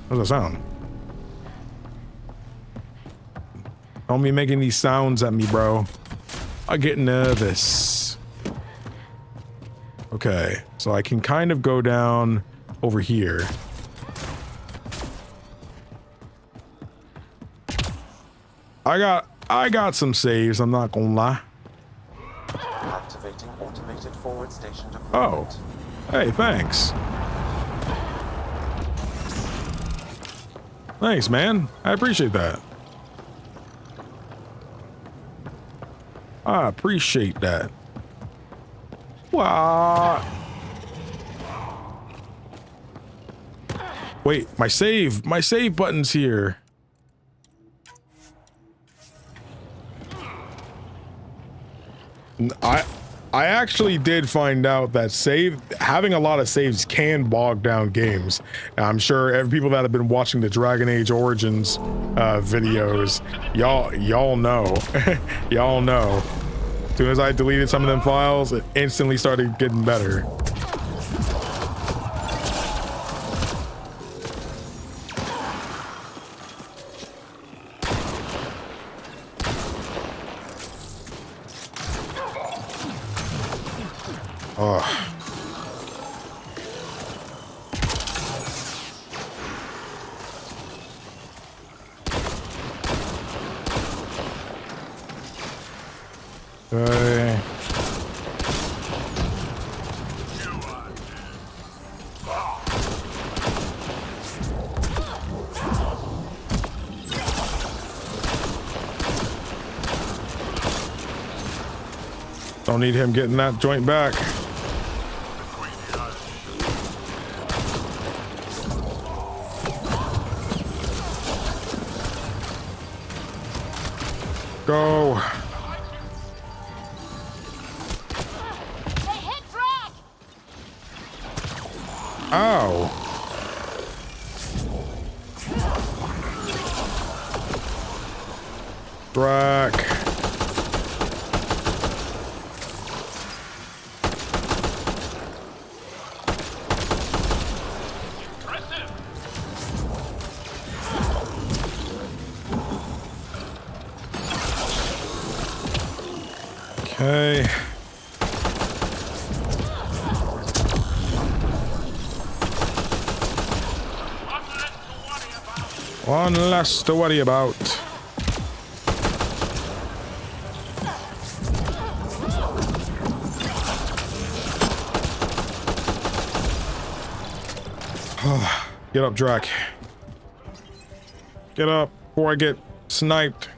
What's that sound? Don't be making these sounds at me, bro. I get nervous. Okay, so I can kind of go down over here. I got some saves, I'm not gonna lie. Activating automated forward station deployment. Oh. Hey, thanks. Thanks, man. I appreciate that. I appreciate that. Wow. Wait, my save button's here. I actually did find out that having a lot of saves can bog down games. I'm sure people that have been watching the Dragon Age Origins videos, y'all know, y'all know. As soon as I deleted some of them files, it instantly started getting better. Oh. Okay. Don't need him getting that joint back. Go. They hit Drac! Ow. Drac. Okay. One less to worry about. Get up, Drac. Get up before I get sniped.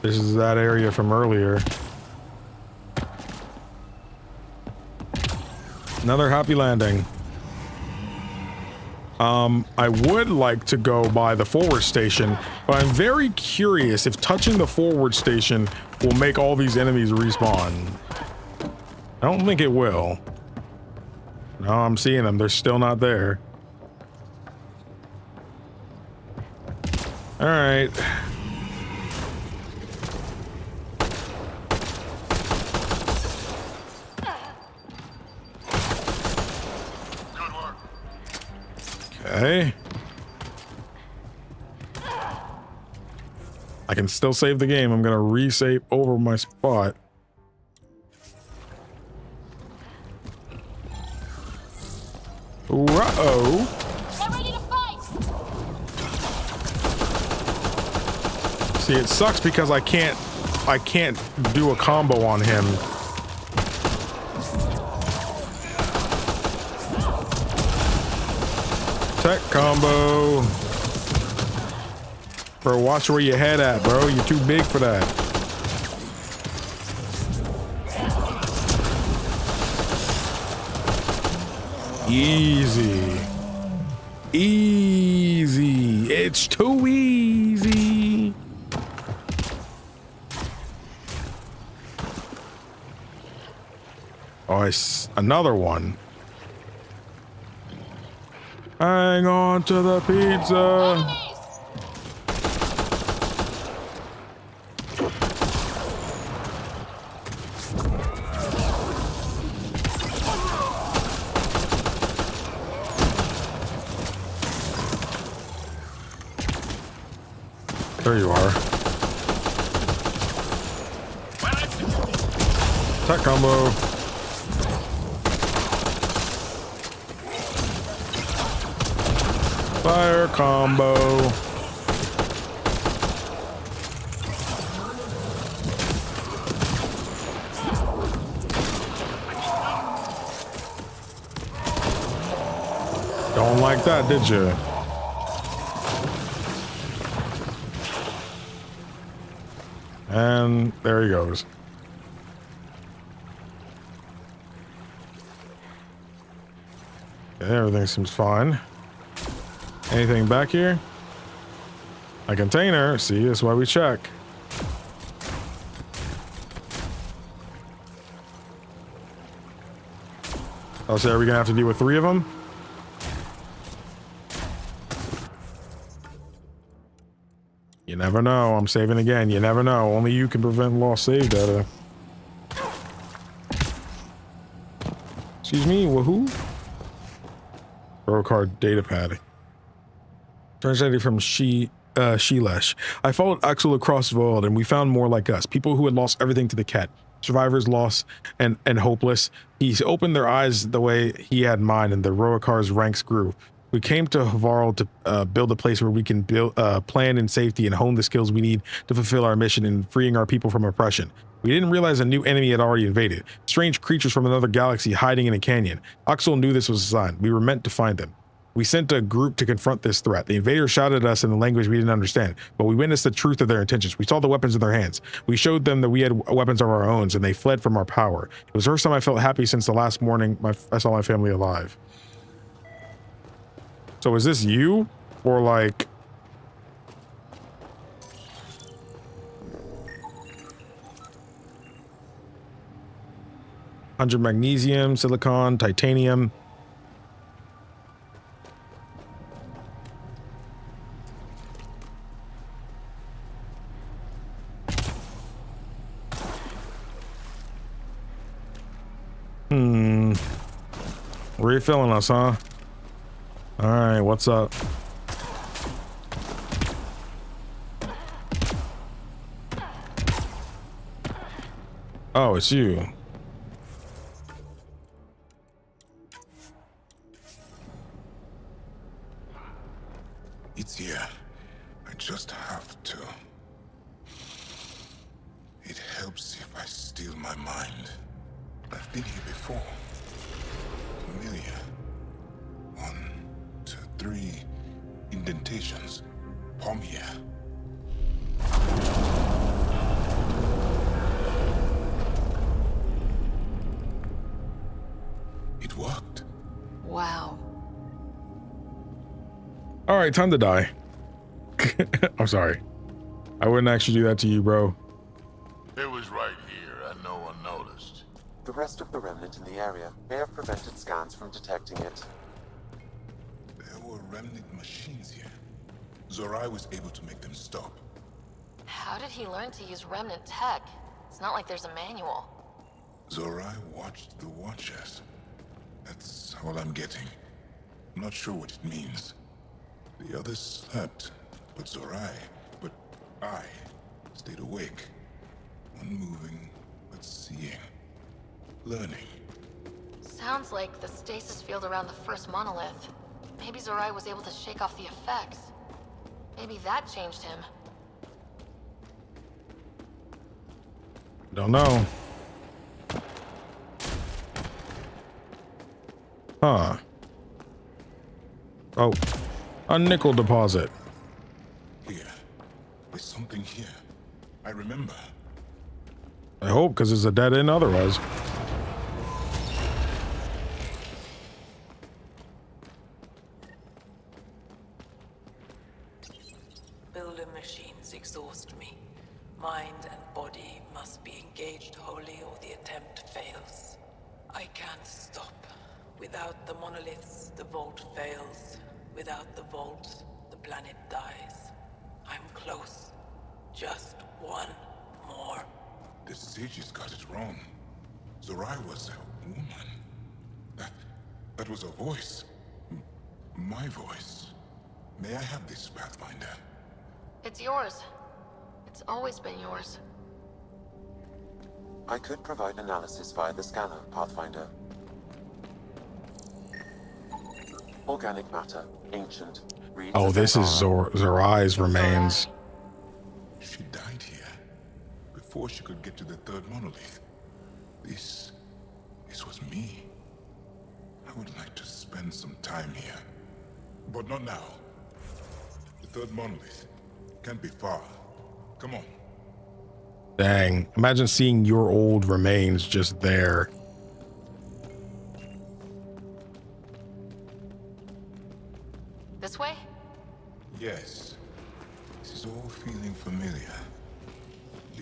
This is that area from earlier. Another happy landing. I would like to go by the forward station, but I'm very curious if touching the forward station will make all these enemies respawn. I don't think it will. No, I'm seeing them. They're still not there. All right. Okay. I can still save the game. I'm gonna resave over my spot. Uh-oh. Get ready to fight! See, it sucks because I can't do a combo on him. Tech combo. Bro, watch where your head at, bro. You're too big for that. Easy. Easy. It's too easy. Oh, it's another one. Hang on to the pizza. There you are. Tech combo. Fire combo. Don't like that, did you? And there he goes. Okay, everything seems fine. Anything back here? A container. See, that's why we check. Oh, so are we gonna have to deal with 3 of them? You never know. I'm saving again. You never know. Only you can prevent lost save data. Excuse me, woohoo? Row card data pad. Translated from Shilesh. I followed Axel across the world and we found more like us. People who had lost everything to the Kett. Survivors lost and hopeless. He opened their eyes the way he had mine and the Roakar's ranks grew. We came to Havarl to build a place where we can build, plan in safety and hone the skills we need to fulfill our mission in freeing our people from oppression. We didn't realize a new enemy had already invaded. Strange creatures from another galaxy hiding in a canyon. Axel knew this was a sign. We were meant to find them. We sent a group to confront this threat. The invaders shouted at us in a language we didn't understand, but we witnessed the truth of their intentions. We saw the weapons in their hands. We showed them that we had weapons of our own, and they fled from our power. It was the first time I felt happy since the last morning I saw my family alive. So is this you? Or like... $100 magnesium, silicon, titanium. Refilling us, huh? All right, what's up? Oh, it's you. It's here. I just have to. It helps if I steal my mind. I've been here before. Familiar. 1, 2, 3 indentations. Palm here. It worked. Wow. All right, time to die. I'm sorry. I wouldn't actually do that to you, bro. It was right here and no one noticed. The rest of the remnant in the area may have prevented scans from detecting it. There were Remnant machines here. Zorai was able to make them stop. How did he learn to use Remnant tech? It's not like there's a manual. Zorai watched the Watchers. That's all I'm getting. I'm not sure what it means. The others slept, but I stayed awake. Unmoving, but seeing. Learning. Sounds like the stasis field around the first monolith. Maybe Zorai was able to shake off the effects. Maybe that changed him. Don't know. Huh. Oh, a nickel deposit. Here. There's something here. I remember. I hope, because it's a dead end otherwise. Builder machines exhaust me. Mind and body must be engaged wholly or the attempt fails. I can't stop. Without the monoliths, the vault fails. Without the vault, the planet dies. I'm close. Just one more. The sages got it wrong. Zorai was a woman. That was a voice. My voice. May I have this, Pathfinder? It's yours. It's always been yours. I could provide analysis via the scanner, Pathfinder. Organic matter, ancient. Reads Oh, as this an is R. Zorai's remains. She died here. Before she could get to the third monolith. This was me. I would like to spend some time here. But not now. The third monolith can't be far. Come on. Dang. Imagine seeing your old remains just there.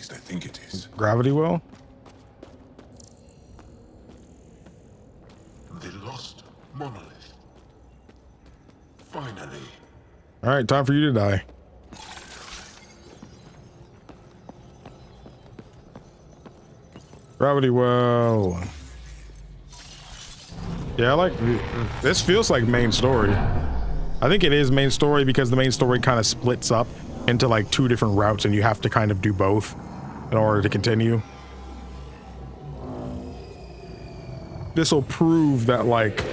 least I think it is. Gravity well? The lost monolith. Finally. All right, time for you to die. Gravity well. Yeah, I like this. Feels like main story. I think it is main story because the main story kind of splits up into like 2 different routes, and you have to kind of do both in order to continue. This will prove that like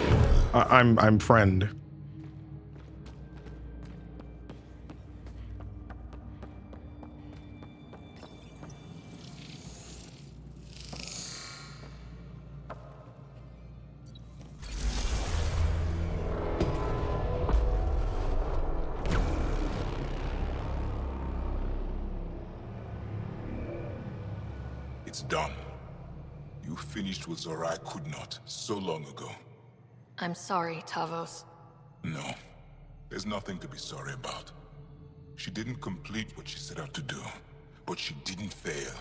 I'm friend. It's done. You finished what Zorai could not so long ago. I'm sorry, Tavos. No, there's nothing to be sorry about. She didn't complete what she set out to do, but she didn't fail.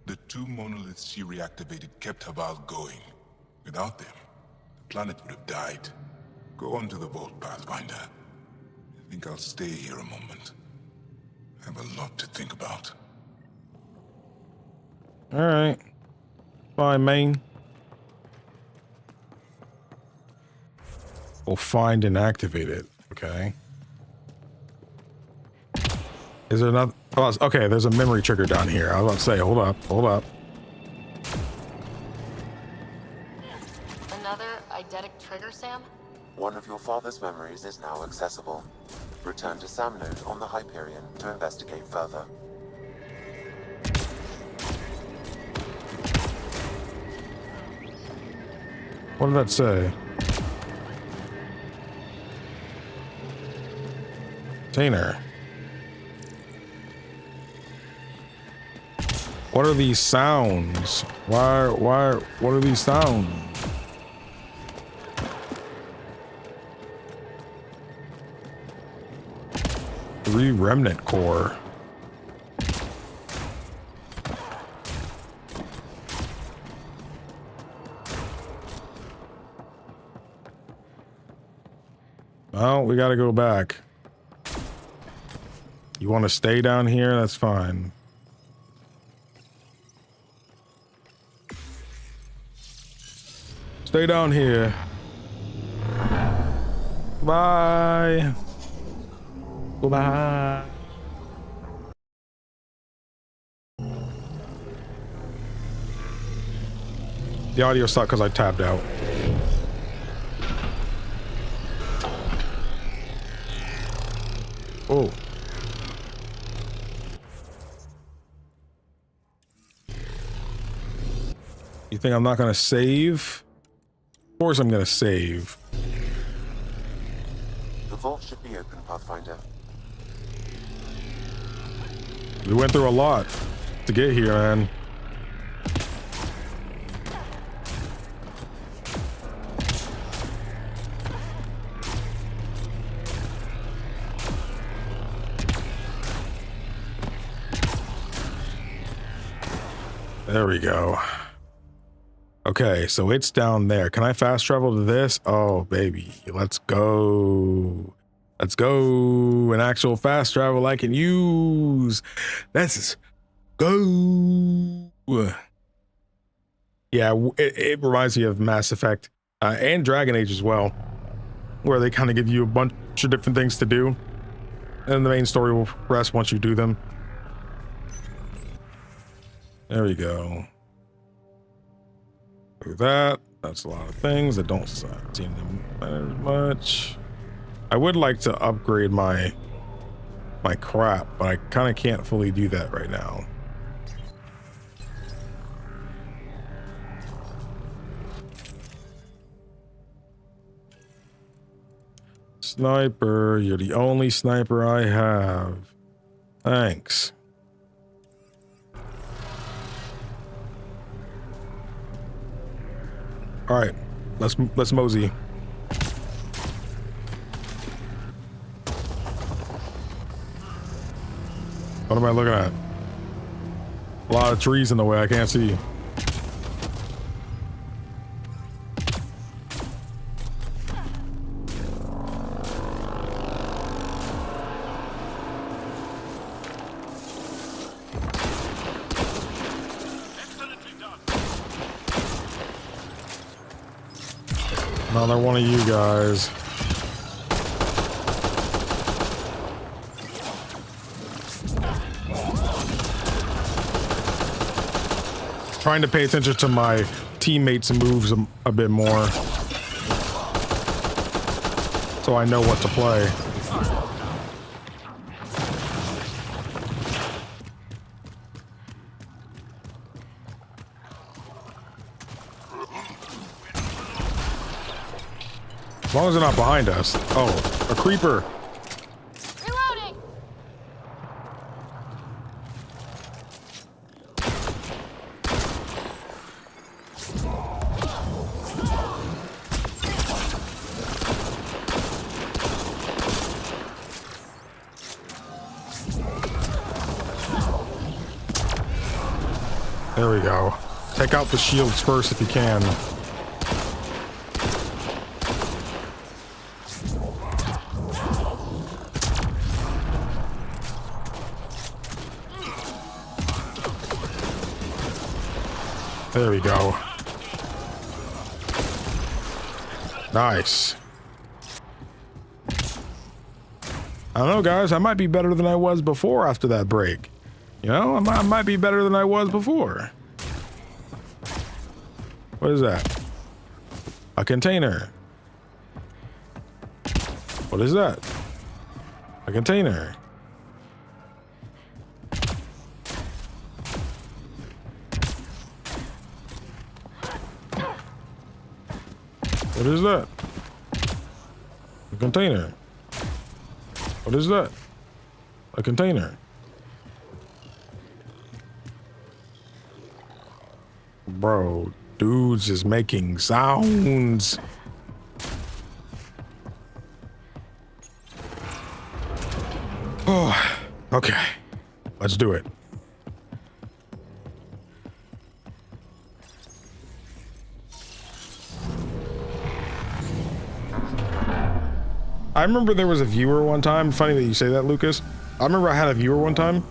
The 2 monoliths she reactivated kept Haval going. Without them, the planet would have died. Go on to the vault, Pathfinder. I think I'll stay here a moment. I have a lot to think about. All right. Bye, main. We'll find and activate it. Okay. Is there another? Oh, okay, there's a memory trigger down here. I was about to say, hold up, hold up. Another eidetic trigger, Sam? One of your father's memories is now accessible. Return to Samnode on the Hyperion to investigate further. What did that say? Container. What are these sounds? Why, what are these sounds? Remnant core. Well, we gotta go back. You want to stay down here? That's fine. Stay down here. Bye. Goodbye. The audio sucked because I tabbed out. Oh. You think I'm not gonna save? Of course I'm gonna save. The vault should be open, Pathfinder. We went through a lot to get here, man. There we go. Okay, so it's down there. Can I fast travel to this? Oh, baby. Let's go. Let's go. An actual fast travel I can use. Let's go. Yeah, it reminds me of Mass Effect and Dragon Age as well, where they kind of give you a bunch of different things to do. And the main story will progress once you do them. There we go. Do that. That's a lot of things that don't seem to matter much. I would like to upgrade my crap, but I kind of can't fully do that right now. Sniper, you're the only sniper I have. Thanks. All right, let's mosey. What am I looking at? A lot of trees in the way, I can't see. Another one of you guys. Trying to pay attention to my teammates' moves a bit more, so I know what to play. As long as they're not behind us. Oh, a creeper. Reloading. There we go. Take out the shields first if you can. There we go. Nice. I don't know, guys. I might be better than I was before after that break. You know, I might be better than I was before. What is that? A container. What is that? A container. What is that? A container. What is that? A container. Bro, dudes is making sounds. Oh, okay. Let's do it. I remember there was a viewer one time. Funny that you say that, Lucas. I remember I had a viewer one time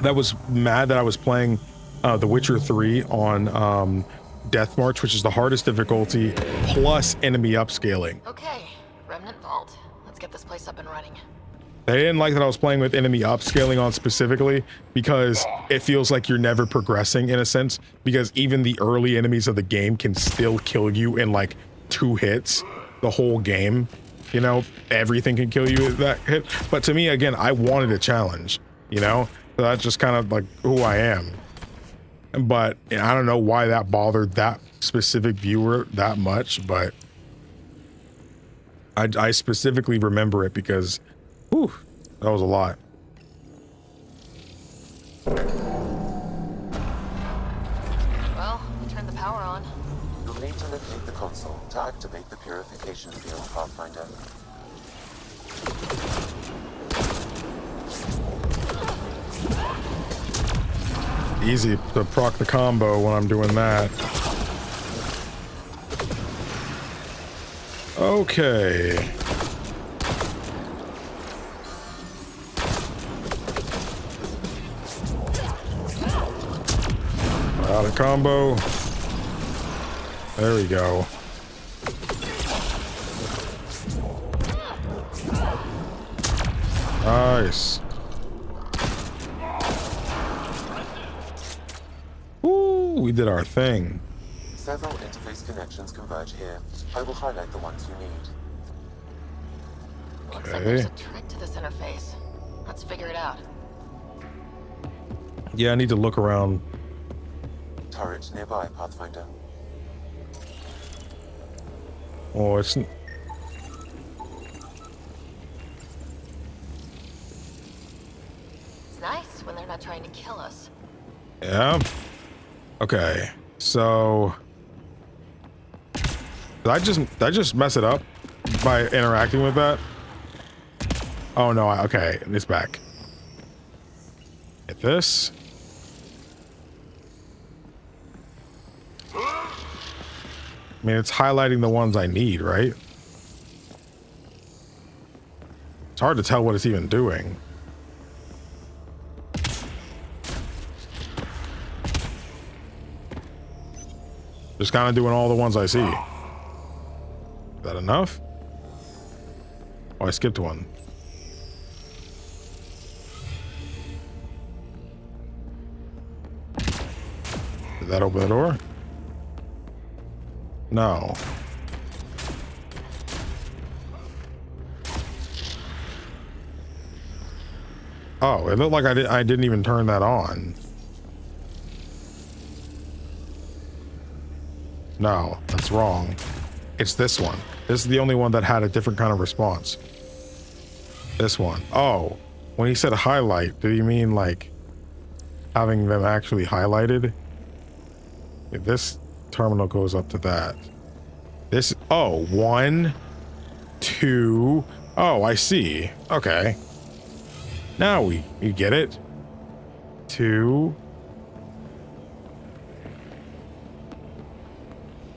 that was mad that I was playing The Witcher 3 on Death March, which is the hardest difficulty, plus enemy upscaling. Okay, Remnant Vault. Let's get this place up and running. They didn't like that I was playing with enemy upscaling on specifically because it feels like you're never progressing in a sense, because even the early enemies of the game can still kill you in like 2 hits the whole game. You know, everything can kill you with that hit. But to me, again, I wanted a challenge, you know? So that's just kind of like who I am. But I don't know why that bothered that specific viewer that much, but I specifically remember it because, whew, that was a lot. Well, turn the power on. You'll need to locate the console to activate the purification field, Pathfinder. Easy to proc the combo when I'm doing that. Okay. Out of combo. There we go. Nice. Woo, we did our thing. Several interface connections converge here. I will highlight the ones you need. Looks like there's a trick to this interface. Let's figure it out. Yeah, I need to look around. Turret nearby, Pathfinder. Oh, it's... It's nice when they're not trying to kill us. Yeah. Okay. So... Did I just mess it up by interacting with that? Oh no, okay, it's back. Get this. I mean, it's highlighting the ones I need, right? It's hard to tell what it's even doing. Just kind of doing all the ones I see. Is that enough? Oh, I skipped one. Did that open the door? No. Oh, it looked like I didn't even turn that on. No, that's wrong. It's this one. This is the only one that had a different kind of response. This one. Oh, when he said highlight, did he mean like having them actually highlighted? If this terminal goes up to that. This, oh, 1, 2. Oh, I see. Okay. Now you get it. 2.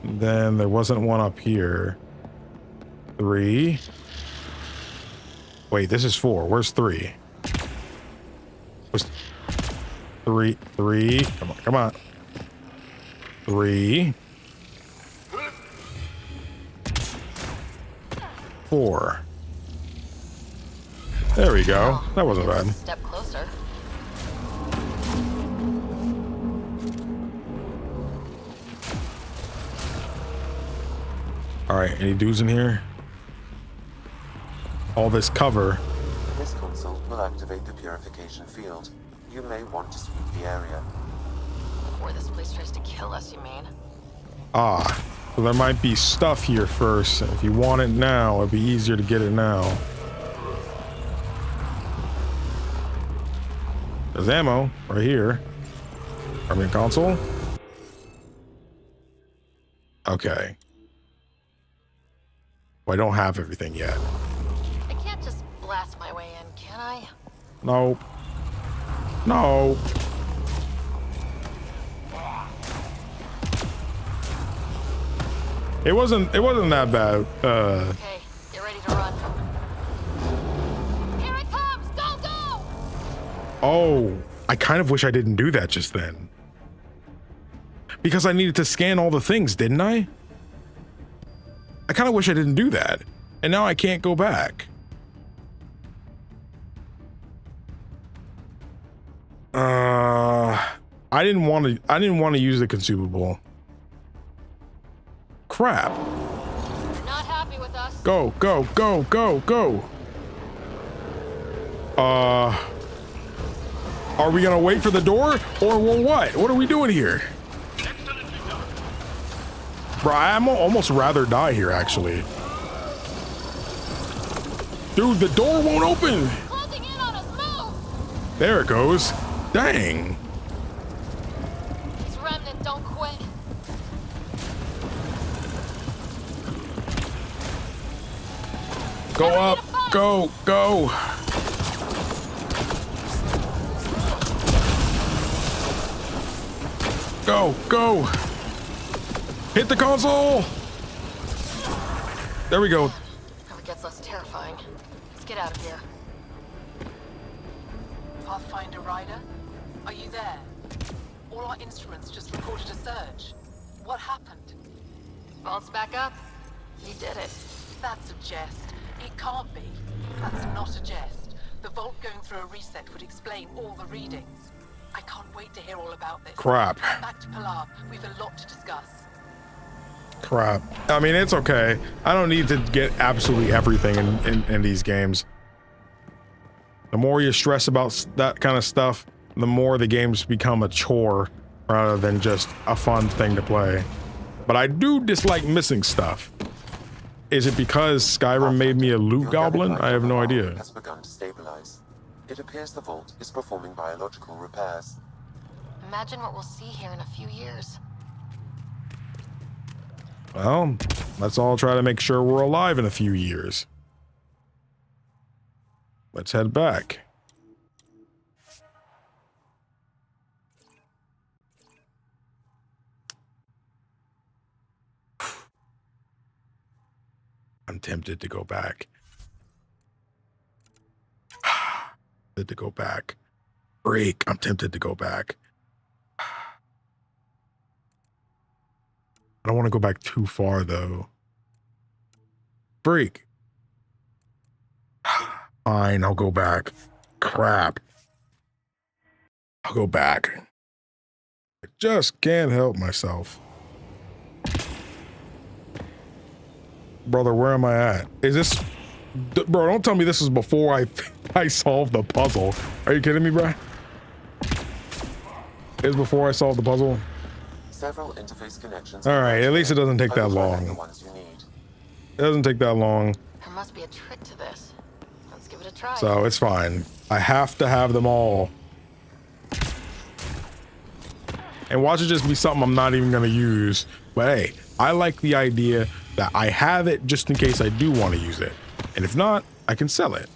Then there wasn't one up here. 3. Wait, this is 4. Where's 3? Where's 3? 3. Come on, come on. 3. 4. There we go. That wasn't bad. Step closer. All right, any dudes in here? All this cover. This console will activate the purification field. You may want to sweep the area. Before this place tries to kill us, you mean? Ah, so there might be stuff here first. If you want it now, it'd be easier to get it now. There's ammo right here. Remnant console. Okay. Well, I don't have everything yet. I can't just blast my way in, can I? Nope. No. It wasn't that bad. Okay, get ready to run. Here it comes! Go, go! Oh, I kind of wish I didn't do that just then. Because I needed to scan all the things, didn't I? I kind of wish I didn't do that. And now I can't go back. I didn't want to use the consumable. Crap. You're not happy with us. Go, go, go, go, go. Are we gonna wait for the door or what? What are we doing here? Bro, I'm almost rather die here, actually. Dude, the door won't open. Closing in on us, move! There it goes. Dang. It's Remnant, don't quit. Go up. Go, go. Go, go. Hit the console. There we go. Hope it gets less terrifying. Let's get out of here. Pathfinder Ryder, are you there? All our instruments just recorded a surge. What happened? Vault's back up. You did it. That's a jest. It can't be. That's not a jest. The vault going through a reset would explain all the readings. I can't wait to hear all about this. Crap. Back to Pilar. We've a lot to discuss. Crap. I mean, it's okay. I don't need to get absolutely everything in these games. The more you stress about that kind of stuff, the more the games become a chore rather than just a fun thing to play. But I do dislike missing stuff. Is it because Skyrim made me a loot goblin? I have no idea. Has begun to stabilize. It appears the vault is performing biological repairs. Imagine what we'll see here in a few years. Well, let's all try to make sure we're alive in a few years. Let's head back. I'm tempted to go back. Tempted to go back. Break. I'm tempted to go back. I don't want to go back too far though. Break. Fine, I'll go back. Crap. I'll go back. I just can't help myself. Brother, where am I at? Is this... Bro, don't tell me this is before I solved the puzzle. Are you kidding me, bro? It's before I solved the puzzle? Several interface connections. Alright, at least it doesn't take that long. The ones you need. It doesn't take that long. There must be a trick to this. Let's give it a try. So it's fine. I have to have them all. And watch it just be something I'm not even going to use. But hey, I like the idea that I have it just in case I do want to use it. And if not, I can sell it.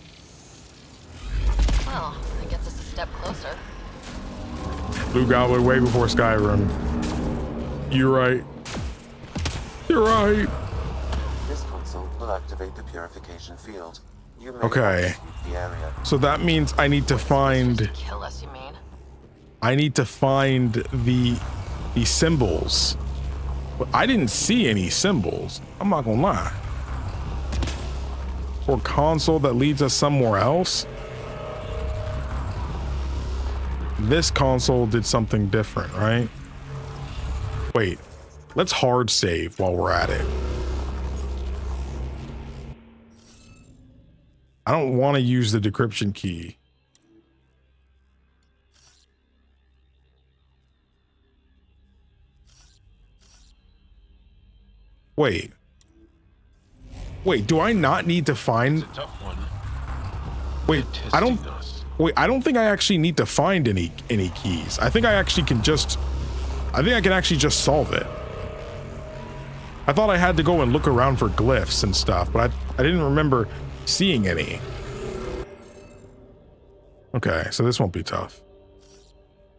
Well, that gets us a step closer. Blue Goblin way before Skyrim. You're right. You're right. This console will activate the purification field. You may Okay. the area. So that means I need to find... Kill us, you mean? I need to find the symbols. But I didn't see any symbols. I'm not gonna lie. Or console that leads us somewhere else. This console did something different, right? Wait, let's hard save while we're at it. I don't want to use the decryption key. Wait, do I not need to find... It's a tough one. Wait, I don't... Wait, I don't think I actually need to find any keys. I think I actually can just... I think I can actually just solve it. I thought I had to go and look around for glyphs and stuff, but I didn't remember seeing any. Okay, so this won't be tough.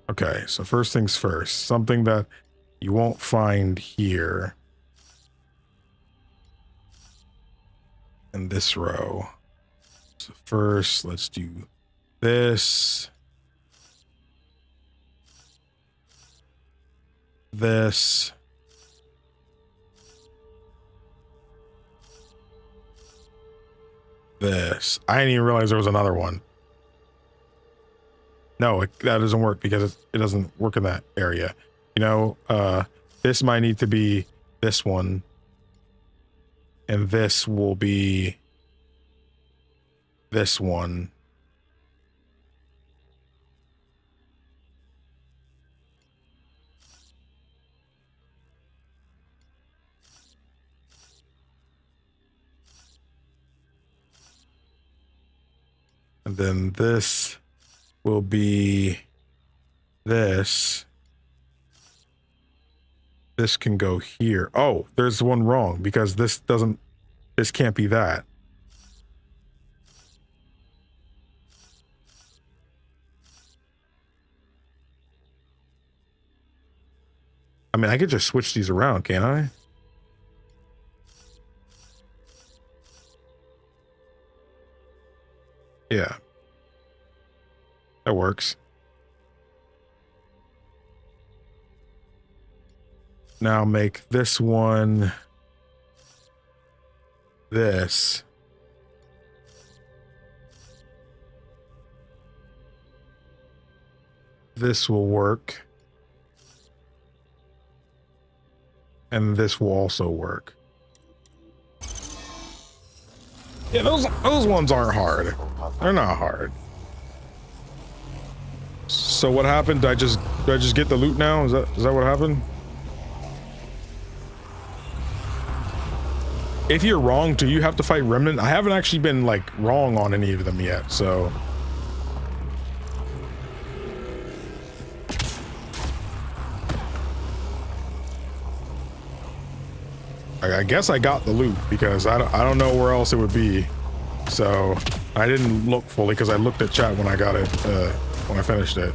Okay, so first things first. Something that you won't find here. In this row. So first, let's do this. This. This. I didn't even realize there was another one. No, that doesn't work because it doesn't work in that area. You know, this might need to be this one. And this will be this one. And then this will be this. This can go here. Oh, there's one wrong because this can't be that. I mean, I could just switch these around, can't I? Yeah. That works. Now make this one this. This will work. And this will also work. Yeah, those ones aren't hard. They're not hard. So what happened? Did I just get the loot now? Is that what happened? If you're wrong, do you have to fight Remnant? I haven't actually been like wrong on any of them yet, so. I guess I got the loot because I don't know where else it would be. So I didn't look fully because I looked at chat when I got it, when I finished it.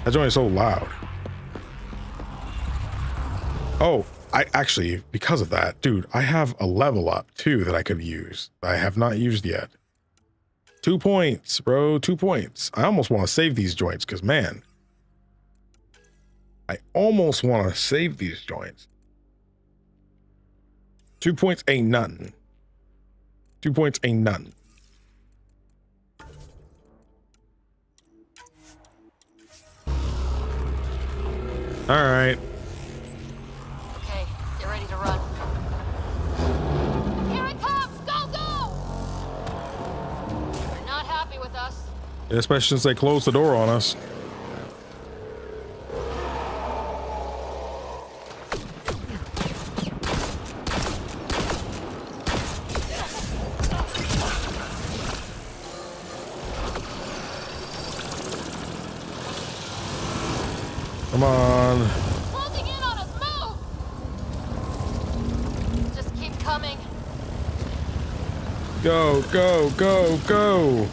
That joint is so loud. Oh, I actually, because of that, dude, I have a level up too that I could use. I have not used yet. 2 points, bro. 2 points. I almost want to save these joints because, man, I almost want to save these joints. 2 points ain't nothing. 2 points ain't nothing. All right. Okay, get ready to run. Here it comes! Go, go! They're not happy with us. Especially since they closed the door on us. Come on. Closing in on us! Move! Just keep coming. Go, go, go, go.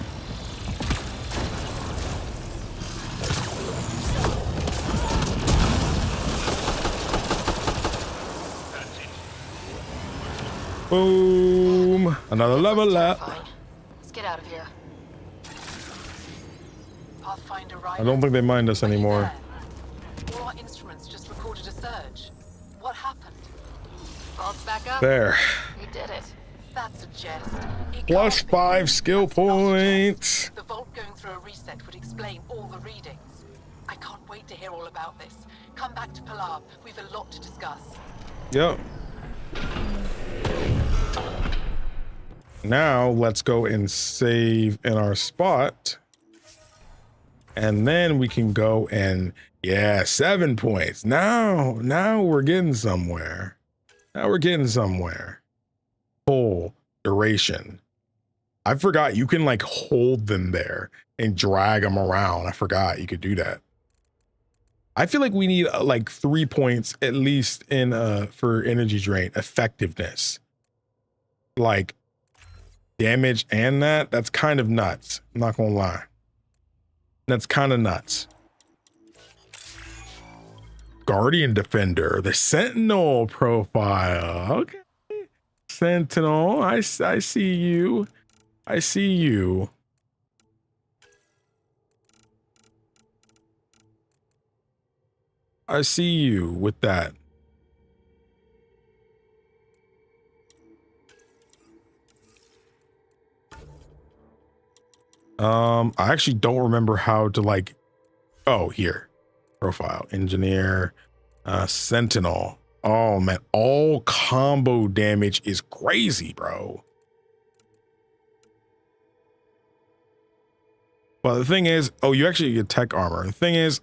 Boom. Another level up. Terrifying. Let's get out of here. Pathfinder I Ryder. don't think they mind us Are you anymore. there? All our instruments just recorded a surge. What happened? Vault's back up. There. We did it. That's a jest. It Plus can't be. 5 skill That's not a points. jest. The vault going through a reset would explain all the readings. I can't wait to hear all about this. Come back to Palab. We've a lot to discuss. Yep. Now let's go and save in our spot. And then we can go and, yeah, 7 points. Now we're getting somewhere. Now we're getting somewhere. Full duration. I forgot you can like hold them there and drag them around. I forgot you could do that. I feel like we need like 3 points at least in for energy drain effectiveness. Like damage and that's kind of nuts. I'm not gonna lie. That's kind of nuts. Guardian Defender, the Sentinel profile. Okay. Sentinel, I see you. I see you. I see you with that. I actually don't remember how to like, oh, here. Profile, engineer, Sentinel. Oh man, all combo damage is crazy, bro. Well, the thing is, oh, you actually get tech armor. The thing is,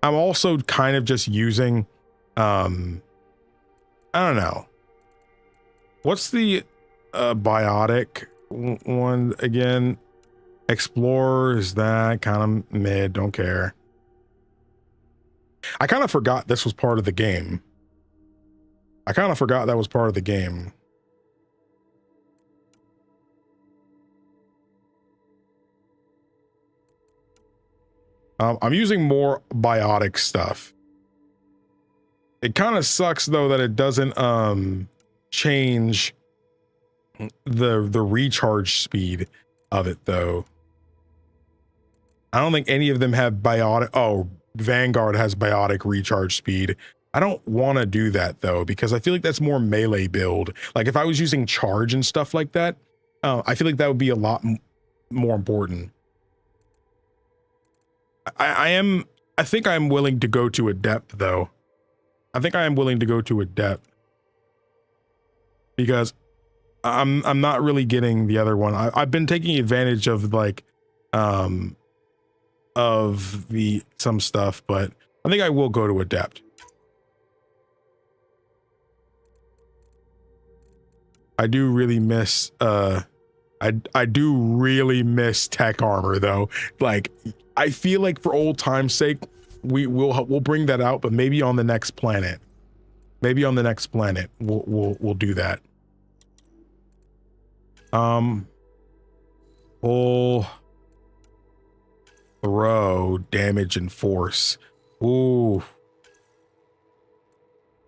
I'm also kind of just using, I don't know. What's the biotic one again? Explorer, is that kind of mid? Don't care. I kind of forgot this was part of the game. I kind of forgot that was part of the game. I'm using more biotic stuff. It kind of sucks though that it doesn't change the recharge speed of it though. I don't think any of them have biotic. Oh, Vanguard has biotic recharge speed. I don't want to do that though, because I feel like that's more melee build. Like if I was using charge and stuff like that, I feel like that would be a lot more important. I think I'm willing to go to adept though. I think I am willing to go to adept because I'm not really getting the other one. I've been taking advantage of like of the some stuff, but I think I will go to adept. I do really miss I do really miss tech armor though. Like I feel like for old time's sake we'll bring that out, but maybe on the next planet. Maybe on the next planet we'll do that. Full throw, damage and force. Ooh.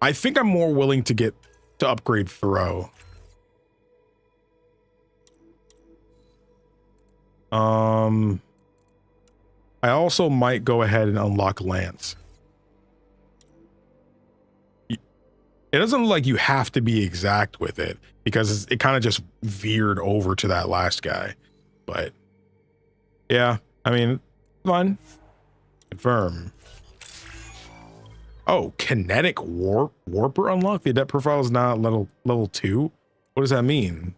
I think I'm more willing to upgrade throw. I also might go ahead and unlock Lance. It doesn't look like you have to be exact with it because it kind of just veered over to that last guy. But yeah, I mean, fun. Confirm. Oh, kinetic warper unlocked. The adept profile is not level 2. What does that mean?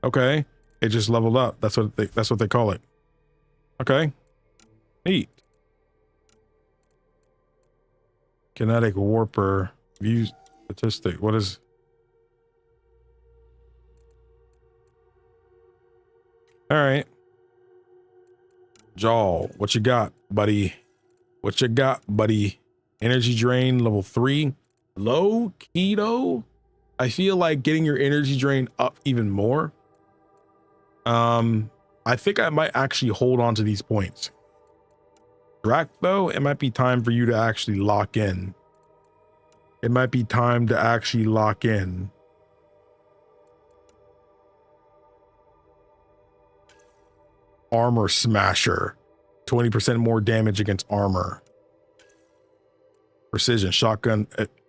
Okay, it just leveled up. That's what they call it. Okay, neat. Kinetic warper view statistic. What is? All right. Jaw, what you got, buddy? What you got, buddy? Energy drain level 3. Low keto. I feel like getting your energy drain up even more. I think I might actually hold on to these points. Drac, though, it might be time for you to actually lock in. It might be time to actually lock in. Armor smasher. 20% more damage against armor. Precision shotgun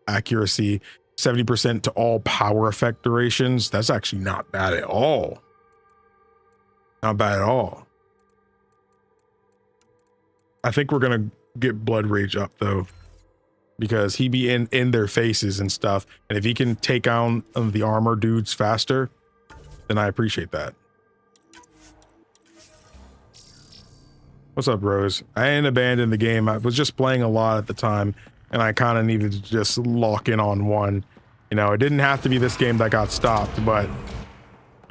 accuracy. 70% to all power effect durations. That's actually not bad at all. Not bad at all. I think we're gonna get blood rage up though, because he be in their faces and stuff. And if he can take down the armor dudes faster, then I appreciate that. What's up, Rose? I ain't abandoned the game. I was just playing a lot at the time, and I kind of needed to just lock in on one. You know, it didn't have to be this game that got stopped, but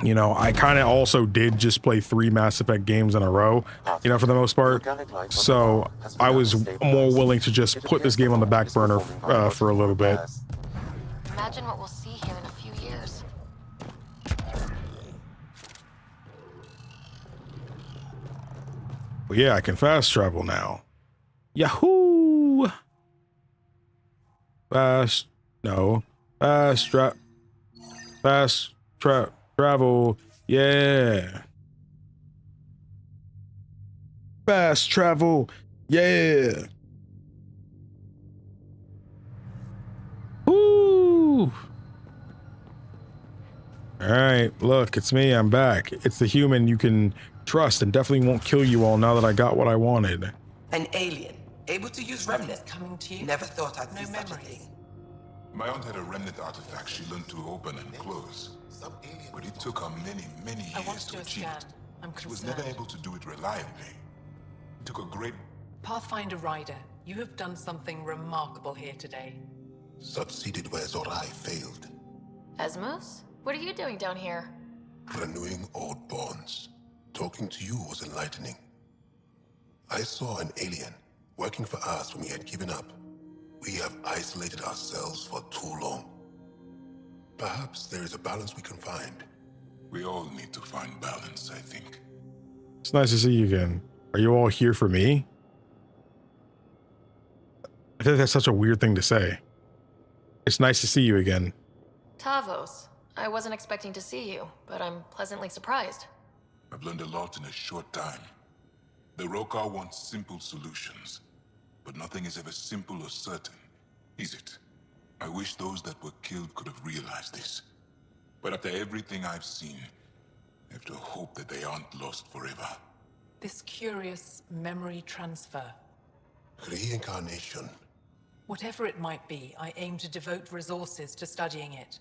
you know, I kind of also did just play 3 Mass Effect games in a row, you know, for the most part. So I was more willing to just put this game on the back burner for a little bit. Imagine what we'll see here in a few years. But yeah, I can fast travel now. Yahoo! Fast travel, yeah. Fast travel, yeah. Woo! All right, look, it's me. I'm back. It's the human you can trust and definitely won't kill you all now that I got what I wanted. An alien, able to use Remnant. Coming to you. Never thought I'd see No such a memories. thing. My aunt had a Remnant artifact she learned to open and close. But it took her many, many I want years to to do a achieve scan. it. I'm She was concerned. never able to do it reliably. It took a great... Pathfinder Ryder, you have done something remarkable here today. Succeeded where Zorai failed. Esmos? What are you doing down here? Renewing old bonds. Talking to you was enlightening. I saw an alien working for us when we had given up. We have isolated ourselves for too long. Perhaps there is a balance we can find. We all need to find balance, I think. It's nice to see you again. Are you all here for me? I think that's such a weird thing to say. It's nice to see you again. Tavos. I wasn't expecting to see you, but I'm pleasantly surprised. I've learned a lot in a short time. The Rokar wants simple solutions, but nothing is ever simple or certain, is it? I wish those that were killed could have realized this. But after everything I've seen, I have to hope that they aren't lost forever. This curious memory transfer. Reincarnation. Whatever it might be, I aim to devote resources to studying it.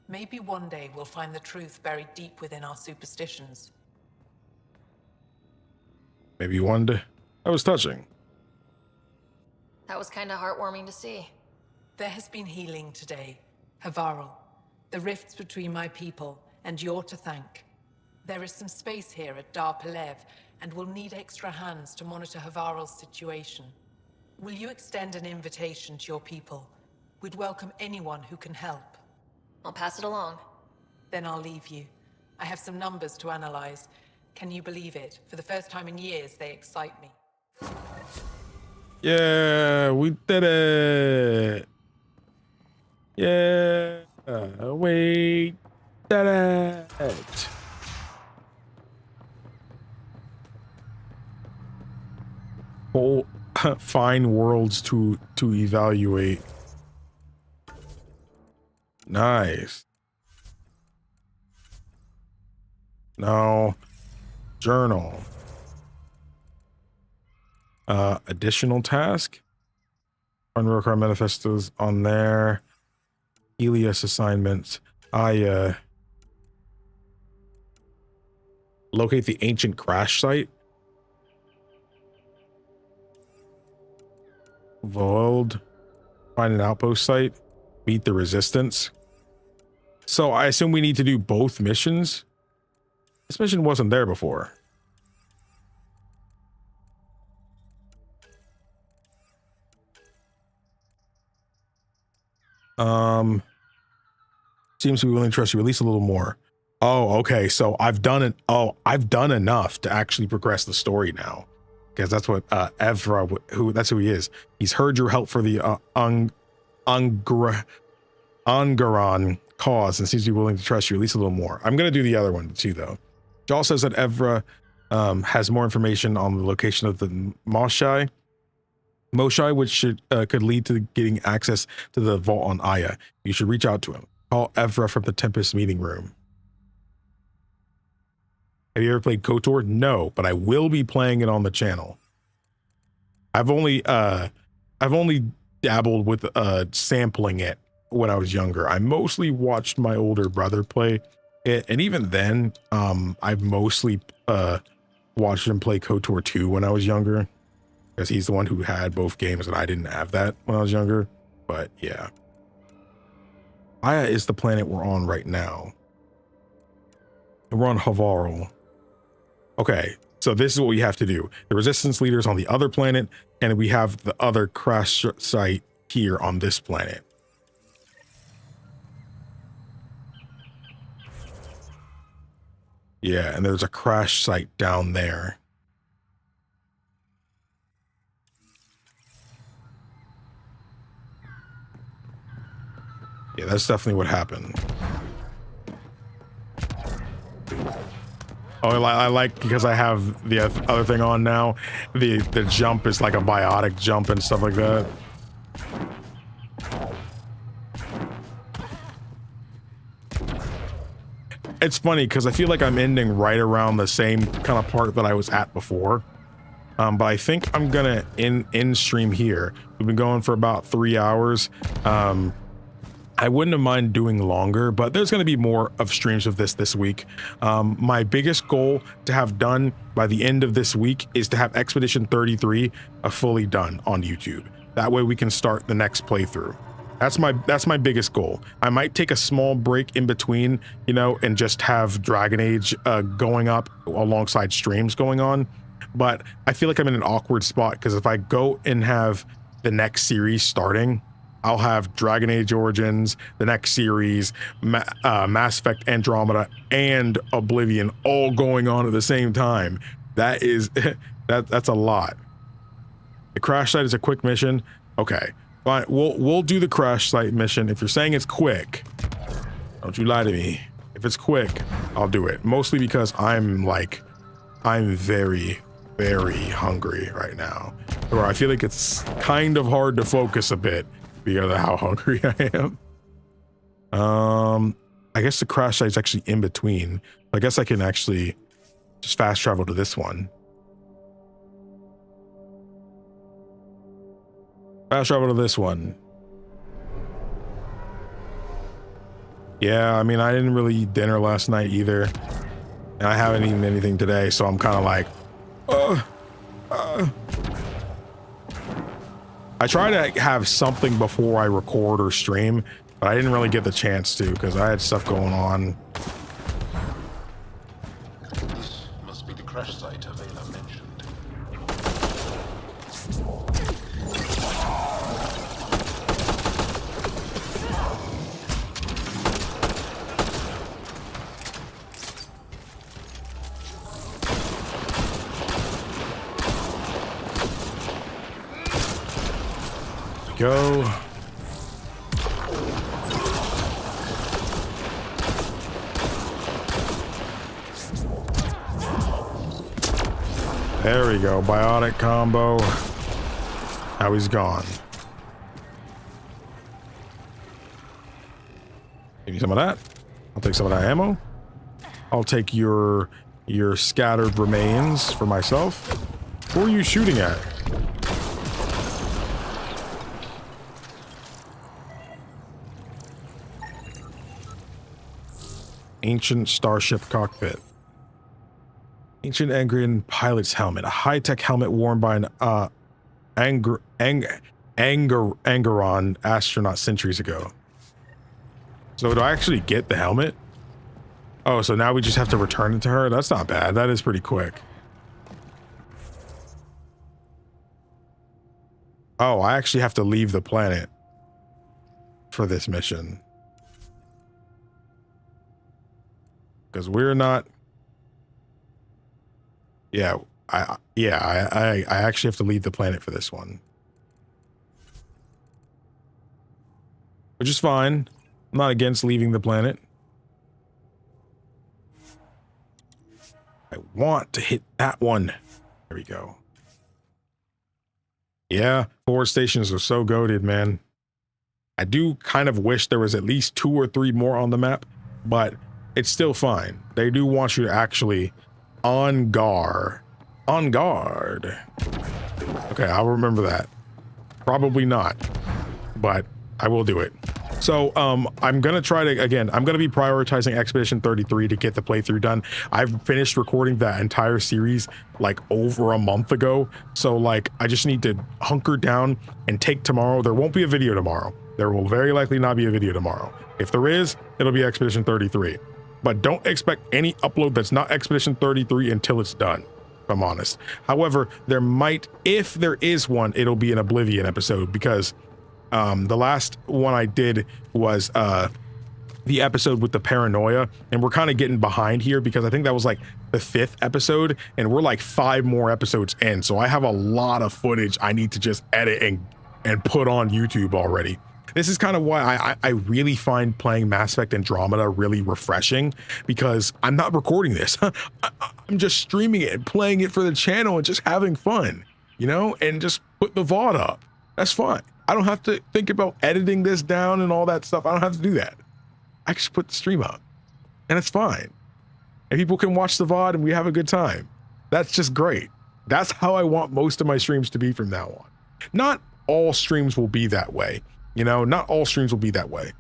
Maybe one day we'll find the truth buried deep within our superstitions. Maybe one day. That was touching. That was kinda heartwarming to see. There has been healing today, Havarl. The rifts between my people, and you're to thank. There is some space here at Dar Pelev, and we'll need extra hands to monitor Havarl's situation. Will you extend an invitation to your people? We'd welcome anyone who can help. I'll pass it along. Then I'll leave you. I have some numbers to analyze. Can you believe it? For the first time in years, they excite me. Yeah, we did it. Yeah, we did it. Whole fine worlds to evaluate. Nice. Now, journal. Additional task. Unrecord manifestos on there. Elias assignments. I locate the ancient crash site. Void. Find an outpost site. Meet the resistance. So I assume we need to do both missions. This mission wasn't there before. Seems to be willing to trust you. Release a little more. Oh, okay. So I've done it. Oh, I've done enough to actually progress the story now, because that's what Evra, that's who he is. He's heard your help for the Angaran cause and seems to be willing to trust you. Release a little more. I'm gonna do the other one too, though. Jal says that Evra has more information on the location of the Moshai, which could lead to getting access to the vault on Aya. You should reach out to him. Call Evra from the Tempest meeting room. Have you ever played KOTOR? No, but I will be playing it on the channel. I've only dabbled with sampling it when I was younger. I mostly watched my older brother play it, and even then, I've mostly watched him play KOTOR 2 when I was younger, because he's the one who had both games and I didn't have that when I was younger. But yeah. Aya is the planet we're on right now. And we're on Havarl. Okay, so this is what we have to do. The resistance leader's on the other planet, and we have the other crash site here on this planet. Yeah, and there's a crash site down there. Yeah, that's definitely what happened. Oh, I like, because I have the other thing on now, the jump is like a biotic jump and stuff like that. It's funny because I feel like I'm ending right around the same kind of part that I was at before. But I think I'm gonna end stream here. We've been going for about 3 hours. I wouldn't have mind doing longer, but there's going to be more of streams of this week. My biggest goal to have done by the end of this week is to have Expedition 33 fully done on YouTube. That way we can start the next playthrough. That's my biggest goal. I might take a small break in between, you know, and just have Dragon Age going up alongside streams going on. But I feel like I'm in an awkward spot, because if I go and have the next series starting, I'll have Dragon Age Origins, the next series, Mass Effect Andromeda, and Oblivion all going on at the same time. That is, that's a lot. The crash site is a quick mission. Okay, fine. We'll do the crash site mission. If you're saying it's quick, don't you lie to me. If it's quick, I'll do it. Mostly because I'm very, very hungry right now. Or I feel like it's kind of hard to focus a bit because of how hungry I am. I guess the crash site is actually in between. I guess I can actually just fast travel to this one. Fast travel to this one. Yeah, I mean, I didn't really eat dinner last night either. And I haven't eaten anything today, so I'm kind of like, I try to have something before I record or stream, but I didn't really get the chance to because I had stuff going on. This must be the crash site Avela mentioned. go. There we go. Biotic combo. Now he's gone. Give me some of that. I'll take some of that ammo. I'll take your scattered remains for myself. Who are you shooting at? Ancient starship cockpit. Ancient Angrian pilot's helmet. A high-tech helmet worn by an Angaron astronaut centuries ago. So do I actually get the helmet? Oh, so now we just have to return it to her? That's not bad. That is pretty quick. Oh, I actually have to leave the planet for this mission. Because we're not... Yeah, I actually have to leave the planet for this one. Which is fine. I'm not against leaving the planet. I want to hit that one. There we go. Yeah, forward stations are so goated, man. I do kind of wish there was at least 2 or 3 more on the map, but it's still fine. They do want you to actually on guard. Okay, I'll remember that. Probably not, but I will do it. So I'm gonna try to, again, I'm gonna be prioritizing Expedition 33 to get the playthrough done. I've finished recording that entire series like over a month ago. So like, I just need to hunker down and take tomorrow. There won't be a video tomorrow. There will very likely not be a video tomorrow. If there is, it'll be Expedition 33. But don't expect any upload that's not Expedition 33 until it's done, if I'm honest. However, there might, if there is one, it'll be an Oblivion episode, because the last one I did was the episode with the paranoia, and we're kind of getting behind here because I think that was like the 5th episode, and we're like 5 more episodes in, so I have a lot of footage I need to just edit and put on YouTube already. This is kind of why I really find playing Mass Effect Andromeda really refreshing, because I'm not recording this. I'm just streaming it and playing it for the channel and just having fun, you know, and just put the VOD up. That's fine. I don't have to think about editing this down and all that stuff. I don't have to do that. I just put the stream up and it's fine. And people can watch the VOD and we have a good time. That's just great. That's how I want most of my streams to be from now on. Not all streams will be that way. You know, not all streams will be that way.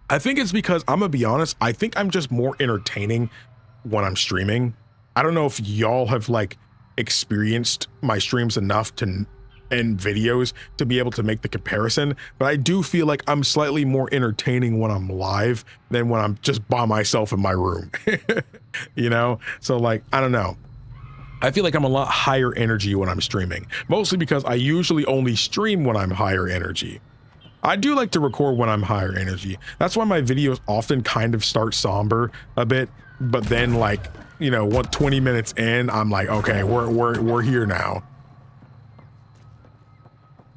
I think it's because, I'm gonna be honest, I think I'm just more entertaining when I'm streaming. I don't know if y'all have like experienced my streams enough to and videos to be able to make the comparison, but I do feel like I'm slightly more entertaining when I'm live than when I'm just by myself in my room. You know, so like, I don't know. I feel like I'm a lot higher energy when I'm streaming, mostly because I usually only stream when I'm higher energy. I do like to record when I'm higher energy. That's why my videos often kind of start somber a bit, but then like, you know, 20 minutes in, I'm like, okay, we're here now.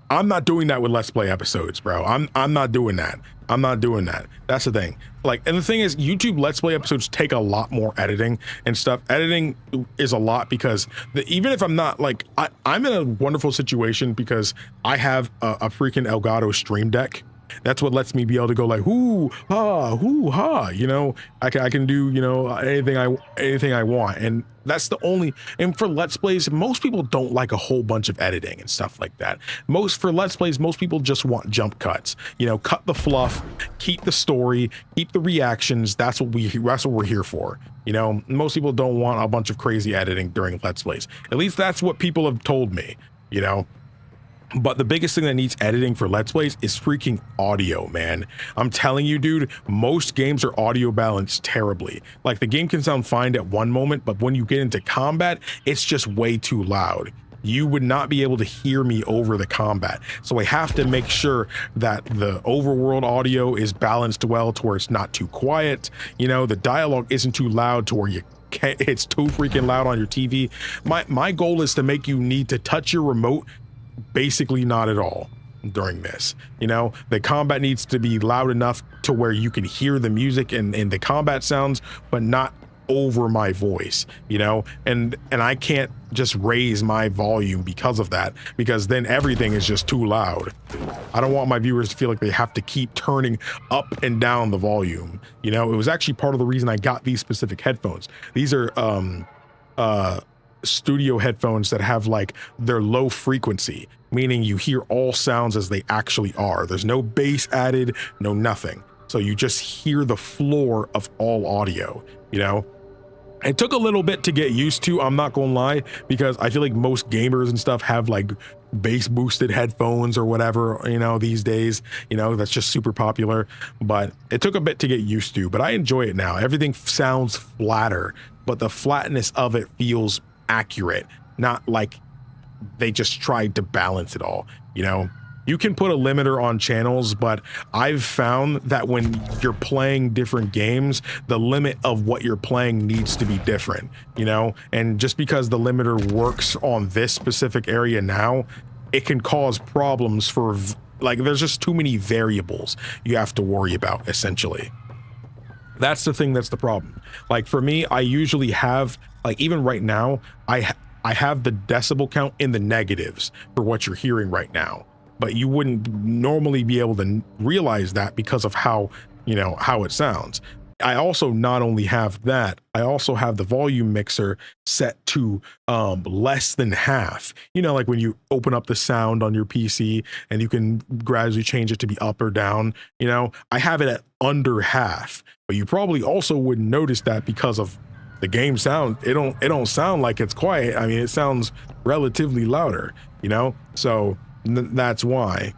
I'm not doing that with Let's Play episodes, bro. I'm not doing that. I'm not doing that. That's the thing. Like, and the thing is, YouTube Let's Play episodes take a lot more editing and stuff. Editing is a lot because even if I'm not like, I'm in a wonderful situation because I have a freaking Elgato Stream Deck. That's what lets me be able to go like, hoo ha, you know, I can do, you know, anything I want. And that's the only, and for Let's Plays, most people don't like a whole bunch of editing and stuff like that. For Let's Plays, most people just want jump cuts, you know, cut the fluff, keep the story, keep the reactions. That's what we're here for. You know, most people don't want a bunch of crazy editing during Let's Plays. At least that's what people have told me, you know. But the biggest thing that needs editing for Let's Plays is freaking audio, man. I'm telling you, dude, most games are audio balanced terribly. Like, the game can sound fine at one moment, but when you get into combat, it's just way too loud. You would not be able to hear me over the combat. So I have to make sure that the overworld audio is balanced well to where it's not too quiet. You know, the dialogue isn't too loud to where it's too freaking loud on your TV. My goal is to make you need to touch your remote basically not at all. during this. You know, the combat needs to be loud enough to where you can hear the music and the combat sounds, but not over my voice, you know, and I can't just raise my volume because of that, because then everything is just too loud. I don't want my viewers to feel like they have to keep turning up and down the volume. You know, it was actually part of the reason I got these specific headphones. These are studio headphones that have like their low frequency, meaning you hear all sounds as they actually are. There's no bass added, no nothing. So you just hear the floor of all audio, you know? It took a little bit to get used to, I'm not gonna lie, because I feel like most gamers and stuff have like bass boosted headphones or whatever, you know, these days, you know, that's just super popular. But it took a bit to get used to, but I enjoy it now. Everything sounds flatter, but the flatness of it feels accurate, not like they just tried to balance it all, you know? You can put a limiter on channels, but I've found that when you're playing different games, the limit of what you're playing needs to be different, you know? And just because the limiter works on this specific area now, it can cause problems for, like, there's just too many variables you have to worry about, essentially. That's the thing that's the problem. Like, for me, I usually have, like, even right now, I have the decibel count in the negatives for what you're hearing right now. But you wouldn't normally be able to realize that because of how, you know, how it sounds. I also not only have that, I also have the volume mixer set to less than half. You know, like when you open up the sound on your PC and you can gradually change it to be up or down, you know, I have it at under half. But you probably also wouldn't notice that because of the game sound. It don't sound like it's quiet. I mean, it sounds relatively louder, you know? So that's why.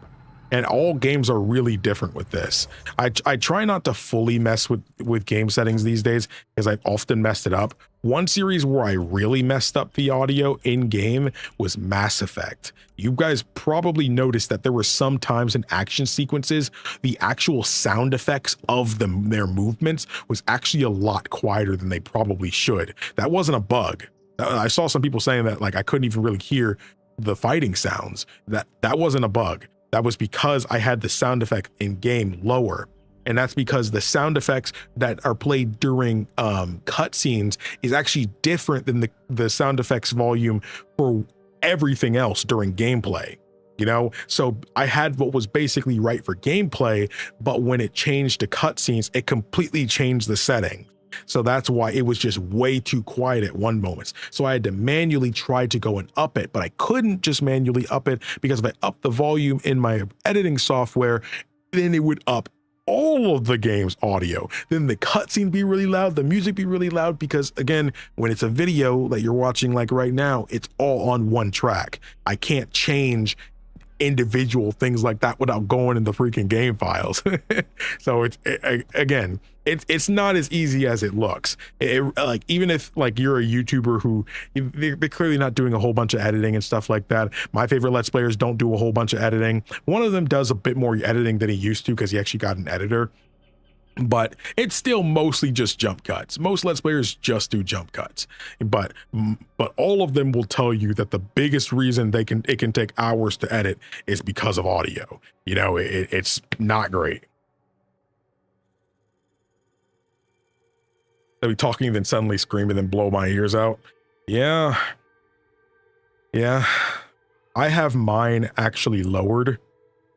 And all games are really different with this. I try not to fully mess with game settings these days because I've often messed it up. One series where I really messed up the audio in game was Mass Effect. You guys probably noticed that there were some times in action sequences, the actual sound effects of their movements was actually a lot quieter than they probably should. That wasn't a bug. I saw some people saying that, like, I couldn't even really hear the fighting sounds. That wasn't a bug. That was because I had the sound effect in game lower. And that's because the sound effects that are played during cutscenes is actually different than the sound effects volume for everything else during gameplay. You know, so I had what was basically right for gameplay, but when it changed to cutscenes, it completely changed the setting. So that's why it was just way too quiet at one moment. So I had to manually try to go and up it, but I couldn't just manually up it because if I up the volume in my editing software, then it would up all of the game's audio. Then the cutscene be really loud, the music be really loud, because again, when it's a video that you're watching like right now, it's all on one track. I can't change individual things like that without going in the freaking game files. So it's not as easy as it looks. Like, even if like you're a YouTuber who they're clearly not doing a whole bunch of editing and stuff like that. My favorite Let's Players don't do a whole bunch of editing. One of them does a bit more editing than he used to because he actually got an editor. But it's still mostly just jump cuts. Most Let's Players just do jump cuts, but all of them will tell you that the biggest reason it can take hours to edit is because of audio. You know, it's not great. I'll be talking, then suddenly scream and then blow my ears out. Yeah. I have mine actually lowered.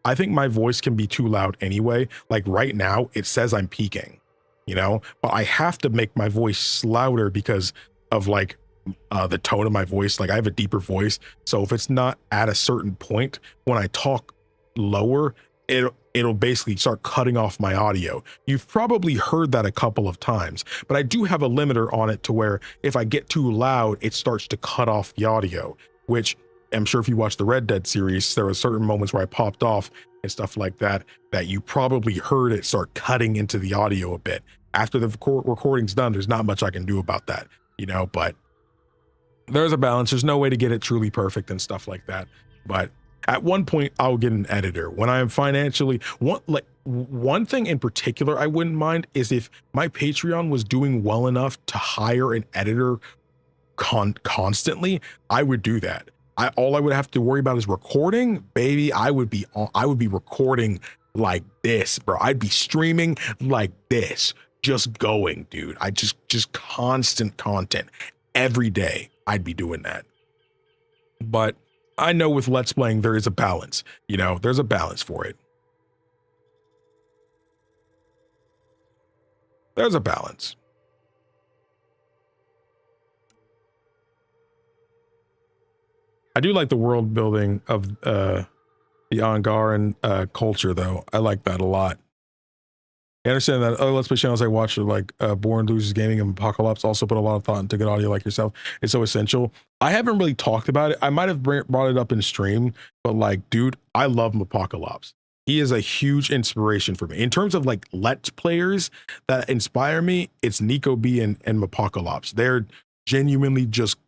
I think my voice can be too loud anyway. Like right now, it says I'm peaking, you know, but I have to make my voice louder because of like the tone of my voice. Like I have a deeper voice. So if it's not at a certain point, when I talk lower, it'll basically start cutting off my audio. You've probably heard that a couple of times, but I do have a limiter on it to where if I get too loud, it starts to cut off the audio, which I'm sure if you watch the Red Dead series, there were certain moments where I popped off and stuff like that, that you probably heard it start cutting into the audio a bit. After the recording's done, there's not much I can do about that, you know, but there's a balance. There's no way to get it truly perfect and stuff like that. But at one point I'll get an editor when I am financially, one thing in particular I wouldn't mind is if my Patreon was doing well enough to hire an editor constantly, I would do that. all I would have to worry about is recording, baby. I would be recording like this, bro. I'd be streaming like this, just going, dude. I just constant content every day. I'd be doing that. But I know with Let's Playing, there is a balance. You know, there's a balance for it. There's a balance. I do like the world building of the Angaran culture, though. I like that a lot. I understand that other Let's Play channels I watch are like Born Losers Gaming and Apocalypse also put a lot of thought into good audio like yourself. It's so essential. I haven't really talked about it. I might have brought it up in stream, but like, dude, I love Apocalypse. He is a huge inspiration for me. In terms of like Let's Players that inspire me, it's Nico B and Apocalypse. They're genuinely just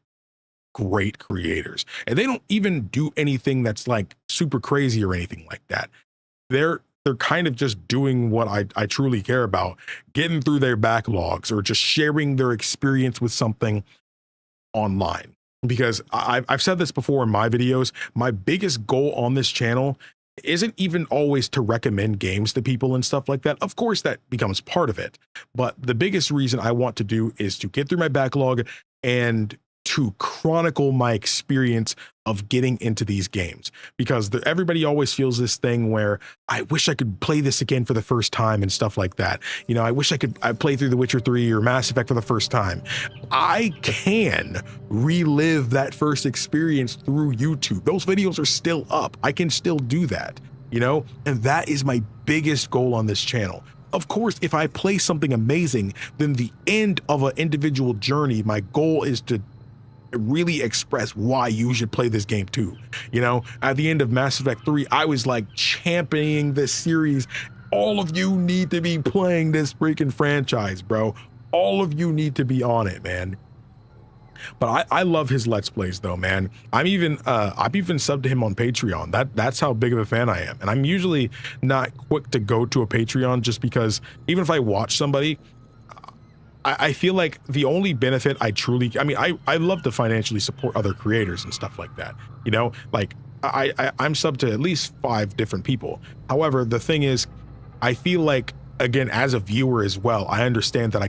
great creators. And they don't even do anything that's like super crazy or anything like that. They're kind of just doing what I truly care about, getting through their backlogs or just sharing their experience with something online. Because I've said this before in my videos, my biggest goal on this channel isn't even always to recommend games to people and stuff like that. Of course, that becomes part of it. But the biggest reason I want to do is to get through my backlog and to chronicle my experience of getting into these games, because everybody always feels this thing where I wish I could play this again for the first time and stuff like that. You know, I wish I play through The Witcher 3 or Mass Effect for the first time. I can relive that first experience through YouTube. Those videos are still up. I can still do that, you know, and that is my biggest goal on this channel. Of course, if I play something amazing, then the end of an individual journey, my goal is to really express why you should play this game too. You know, at the end of Mass Effect 3, I was like championing this series. All of you need to be playing this freaking franchise, bro. All of you need to be on it, man. But I love his Let's Plays though, man. I've even subbed to him on Patreon. That's how big of a fan I am. And I'm usually not quick to go to a Patreon just because even if I watch somebody, I feel like the only benefit I love to financially support other creators and stuff like that. You know, like I'm subbed to at least 5 different people. However, the thing is, I feel like, again, as a viewer as well, I understand that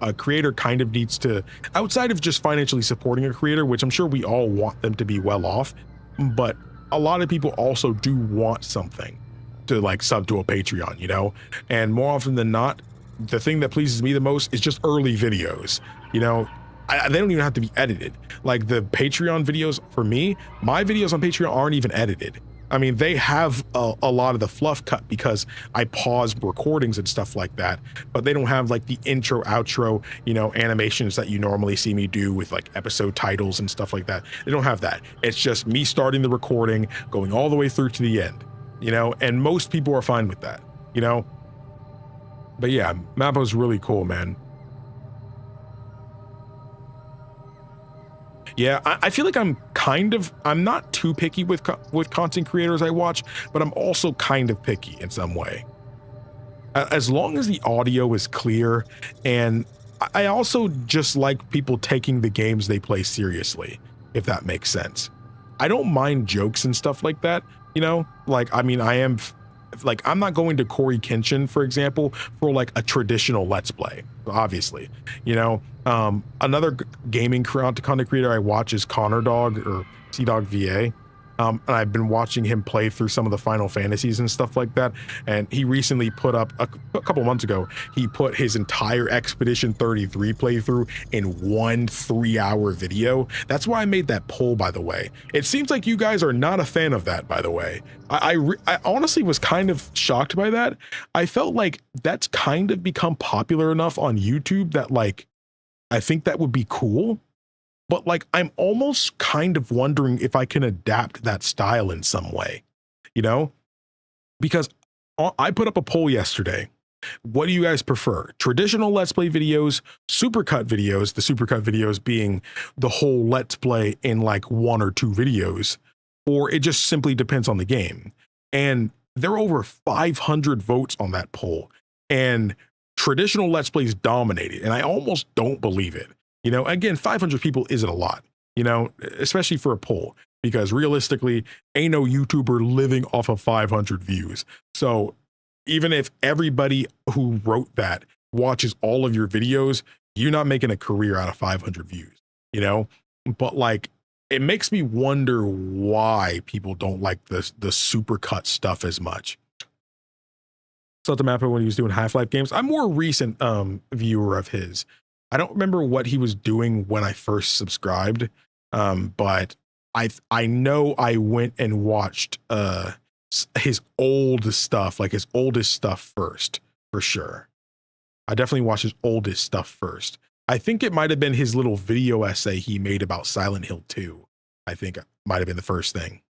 a creator kind of needs to, outside of just financially supporting a creator, which I'm sure we all want them to be well off, but a lot of people also do want something to like sub to a Patreon, you know, and more often than not, the thing that pleases me the most is just early videos. You know, they don't even have to be edited. Like the Patreon videos for me, my videos on Patreon aren't even edited. I mean, they have a lot of the fluff cut because I pause recordings and stuff like that, but they don't have like the intro, outro, you know, animations that you normally see me do with like episode titles and stuff like that. They don't have that. It's just me starting the recording, going all the way through to the end, you know, and most people are fine with that, you know. But yeah, Mappo's really cool, man. Yeah, I feel like I'm not too picky with content creators I watch, but I'm also kind of picky in some way. As long as the audio is clear, and I also just like people taking the games they play seriously, if that makes sense. I don't mind jokes and stuff like that, you know? Like, I mean, I'm not going to Corey Kenshin, for example, for like a traditional Let's Play, obviously, you know. Another gaming content creator I watch is Connor Dog or CDog VA. And I've been watching him play through some of the Final Fantasies and stuff like that. And he recently put up, a couple months ago, he put his entire Expedition 33 playthrough in one 3-hour video. That's why I made that poll, by the way. It seems like you guys are not a fan of that, by the way. I honestly was kind of shocked by that. I felt like that's kind of become popular enough on YouTube that like, I think that would be cool. But like, I'm almost kind of wondering if I can adapt that style in some way, you know, because I put up a poll yesterday. What do you guys prefer? Traditional Let's Play videos, supercut videos, the supercut videos being the whole Let's Play in like 1 or 2 videos, or it just simply depends on the game. And there are over 500 votes on that poll, and traditional Let's Plays dominated. And I almost don't believe it. You know, again, 500 people isn't a lot, you know, especially for a poll. because realistically, ain't no YouTuber living off of 500 views. So even if everybody who wrote that watches all of your videos, you're not making a career out of 500 views, you know? But like, it makes me wonder why people don't like the supercut stuff as much. So the mapper when he was doing Half-Life games, I'm more recent viewer of his. I don't remember what he was doing when I first subscribed, but I know I went and watched his old stuff, like his oldest stuff first, for sure. I definitely watched his oldest stuff first. I think it might have been his little video essay he made about Silent Hill 2. I think it might have been the first thing.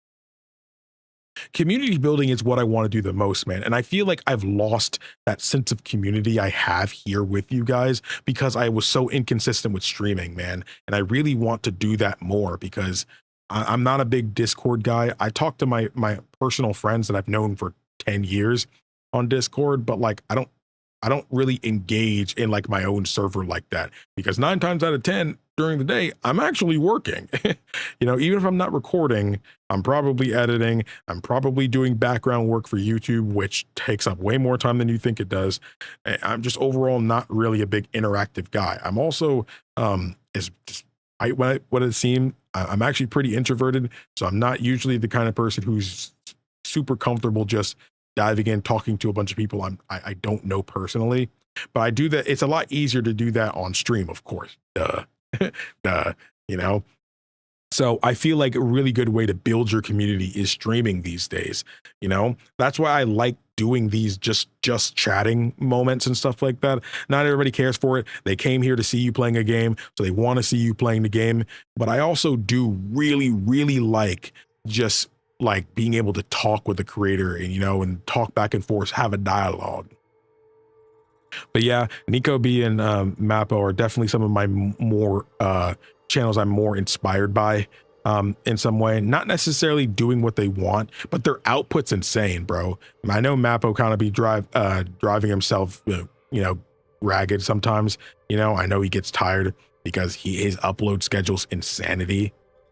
Community building is what I want to do the most, man. And I feel like I've lost that sense of community I have here with you guys because I was so inconsistent with streaming, man. And I really want to do that more because I'm not a big Discord guy. I talk to my personal friends that I've known for 10 years on Discord, but like I don't really engage in like my own server like that because 9 times out of 10 during the day, I'm actually working. You know, even if I'm not recording, I'm probably editing, I'm probably doing background work for YouTube, which takes up way more time than you think it does. I'm just overall not really a big interactive guy. I'm also, what it seemed, I'm actually pretty introverted. So I'm not usually the kind of person who's super comfortable just diving in, talking to a bunch of people I don't know personally, but I do that. It's a lot easier to do that on stream, of course. Duh, you know? So I feel like a really good way to build your community is streaming these days. You know, that's why I like doing these just chatting moments and stuff like that. Not everybody cares for it. They came here to see you playing a game, so they want to see you playing the game. But I also do really, really like just like being able to talk with the creator and, you know, and talk back and forth, have a dialogue. But yeah, Nico B and Mappo are definitely some of my more channels I'm more inspired by in some way. Not necessarily doing what they want, but their output's insane, bro. I know Mappo kind of be driving himself, you know, ragged sometimes. You know, I know he gets tired because his upload schedule's insanity,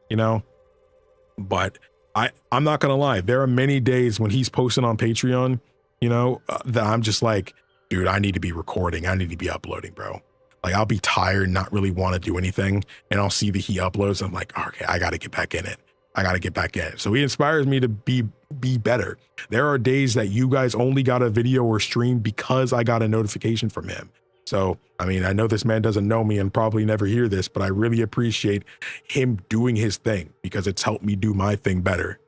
you know, but I'm not gonna lie, there are many days when he's posting on Patreon, you know, that I'm just like, dude, I need to be recording, I need to be uploading, bro. Like I'll be tired, not really want to do anything, and I'll see that he uploads. I'm like, okay, I gotta get back in it. I gotta get back in it. So he inspires me to be better. There are days that you guys only got a video or stream because I got a notification from him. So, I mean, I know this man doesn't know me and probably never hear this, but I really appreciate him doing his thing because it's helped me do my thing better.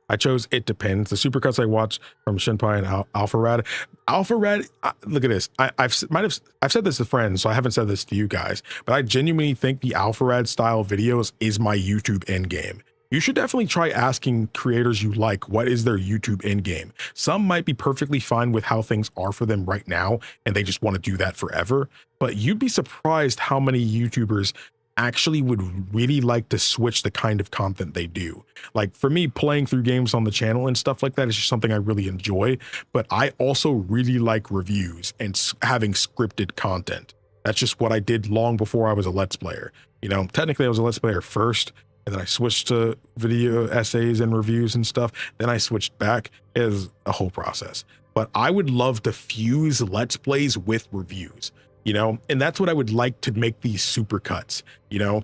I chose It Depends. The supercuts I watched from Shinpai and Alpharad. Alpharad, look at this. I've said this to friends, so I haven't said this to you guys, but I genuinely think the Alpharad style videos is my YouTube endgame. You should definitely try asking creators you like what is their YouTube endgame. Some might be perfectly fine with how things are for them right now, and they just want to do that forever. But you'd be surprised how many YouTubers actually would really like to switch the kind of content they do. Like for me, playing through games on the channel and stuff like that is just something I really enjoy, but I also really like reviews and having scripted content. That's just what I did long before I was a Let's Player. You know, technically I was a Let's Player first, and then I switched to video essays and reviews and stuff. Then I switched back. As a whole process. But I would love to fuse Let's Plays with reviews. You know, and that's what I would like to make these supercuts, you know,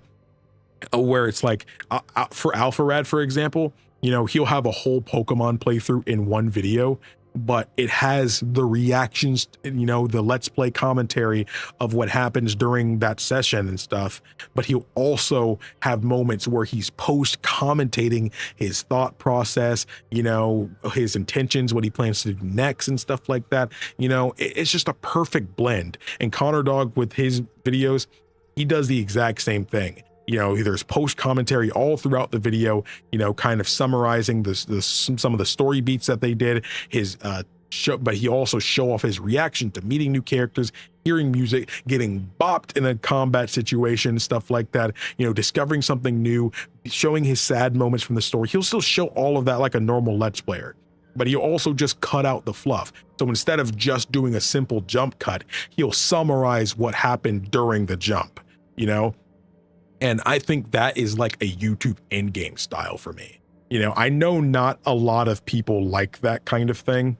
where it's like for Alpharad, for example, you know, he'll have a whole Pokemon playthrough in one video, but it has the reactions, you know, the Let's Play commentary of what happens during that session and stuff. But he'll also have moments where he's post commentating his thought process, you know, his intentions, what he plans to do next and stuff like that. You know, it's just a perfect blend. And Connor Dog with his videos, he does the exact same thing. You know, there's post commentary all throughout the video, you know, kind of summarizing some of the story beats that they did, his show, but he also show off his reaction to meeting new characters, hearing music, getting bopped in a combat situation, stuff like that, you know, discovering something new, showing his sad moments from the story. He'll still show all of that like a normal Let's Player, but he'll also just cut out the fluff. So instead of just doing a simple jump cut, he'll summarize what happened during the jump, you know. And I think that is like a YouTube in-game style for me. You know, I know not a lot of people like that kind of thing.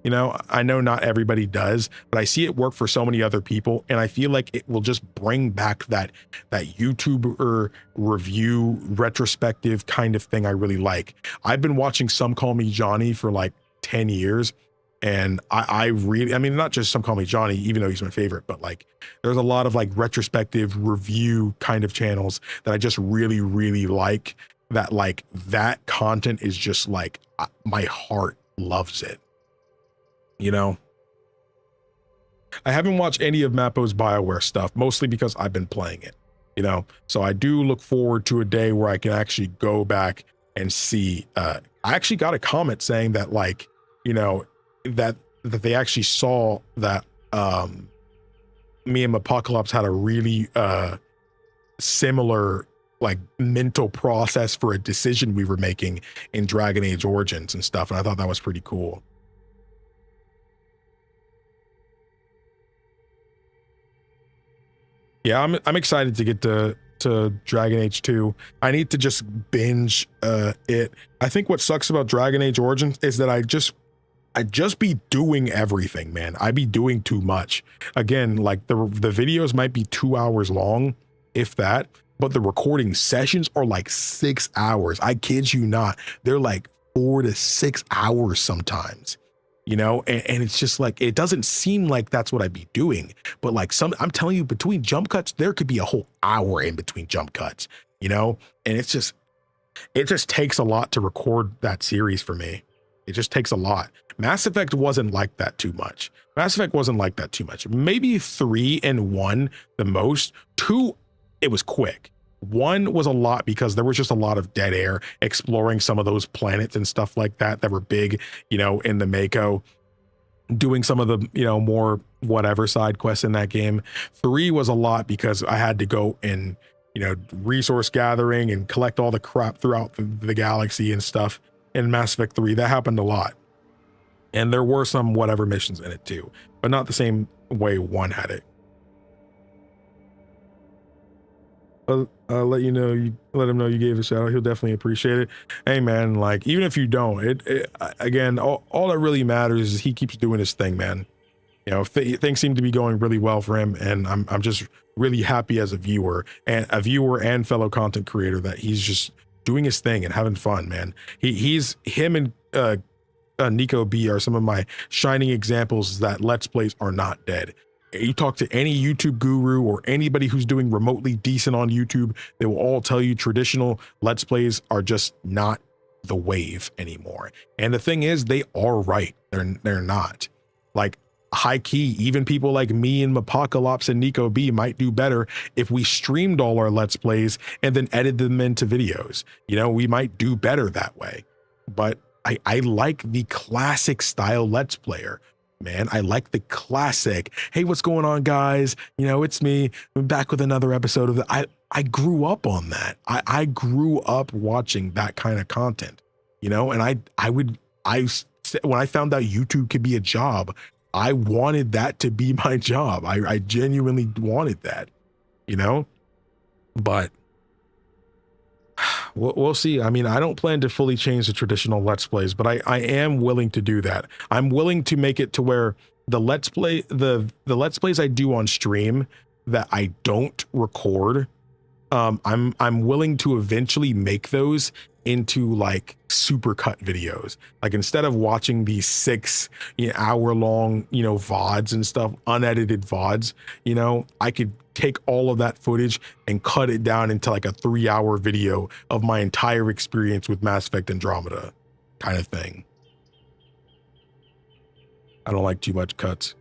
You know, I know not everybody does, but I see it work for so many other people, and I feel like it will just bring back that YouTuber review retrospective kind of thing I really like. I've been watching Some Call Me Johnny for like 10 years, and I really, I mean, not just Some Call Me Johnny, even though he's my favorite, but like there's a lot of like retrospective review kind of channels that I just really, really like. That like that content is just like my heart loves it. You know, I haven't watched any of Mappo's BioWare stuff, mostly because I've been playing it, you know, so I do look forward to a day where I can actually go back and see. I actually got a comment saying that, like, you know, that they actually saw that me and Apocalypse had a really similar like mental process for a decision we were making in Dragon Age Origins and stuff, and I thought that was pretty cool. Yeah, I'm excited to get to Dragon Age 2. I need to just binge it. I think what sucks about Dragon Age Origins is that I just be doing everything, man. I be doing too much. Again, like the videos might be 2 hours long, if that, but the recording sessions are like 6 hours. I kid you not. They're like 4 to 6 hours sometimes. You know, and it's just like, it doesn't seem like that's what I'd be doing, but like I'm telling you, between jump cuts, there could be a whole hour in between jump cuts, you know, and it just takes a lot to record that series for me. It just takes a lot. Mass Effect wasn't like that too much. Maybe 3 and 1 the most. 2, it was quick. 1 was a lot because there was just a lot of dead air exploring some of those planets and stuff like that were big, you know, in the Mako, doing some of the, you know, more whatever side quests in that game. 3 was a lot because I had to go and, you know, resource gathering and collect all the crap throughout the galaxy and stuff. In Mass Effect 3, that happened a lot. And there were some whatever missions in it too, but not the same way 1 had it. I'll let you know, you let him know you gave a shout out. He'll definitely appreciate it. Hey man, like, even if you don't, again, all that really matters is he keeps doing his thing, man. You know, things seem to be going really well for him, and I'm just really happy as a viewer and fellow content creator that he's just doing his thing and having fun, man. Him and Nico B are some of my shining examples that Let's Plays are not dead. You talk to any YouTube guru or anybody who's doing remotely decent on YouTube, they will all tell you traditional Let's Plays are just not the wave anymore. And the thing is, they are right. They're not. Like, high key, even people like me and Apocalypse and Nico B might do better if we streamed all our Let's Plays and then edited them into videos. You know, we might do better that way. But I like the classic style Let's Player. Man, I like the classic, hey, what's going on, guys? You know, it's me. I'm back with another episode of I grew up on that. I grew up watching that kind of content, you know, and when I found out YouTube could be a job, I wanted that to be my job. I genuinely wanted that, you know, but we'll see. I mean, I don't plan to fully change the traditional Let's Plays, but I am willing to do that. I'm willing to make it to where the Let's Plays I do on stream that I don't record, I'm willing to eventually make those into like super cut videos. Like, instead of watching these 6 hour long, you know, VODs and stuff, unedited VODs, you know, I could take all of that footage and cut it down into like a 3-hour video of my entire experience with Mass Effect Andromeda kind of thing. I don't like too much cuts.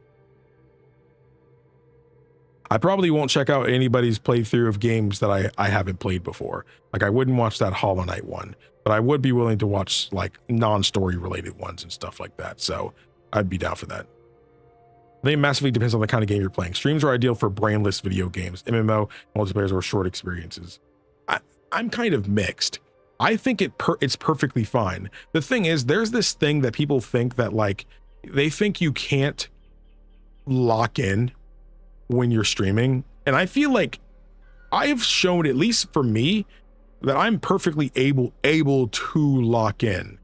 I probably won't check out anybody's playthrough of games that I haven't played before. Like, I wouldn't watch that Hollow Knight one, but I would be willing to watch like non-story related ones and stuff like that. So I'd be down for that. I think massively depends on the kind of game you're playing. Streams are ideal for brainless video games, MMO, multiplayers, or short experiences. I'm kind of mixed. I think it's perfectly fine. The thing is, there's this thing that people think that, like, they think you can't lock in when you're streaming. And I feel like I've shown, at least for me, that I'm perfectly able to lock in.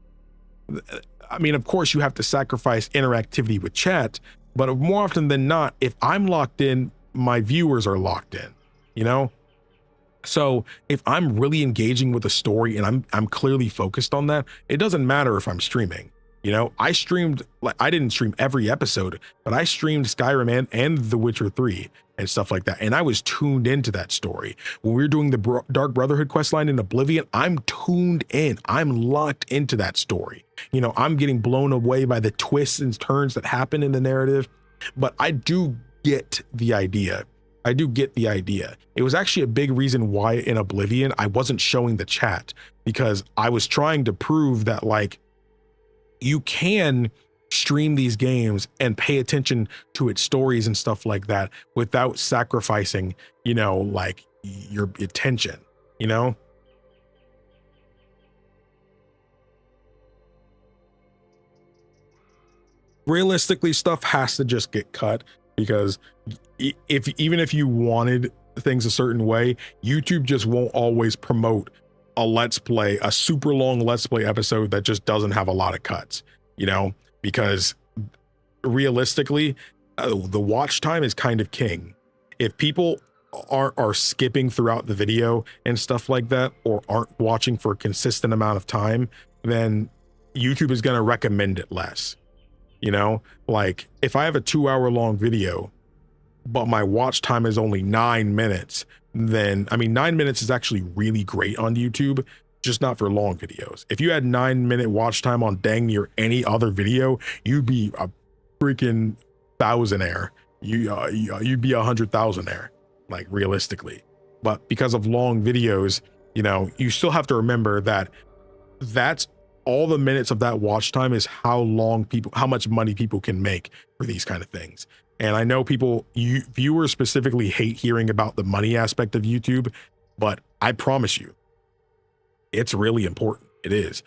I mean, of course, you have to sacrifice interactivity with chat, but more often than not, if I'm locked in, my viewers are locked in, you know? So if I'm really engaging with a story and I'm clearly focused on that, it doesn't matter if I'm streaming. You know, I streamed, like, I didn't stream every episode, but I streamed Skyrim and The Witcher 3 and stuff like that. And I was tuned into that story. When we were doing the Dark Brotherhood questline in Oblivion, I'm tuned in. I'm locked into that story. You know, I'm getting blown away by the twists and turns that happen in the narrative. But I do get the idea. I do get the idea. It was actually a big reason why in Oblivion I wasn't showing the chat, because I was trying to prove that, like, you can stream these games and pay attention to its stories and stuff like that without sacrificing, you know, like, your attention, you know? Realistically, stuff has to just get cut, because even if you wanted things a certain way, YouTube just won't always promote a let's play, a super long let's play episode that just doesn't have a lot of cuts, you know, because realistically, the watch time is kind of king. If people are skipping throughout the video and stuff like that, or aren't watching for a consistent amount of time, then YouTube is going to recommend it less. You know, like, if I have a 2-hour long video, but my watch time is only 9 minutes, then, I mean, 9 minutes is actually really great on YouTube, just not for long videos. If you had 9-minute watch time on dang near any other video, you'd be a freaking thousandaire. You'd be 100,000aire, like, realistically. But because of long videos, you know, you still have to remember that that's all the minutes of that watch time is how much money people can make for these kind of things. And I know viewers specifically hate hearing about the money aspect of YouTube, but I promise you, it's really important. It is.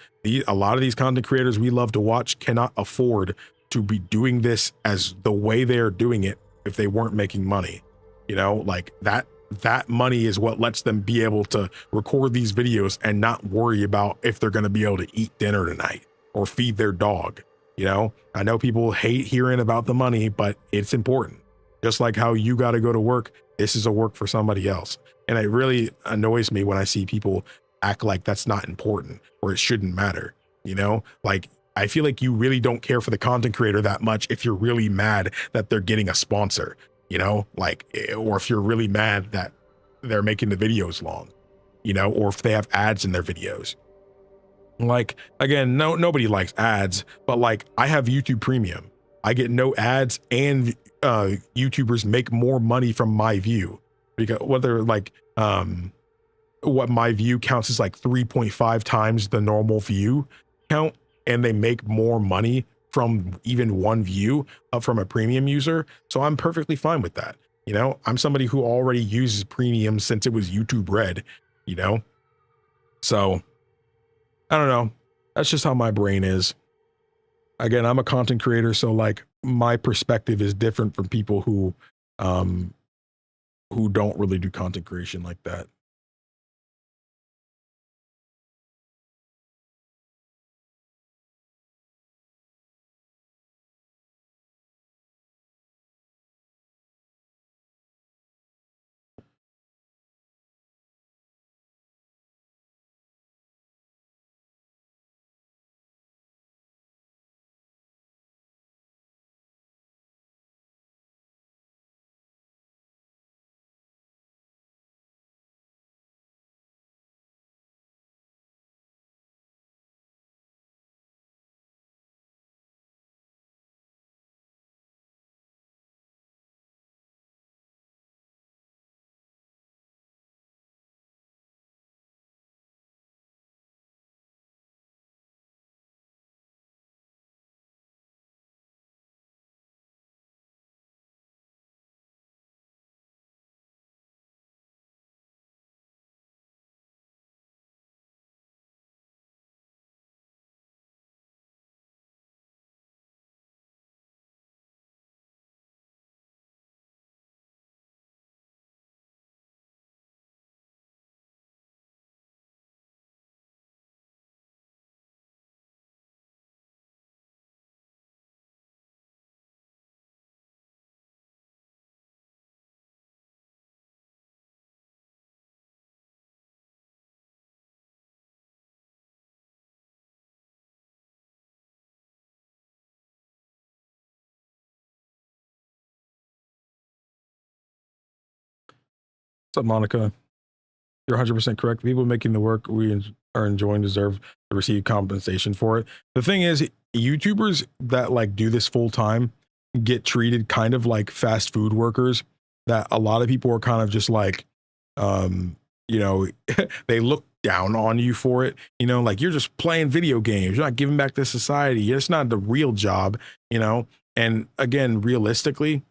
A lot of these content creators we love to watch cannot afford to be doing this as the way they're doing it if they weren't making money. You know, like, that money is what lets them be able to record these videos and not worry about if they're going to be able to eat dinner tonight or feed their dog. You know, I know people hate hearing about the money, but it's important. Just like how you got to go to work, this is a work for somebody else. And it really annoys me when I see people act like that's not important or it shouldn't matter. You know, like, I feel like you really don't care for the content creator that much if you're really mad that they're getting a sponsor. You know, like, or if you're really mad that they're making the videos long, you know, or if they have ads in their videos. Like, again, nobody likes ads, but, like, I have YouTube Premium. I get no ads, and YouTubers make more money from my view, because whether, like, what my view counts as, like, 3.5 times the normal view count, and they make more money from even one view from a premium user. So I'm perfectly fine with that. You know, I'm somebody who already uses premium since it was YouTube Red, you know? So I don't know. That's just how my brain is. Again, I'm a content creator, so, like, my perspective is different from people who don't really do content creation like that. What's up, Monica? You're 100% correct. People making the work we are enjoying deserve to receive compensation for it. The thing is, YouTubers that like do this full time get treated kind of like fast food workers, that a lot of people are kind of just like, you know, they look down on you for it, you know, like you're just playing video games, you're not giving back to society, it's not the real job, you know. And again, realistically,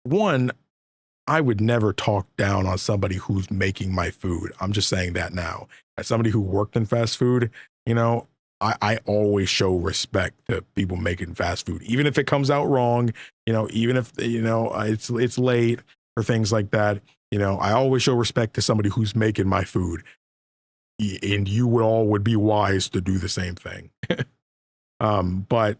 one, I would never talk down on somebody who's making my food. I'm just saying that now. As somebody who worked in fast food, you know, I always show respect to people making fast food, even if it comes out wrong, you know, even if, you know, it's late or things like that. You know, I always show respect to somebody who's making my food, and you would be wise to do the same thing. But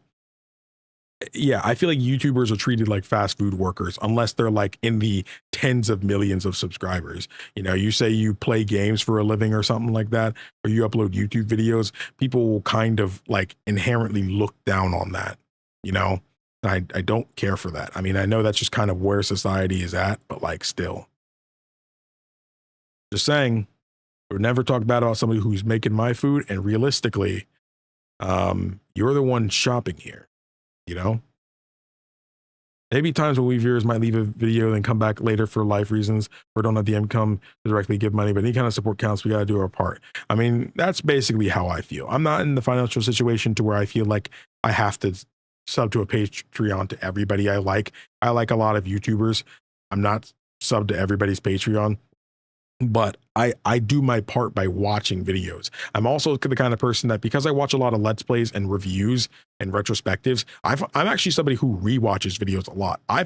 yeah, I feel like YouTubers are treated like fast food workers unless they're like in the tens of millions of subscribers. You know, you say you play games for a living or something like that, or you upload YouTube videos, people will kind of like inherently look down on that, you know. I don't care for that. I mean, I know that's just kind of where society is at, but like still. Just saying, we'll never talk bad about somebody who's making my food, and realistically, you're the one shopping here. You know, maybe times when we viewers might leave a video and come back later for life reasons, or don't have the income to directly give money, but any kind of support counts. We got to do our part. I mean, that's basically how I feel. I'm not in the financial situation to where I feel like I have to sub to a Patreon to everybody I like. I like a lot of YouTubers. I'm not sub to everybody's Patreon, but I do my part by watching videos. I'm also the kind of person that, because I watch a lot of Let's Plays and reviews and retrospectives, I'm actually somebody who rewatches videos a lot. I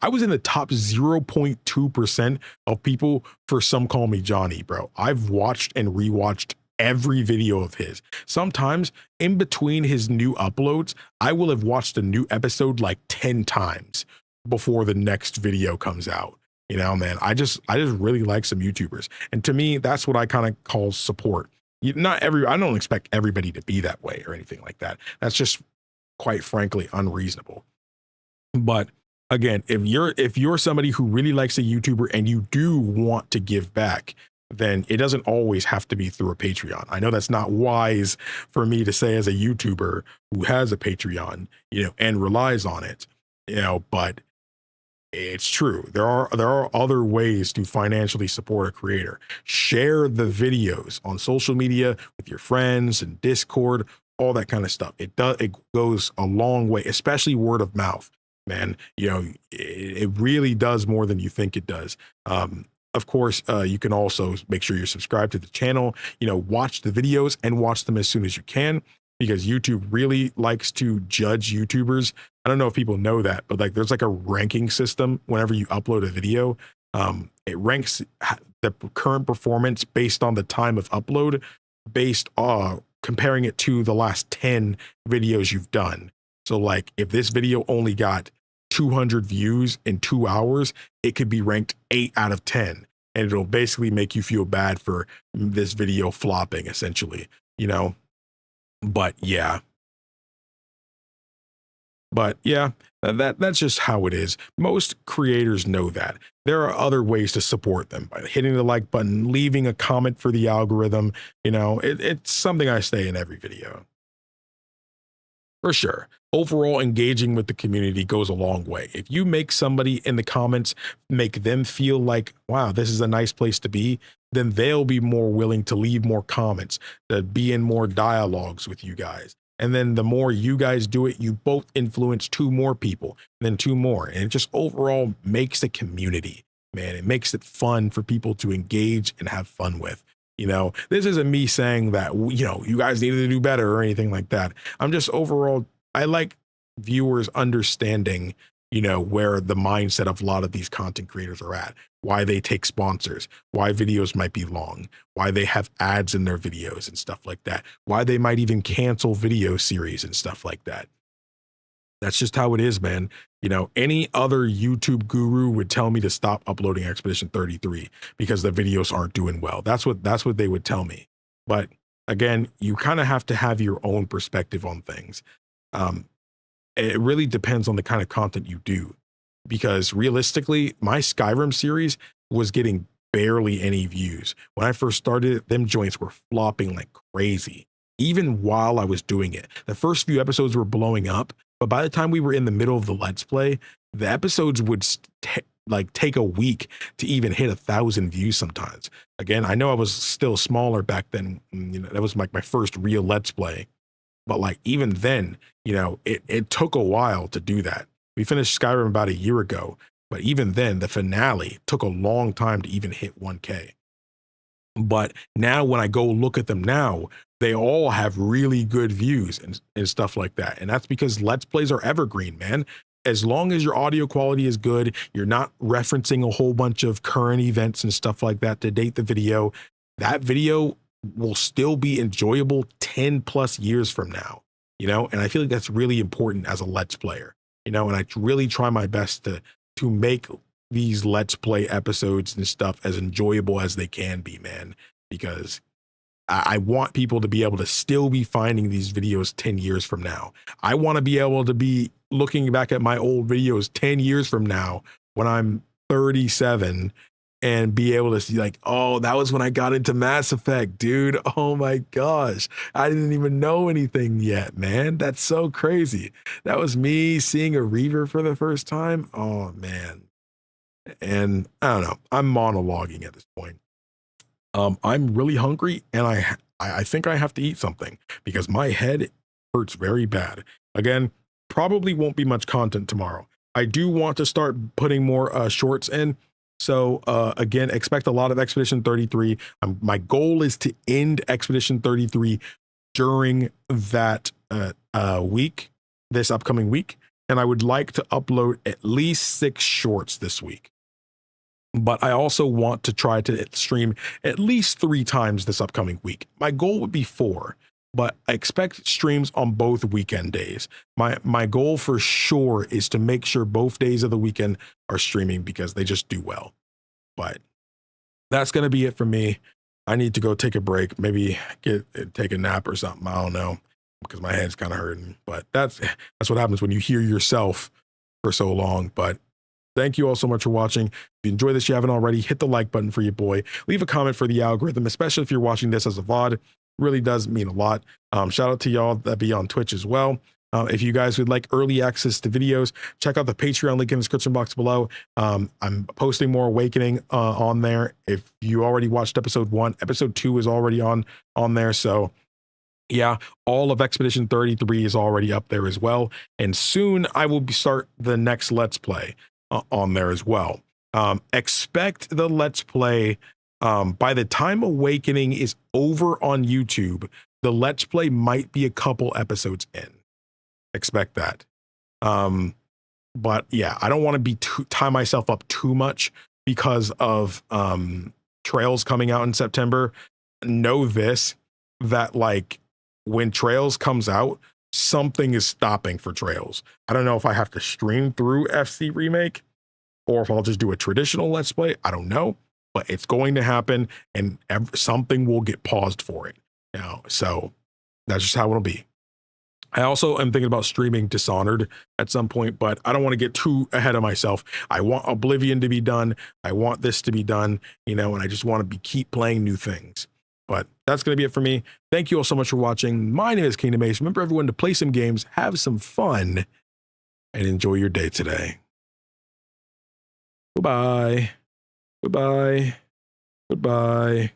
was in the top 0.2% of people for Some Call Me Johnny, bro. I've watched and rewatched every video of his. Sometimes in between his new uploads, I will have watched a new episode like 10 times before the next video comes out. You know, man, I just really like some YouTubers. And to me, that's what I kind of call support. I don't expect everybody to be that way or anything like that. That's just, quite frankly, unreasonable. But again, if you're somebody who really likes a YouTuber and you do want to give back, then it doesn't always have to be through a Patreon. I know that's not wise for me to say as a YouTuber who has a Patreon, you know, and relies on it, you know, but it's true. There are other ways to financially support a creator. Share the videos on social media with your friends and Discord, all that kind of stuff. It goes a long way, especially word of mouth, man. You know, it really does more than you think it does. Of course, you can also make sure you're subscribed to the channel, you know, watch the videos and watch them as soon as you can, because YouTube really likes to judge YouTubers. I don't know if people know that, but like there's like a ranking system whenever you upload a video. It ranks the current performance based on the time of upload, based comparing it to the last 10 videos you've done. So like if this video only got 200 views in 2 hours, it could be ranked 8 out of 10. And it'll basically make you feel bad for this video flopping, essentially, you know? But yeah, that's just how it is. Most creators know that. There are other ways to support them by hitting the like button, leaving a comment for the algorithm. You know, it's something I say in every video. For sure. Overall, engaging with the community goes a long way. If you make somebody in the comments, make them feel like, wow, this is a nice place to be, then they'll be more willing to leave more comments, to be in more dialogues with you guys. And then the more you guys do it, you both influence 2 more people, and then 2 more. And it just overall makes a community, man. It makes it fun for people to engage and have fun with. You know, this isn't me saying that, you know, you guys need to do better or anything like that. I'm just overall, I like viewers understanding, you know, where the mindset of a lot of these content creators are at, why they take sponsors, why videos might be long, why they have ads in their videos and stuff like that, why they might even cancel video series and stuff like that. That's just how it is, man. You know, any other YouTube guru would tell me to stop uploading Expedition 33 because the videos aren't doing well. That's what they would tell me. But again, you kind of have to have your own perspective on things. It really depends on the kind of content you do, because realistically, my Skyrim series was getting barely any views. When I first started, them joints were flopping like crazy, even while I was doing it. The first few episodes were blowing up, but by the time we were in the middle of the Let's Play, the episodes would take a week to even hit 1,000 views sometimes. Again, I know I was still smaller back then. You know, that was like my first real Let's Play. But like even then, you know, it took a while to do that. We finished Skyrim about a year ago, but even then, the finale took a long time to even hit 1K. But now when I go look at them now, they all have really good views and stuff like that. And that's because Let's Plays are evergreen, man. As long as your audio quality is good, you're not referencing a whole bunch of current events and stuff like that to date the video, that video will still be enjoyable 10 plus years from now, you know? And I feel like that's really important as a Let's Player, you know, and I really try my best to make these Let's Play episodes and stuff as enjoyable as they can be, man, because I want people to be able to still be finding these videos 10 years from now. I want to be able to be looking back at my old videos 10 years from now when I'm 37 and be able to see like, oh, that was when I got into Mass Effect, dude. Oh my gosh. I didn't even know anything yet, man. That's so crazy. That was me seeing a Reaver for the first time. Oh man. And I don't know. I'm monologuing at this point. I'm really hungry and I think I have to eat something because my head hurts very bad. Again, probably won't be much content tomorrow. I do want to start putting more shorts in. So again, expect a lot of Expedition 33. My goal is to end Expedition 33 during that week, this upcoming week. And I would like to upload at least 6 shorts this week. But I also want to try to stream at least 3 times this upcoming week. My goal would be 4, but I expect streams on both weekend days. My goal for sure is to make sure both days of the weekend are streaming because they just do well. But that's going to be it for me. I need to go take a break, maybe take a nap or something. I don't know because my head's kind of hurting, but that's what happens when you hear yourself for so long. But thank you all so much for watching. If you enjoyed this, you haven't already, hit the like button for your boy. Leave a comment for the algorithm, especially if you're watching this as a VOD. Really does mean a lot. Shout out to y'all that be on Twitch as well. If you guys would like early access to videos, check out the Patreon link in the description box below. I'm posting more Awakening on there. If you already watched episode 1, episode 2 is already on there. So yeah, all of Expedition 33 is already up there as well. And soon I will start the next Let's Play on there as well. Expect the Let's Play by the time Awakening is over on YouTube. The Let's Play might be a couple episodes in. Expect that. But yeah, I don't want to tie myself up too much because of Trails coming out in September. Know this, that like when Trails comes out, something is stopping for Trails. I don't know if I have to stream through FC Remake or if I'll just do a traditional Let's Play. I don't know, but it's going to happen and something will get paused for it. Now, so that's just how it'll be. I also am thinking about streaming Dishonored at some point, but I don't want to get too ahead of myself. I want Oblivion to be done. I want this to be done, you know, and I just want to keep playing new things. But that's going to be it for me. Thank you all so much for watching. My name is KingdomAce. Remember everyone to play some games, have some fun, and enjoy your day today. Goodbye. Goodbye. Goodbye.